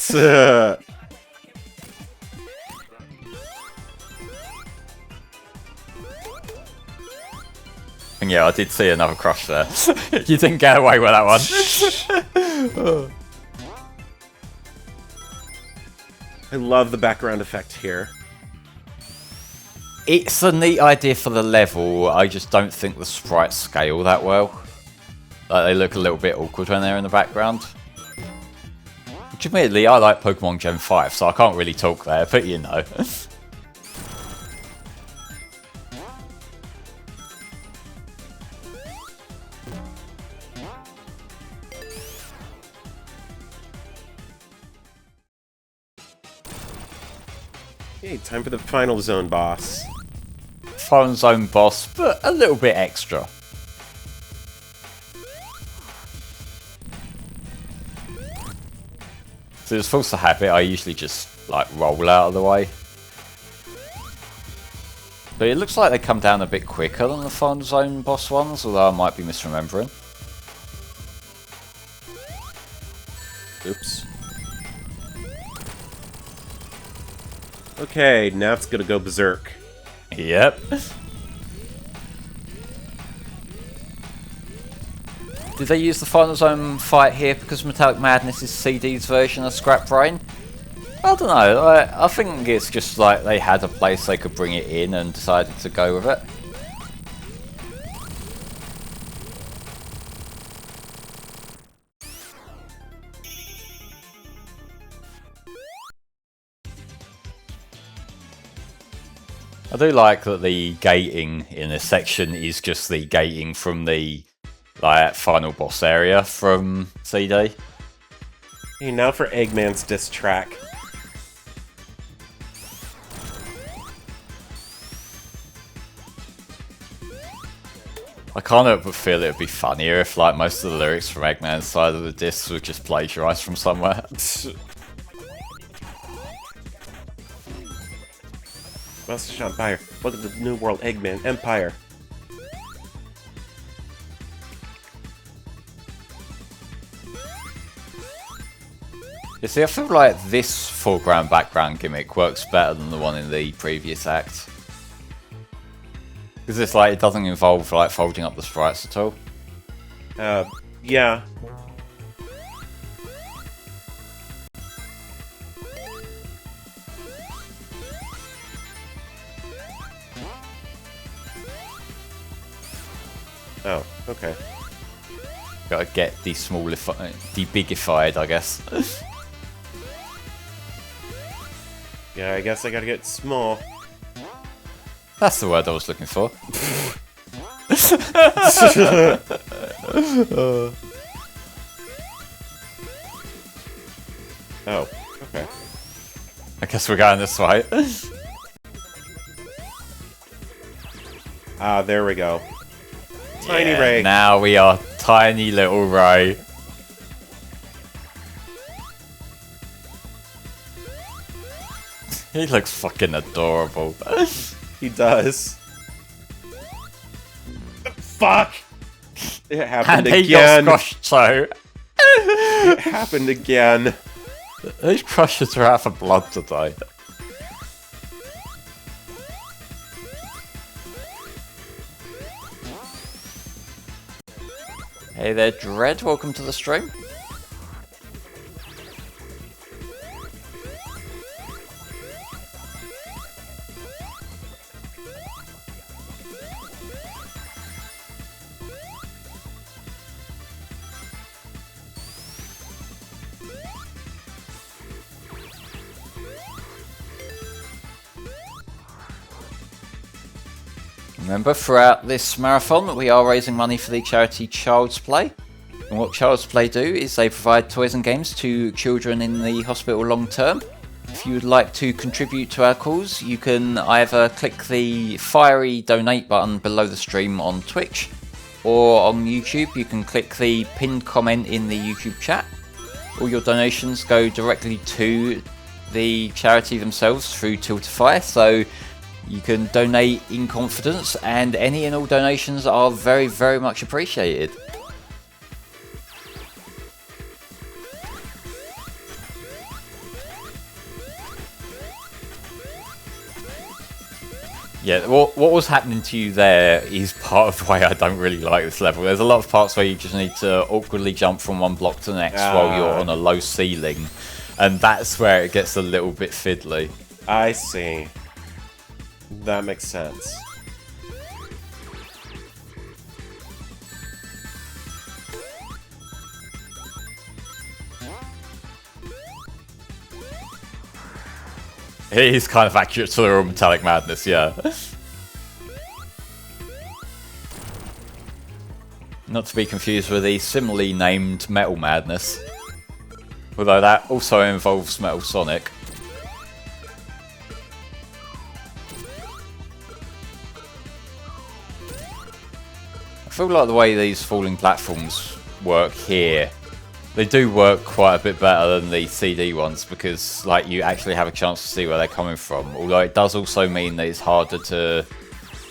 And yeah, I did see another crush there. You didn't get away with that one. I love the background effect here. It's a neat idea for the level, I just don't think the sprites scale that well. Like, they look a little bit awkward when they're in the background. Which admittedly, I like Pokemon Gen 5, so I can't really talk there, but you know. Okay, time for the final zone boss. Final zone boss, but a little bit extra. So as force to habit, I usually just like roll out of the way. But it looks like they come down a bit quicker than the final zone boss ones, although I might be misremembering. Oops. Okay, now it's gonna go berserk. Yep. Did they use the final zone fight here because Metallic Madness is CD's version of Scrap Brain? I don't know, I think it's just like they had a place they could bring it in and decided to go with it. I do like that the gating in this section is just the gating from the like final boss area from CD. Okay, now for Eggman's diss track. I can't help but feel it would be funnier if like most of the lyrics from Eggman's side of the disc were just plagiarized from somewhere. Master Shot Empire. Welcome to the New World Eggman Empire. You see, I feel like this foreground background gimmick works better than the one in the previous act. Because it's like, it doesn't involve like folding up the sprites at all. Yeah. Oh, okay. Gotta get debigified, I guess. Yeah, I guess I gotta get small. That's the word I was looking for. Oh, okay. I guess we're going this way. Ah, there we go. Tiny Yeah, Ray. Now we are tiny little Ray. He looks fucking adorable. He does. Fuck! It happened And he again. got squashed too. It happened again. These crushes are out for blood today. Hey there, Dread. Welcome to the stream. Remember, throughout this marathon, we are raising money for the charity Child's Play. And what Child's Play do is they provide toys and games to children in the hospital long term. If you would like to contribute to our cause, you can either click the fiery donate button below the stream on Twitch, or on YouTube, you can click the pinned comment in the YouTube chat. All your donations go directly to the charity themselves through Tiltify, so you can donate in confidence, and any and all donations are very, very much appreciated. Yeah, what was happening to you there is part of why I don't really like this level. There's a lot of parts where you just need to awkwardly jump from one block to the next while you're on a low ceiling, and that's where it gets a little bit fiddly. I see. That makes sense. It is kind of accurate to the real Metallic Madness, yeah. Not to be confused with the similarly named Metal Madness. Although that also involves Metal Sonic. I feel like the way these falling platforms work here, they do work quite a bit better than the CD ones, because like you actually have a chance to see where they're coming from. Although it does also mean that it's harder to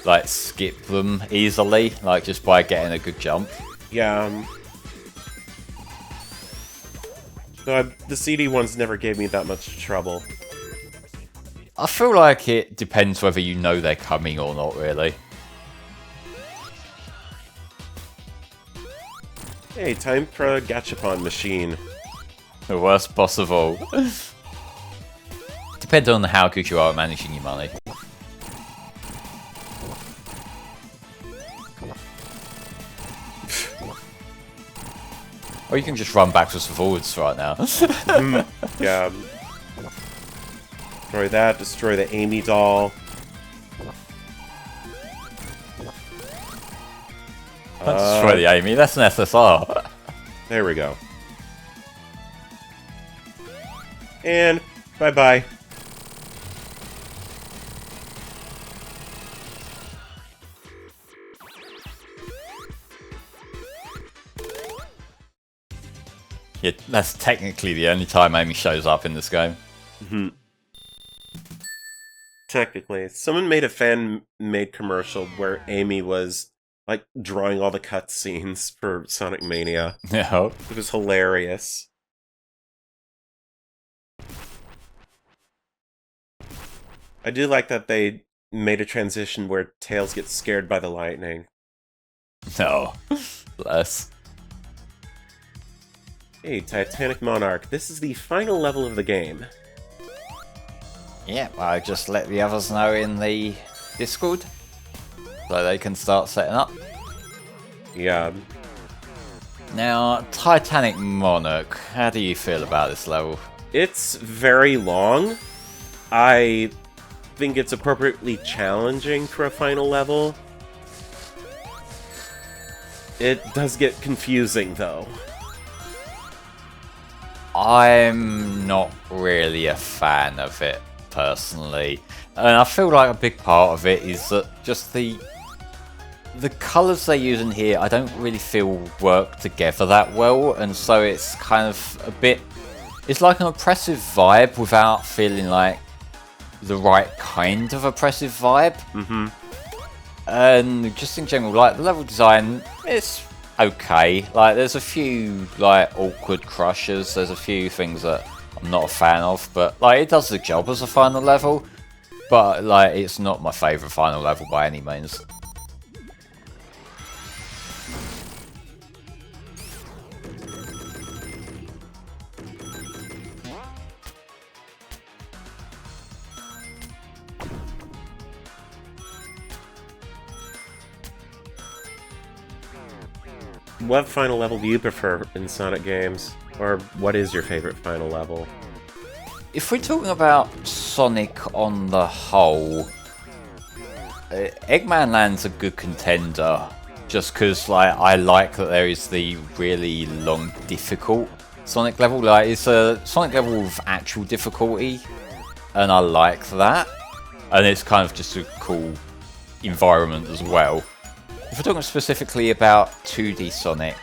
like skip them easily, like just by getting a good jump. Yeah. The CD ones never gave me that much trouble. I feel like it depends whether you know they're coming or not, really. Hey, time for a gachapon machine. The worst boss of all. Depends on how good you are at managing your money. Or you can just run backwards and forwards right now. Yeah. Destroy that, destroy the Amy doll. Don't destroy the Amy, that's an SSR. There we go. And bye-bye. Yeah, that's technically the only time Amy shows up in this game. Mm-hmm. Technically. Someone made a fan-made commercial where Amy was like drawing all the cutscenes for Sonic Mania. Yeah. It was hilarious. I do like that they made a transition where Tails gets scared by the lightning. No. Bless. Hey, Titanic Monarch, this is the final level of the game. Yeah, I just let the others know in the Discord, so they can start setting up. Yeah. Now, Titanic Monarch, how do you feel about this level? It's very long. I think it's appropriately challenging for a final level. It does get confusing, though. I'm not really a fan of it, personally. And I feel like a big part of it is that just the colours they use in here, I don't really feel work together that well, and so it's kind of a bit... It's like an oppressive vibe without feeling like the right kind of oppressive vibe. Mm-hmm. And just in general, like, the level design, it's okay. Like, there's a few, like, awkward crushes, there's a few things that I'm not a fan of, but, like, it does the job as a final level, but, like, it's not my favourite final level by any means. What final level do you prefer in Sonic games? Or what is your favorite final level? If we're talking about Sonic on the whole, Eggman Land's a good contender, just because like I like that there is the really long, difficult Sonic level. Like, it's a Sonic level with actual difficulty, and I like that. And it's kind of just a cool environment as well. If we're talking specifically about 2D Sonic,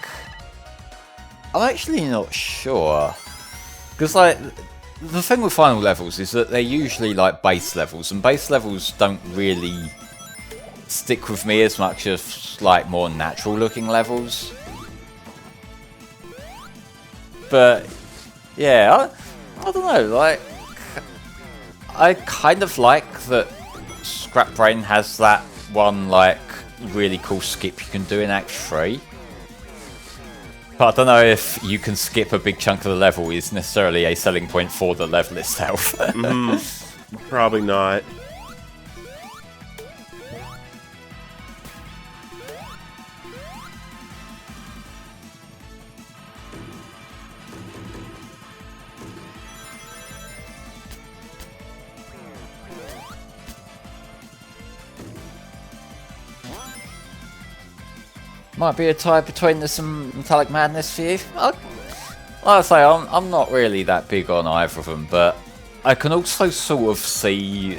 I'm actually not sure. Because, like, the thing with final levels is that they're usually, like, base levels, and base levels don't really stick with me as much as, like, more natural-looking levels. But, yeah, I don't know, like, I kind of like that Scrap Brain has that one, like, really cool skip you can do in Act 3. But I don't know if you can skip a big chunk of the level is necessarily a selling point for the level itself. Probably not. Might be a tie between this and Metallic Madness for you. Like I say, I'm not really that big on either of them, but I can also sort of see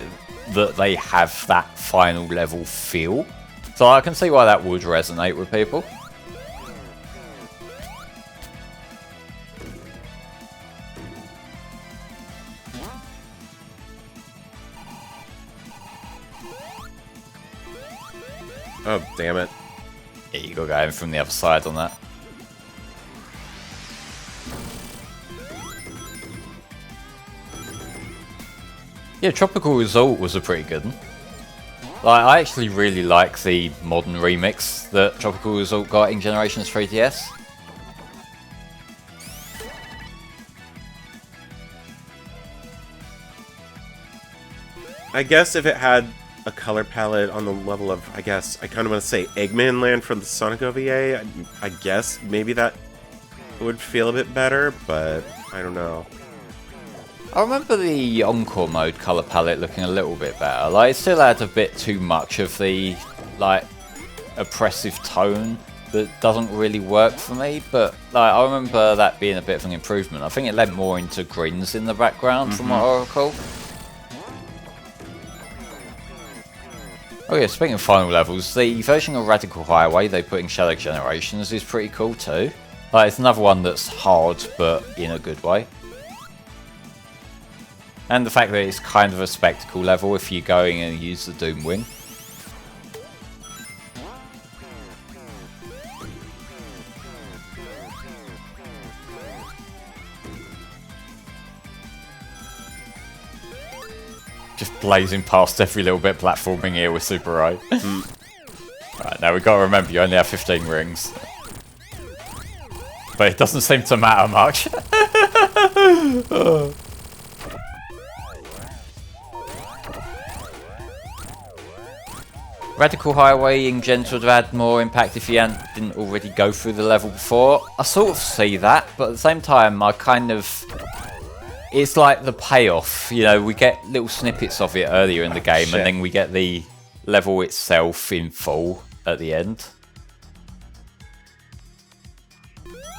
that they have that final level feel. So I can see why that would resonate with people. Oh, damn it. Yeah, you gotta go in from the other side on that. Yeah, Tropical Resort was a pretty good one. Like, I actually really like the modern remix that Tropical Resort got in Generations 3DS. I guess if it had a color palette on the level of, I guess, I kind of want to say Eggman Land from the Sonic OVA, I guess maybe that would feel a bit better, but I don't know. I remember the Encore mode colour palette looking a little bit better. Like, it still had a bit too much of the, like, oppressive tone that doesn't really work for me, but like, I remember that being a bit of an improvement. I think it led more into grins in the background from what I recall. Oh yeah, speaking of final levels, the version of Radical Highway they put in Shadow Generations is pretty cool too. Like, it's another one that's hard, but in a good way. And the fact that it's kind of a spectacle level if you go in and use the Doom Wing. Just blazing past every little bit of platforming here with Super Right. Right, now we've got to remember you only have 15 rings. But it doesn't seem to matter much. Radical Highway in Gens would have had more impact if you didn't already go through the level before. I sort of see that, but at the same time I kind of... It's like the payoff, you know, we get little snippets of it earlier in the game, and then we get the level itself in full at the end.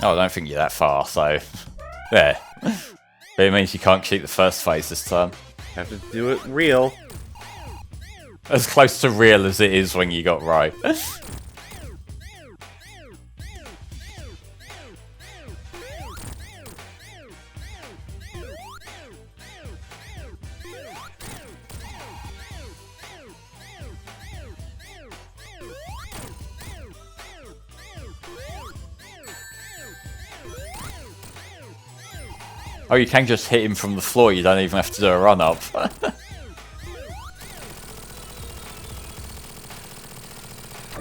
Oh, I don't think you're that far, so... there. But it means you can't cheat the first phase this time. Have to do it real. As close to real as it is when you got right. Oh, you can just hit him from the floor, you don't even have to do a run-up.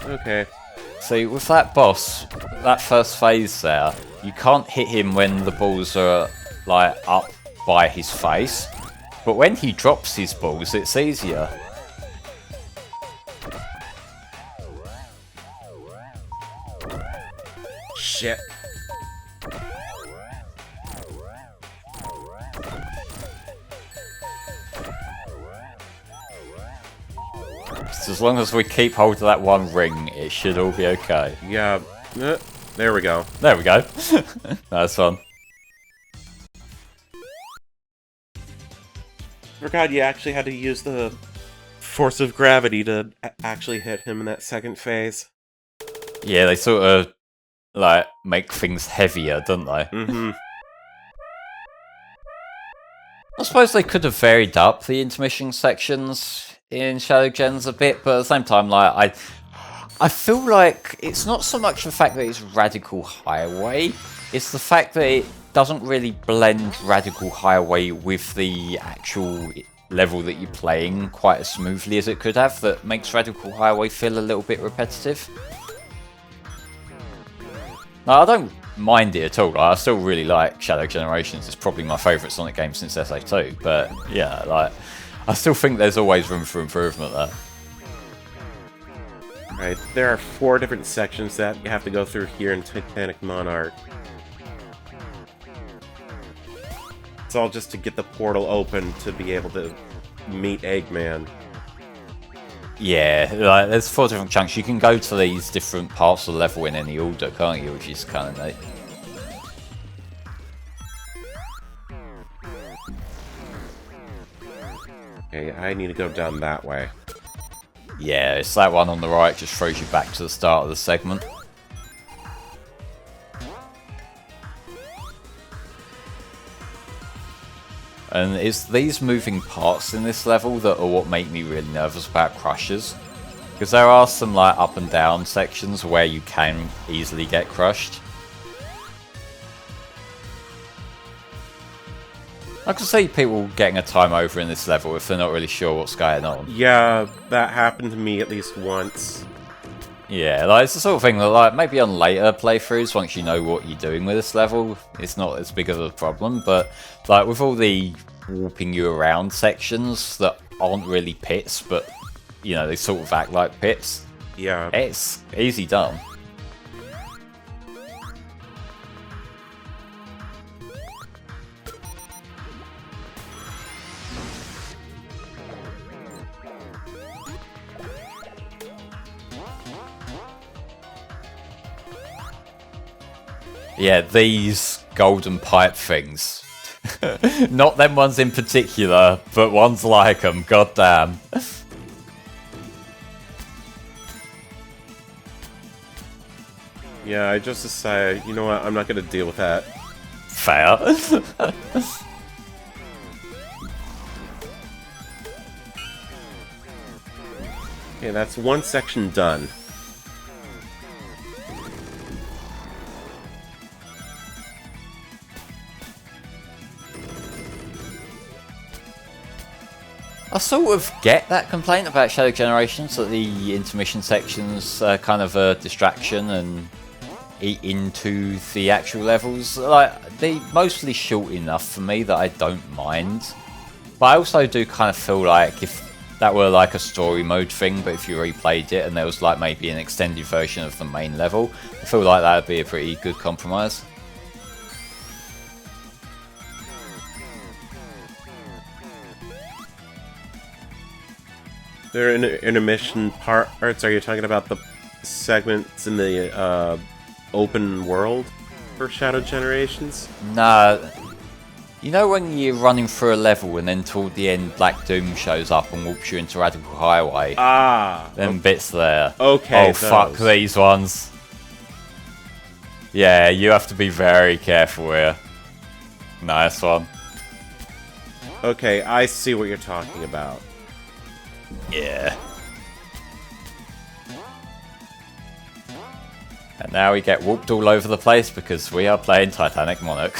Okay. See, with that boss, that first phase there, you can't hit him when the balls are, like, up by his face. But when he drops his balls, it's easier. Shit. As long as we keep hold of that one ring, it should all be okay. Yeah. There we go. There we go. That's fun. Forgot you actually had to use the force of gravity to actually hit him in that second phase. Yeah, they sort of, like, make things heavier, don't they? Mm-hmm. I suppose they could have varied up the intermission sections in Shadow Gens a bit, but at the same time, like I feel like it's not so much the fact that it's Radical Highway, it's the fact that it doesn't really blend Radical Highway with the actual level that you're playing quite as smoothly as it could have, that makes Radical Highway feel a little bit repetitive. Now, I don't mind it at all. I still really like Shadow Generations. It's probably my favourite Sonic game since SA2, but yeah, like I still think there's always room for improvement there. Right, there are 4 different sections that you have to go through here in Titanic Monarch. It's all just to get the portal open to be able to meet Eggman. Yeah, like there's 4 different chunks. You can go to these different parts of the level in any order, can't you? Which is kind of neat. Okay, I need to go down that way. Yeah, it's that one on the right, just throws you back to the start of the segment. And it's these moving parts in this level that are what make me really nervous about crushes. Because there are some like up and down sections where you can easily get crushed. I can see people getting a time over in this level if they're not really sure what's going on. Yeah, that happened to me at least once. Yeah, like it's the sort of thing that like maybe on later playthroughs, once you know what you're doing with this level, it's not as big of a problem. But like with all the warping you around sections that aren't really pits, but you know they sort of act like pits. Yeah, it's easy done. Yeah, these golden pipe things. Not them ones in particular, but ones like them, goddamn. Yeah, I just decided, you know what, I'm not gonna deal with that. Fair. Okay, that's one section done. I sort of get that complaint about Shadow Generations, that the intermission sections are kind of a distraction and eat into the actual levels. Like, they're mostly short enough for me that I don't mind. But I also do kind of feel like if that were like a story mode thing, but if you replayed it and there was like maybe an extended version of the main level, I feel like that would be a pretty good compromise. They're in intermission parts. Are you talking about the segments in the open world for Shadow Generations? Nah. You know when you're running through a level and then toward the end Black Doom shows up and walks you into Radical Highway? Ah! Them bits there. Okay, oh, fuck these ones. Yeah, you have to be very careful here. Nice one. Okay, I see what you're talking about. Yeah. And now we get whooped all over the place because we are playing Titanic Monarch.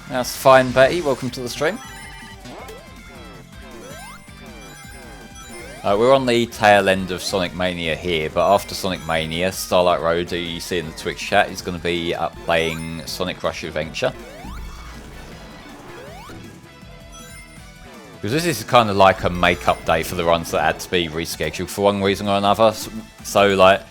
That's fine, Betty. Welcome to the stream. We're on the tail end of Sonic Mania here, but after Sonic Mania, Starlight Road, who you see in the Twitch chat, is going to be up playing Sonic Rush Adventure. Because this is kind of like a make-up day for the runs that had to be rescheduled for one reason or another. So, like,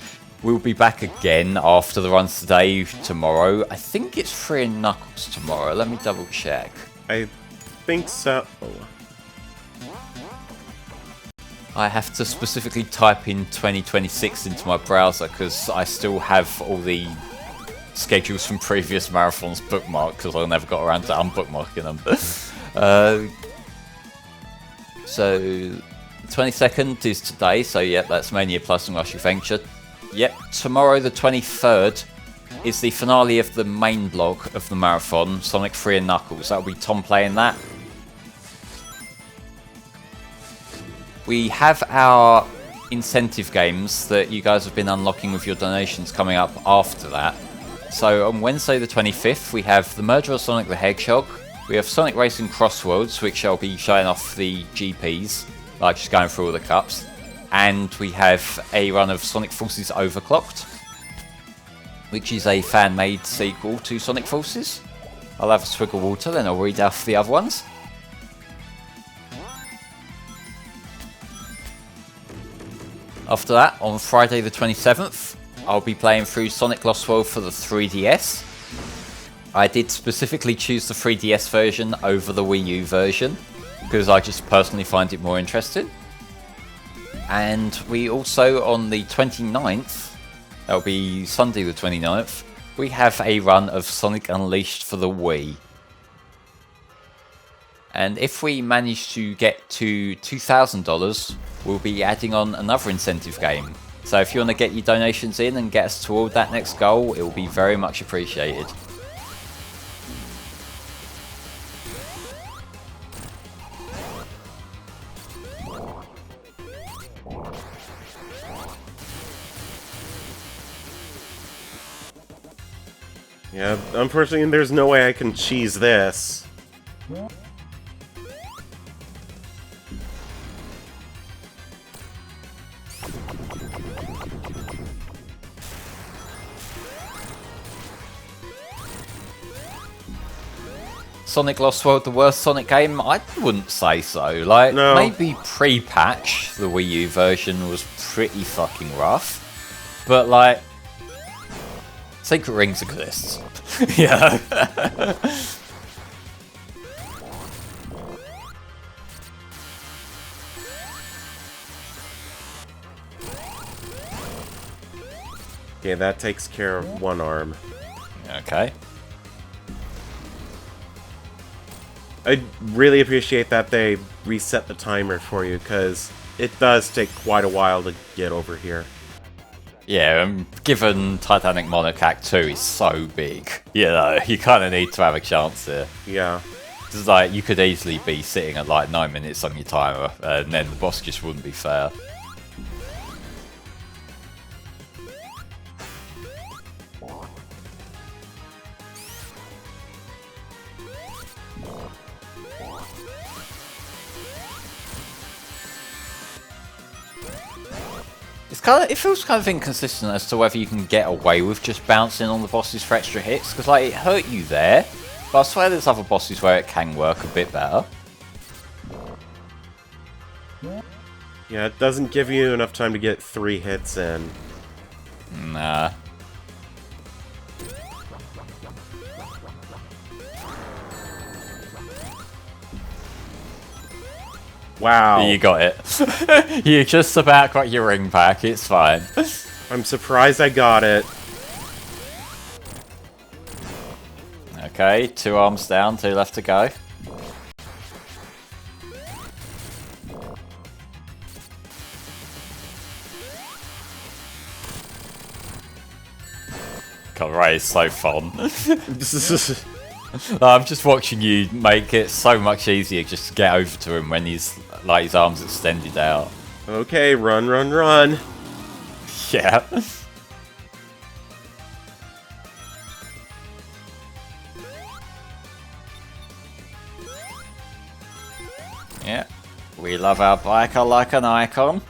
we'll be back again after the runs today, tomorrow. I think it's Free and Knuckles tomorrow. Let me double check. I think so. I have to specifically type in 2026 into my browser because I still have all the schedules from previous marathons bookmarked because I never got around to unbookmarking them. So, 22nd is today, so yep, that's Mania Plus and Rush Adventure. Yep, tomorrow the 23rd is the finale of the main block of the marathon, Sonic 3 and Knuckles. That'll be Tom playing that. We have our incentive games that you guys have been unlocking with your donations coming up after that. So on Wednesday the 25th we have the Murder of Sonic the Hedgehog, we have Sonic Racing Crossworlds, which I'll be showing off the GPs, like just going through all the cups, and we have a run of Sonic Forces Overclocked, which is a fan-made sequel to Sonic Forces. I'll have a swig of water, then I'll read out the other ones. After that, on Friday the 27th, I'll be playing through Sonic Lost World for the 3DS. I did specifically choose the 3DS version over the Wii U version, because I just personally find it more interesting. And we also, on the 29th, that'll be Sunday the 29th, we have a run of Sonic Unleashed for the Wii. And if we manage to get to $2,000, we'll be adding on another incentive game. So if you want to get your donations in and get us toward that next goal, it will be very much appreciated. Yeah, unfortunately there's no way I can cheese this. Sonic Lost World, the worst Sonic game? I wouldn't say so. Like, no. Maybe pre-patch, the Wii U version was pretty fucking rough. But, like, Secret Rings exists. Yeah. Okay, that takes care of one arm. Okay. I really appreciate that they reset the timer for you, because it does take quite a while to get over here. Yeah, given Titanic Monarch Act 2 is so big, you know, you kind of need to have a chance here. Yeah. It's like, you could easily be sitting at like 9 minutes on your timer, and then the boss just wouldn't be fair. It feels kind of inconsistent as to whether you can get away with just bouncing on the bosses for extra hits, because like it hurt you there, but I swear there's other bosses where it can work a bit better. Yeah, it doesn't give you enough time to get 3 hits in. Nah. Wow. You got it. You just about got your ring back, it's fine. I'm surprised I got it. Okay, 2 arms down, 2 left to go. God, Ray is so fun. I'm just watching you make it so much easier just to get over to him when he's like his arms extended out. Okay, run, run, run. Yeah. Yeah. We love our biker like an icon.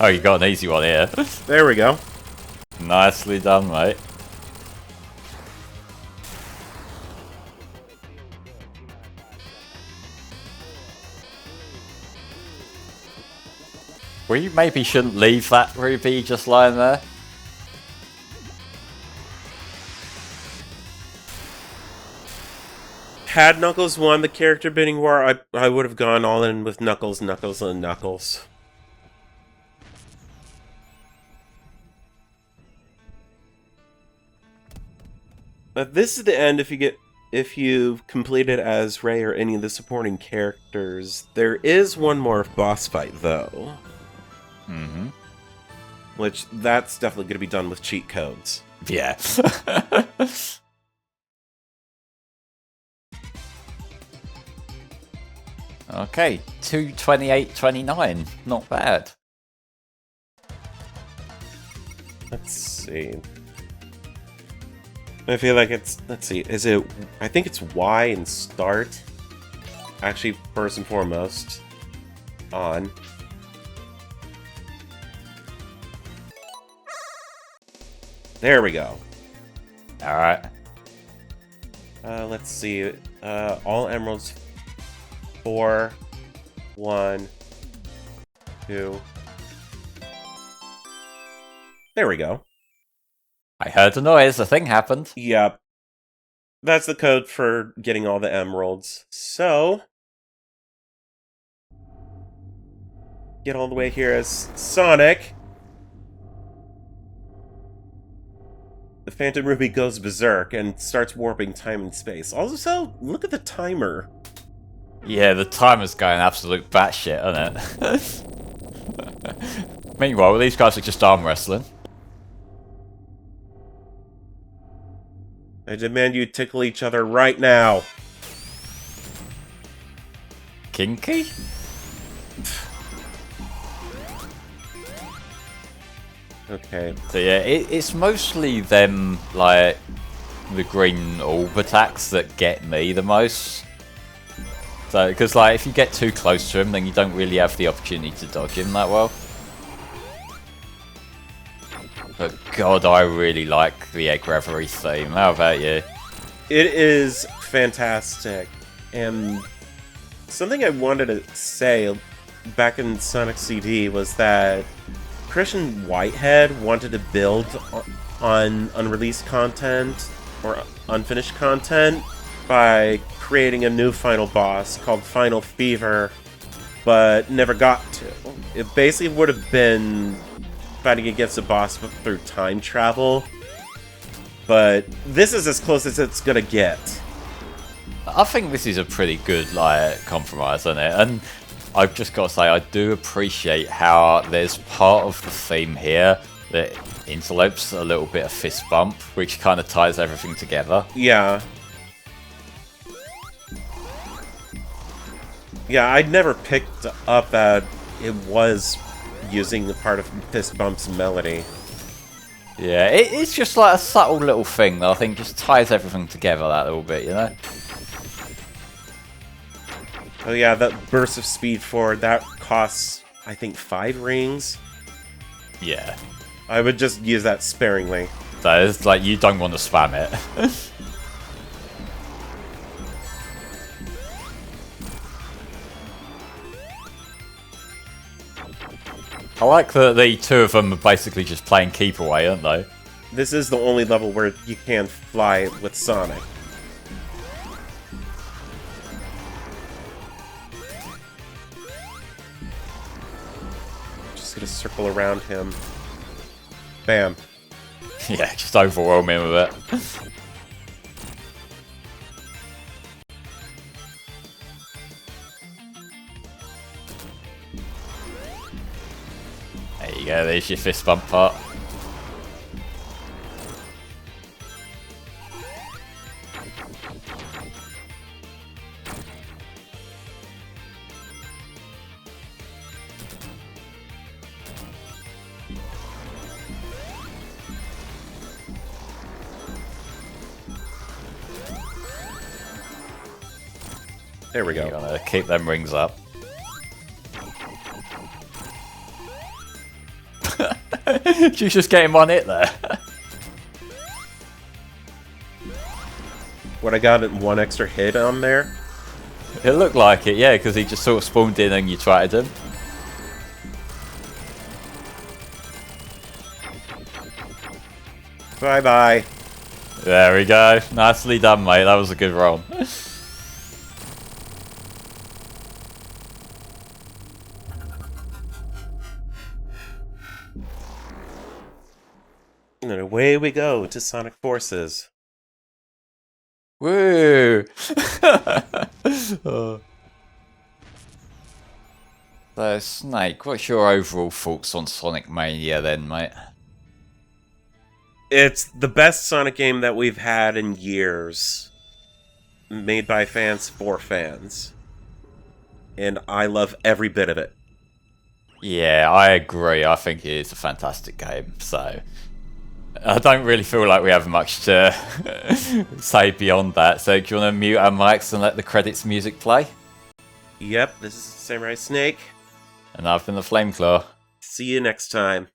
Oh, you got an easy one here. There we go. Nicely done, mate. We maybe shouldn't leave that Ruby just lying there. Had Knuckles won the character bidding war, I would have gone all in with Knuckles, Knuckles, and Knuckles. But this is the end if you've completed as Ray or any of the supporting characters. There is one more boss fight though. Mm-hmm. Which that's definitely going to be done with cheat codes. Yeah. Okay, 2:28:29. Not bad. Let's see. I feel like it's... Let's see. Is it... I think it's Y and start. Actually, first and foremost. On. There we go. Alright. Let's see. All emeralds. 4, 1, 2. There we go. I heard a noise, a thing happened. Yep. That's the code for getting all the emeralds. So, get all the way here as Sonic. The Phantom Ruby goes berserk and starts warping time and space. Also, look at the timer. Yeah, the timer's going absolute batshit, isn't it? Meanwhile, these guys are just arm wrestling. I demand you tickle each other right now. Kinky? Okay. So yeah, it's mostly them, like, the green orb attacks that get me the most. So, because like, if you get too close to him, then you don't really have the opportunity to dodge him that well. But god, I really like the Egg Reverie theme. How about you? It is fantastic. And something I wanted to say back in Sonic CD was that Christian Whitehead wanted to build on unreleased content or unfinished content by creating a new final boss called Final Fever, but never got to. It basically would have been fighting against a boss through time travel, but this is as close as it's gonna get. I think this is a pretty good like compromise, isn't it? And I've just got to say, I do appreciate how there's part of the theme here that interlopes a little bit of fist bump, which kind of ties everything together. Yeah. Yeah, I'd never picked up that it was using a part of Fist Bump's melody. Yeah, it's just like a subtle little thing that I think just ties everything together that little bit, you know? Oh yeah, that burst of speed forward, that costs, I think, 5 rings? Yeah. I would just use that sparingly. So it's like, you don't want to spam it. I like that the two of them are basically just playing keep away, aren't they? This is the only level where you can fly with Sonic. Just gonna circle around him. Bam. Yeah, just overwhelm him with it. There you go, there's your fist bump part. There we go. You wanna keep them rings up. She's just getting one hit there. What, I got one extra hit on there? It looked like it, yeah, because he just sort of spawned in and you tried him. Bye-bye. There we go. Nicely done, mate. That was a good roll. away we go to Sonic Forces. Woo! So, Snake, what's your overall thoughts on Sonic Mania then, mate? It's the best Sonic game that we've had in years. Made by fans for fans. And I love every bit of it. Yeah, I agree. I think it is a fantastic game, so I don't really feel like we have much to say beyond that. So do you want to mute our mics and let the credits music play? Yep, this is Samurai Snake. And I've been the Flameclaw. See you next time.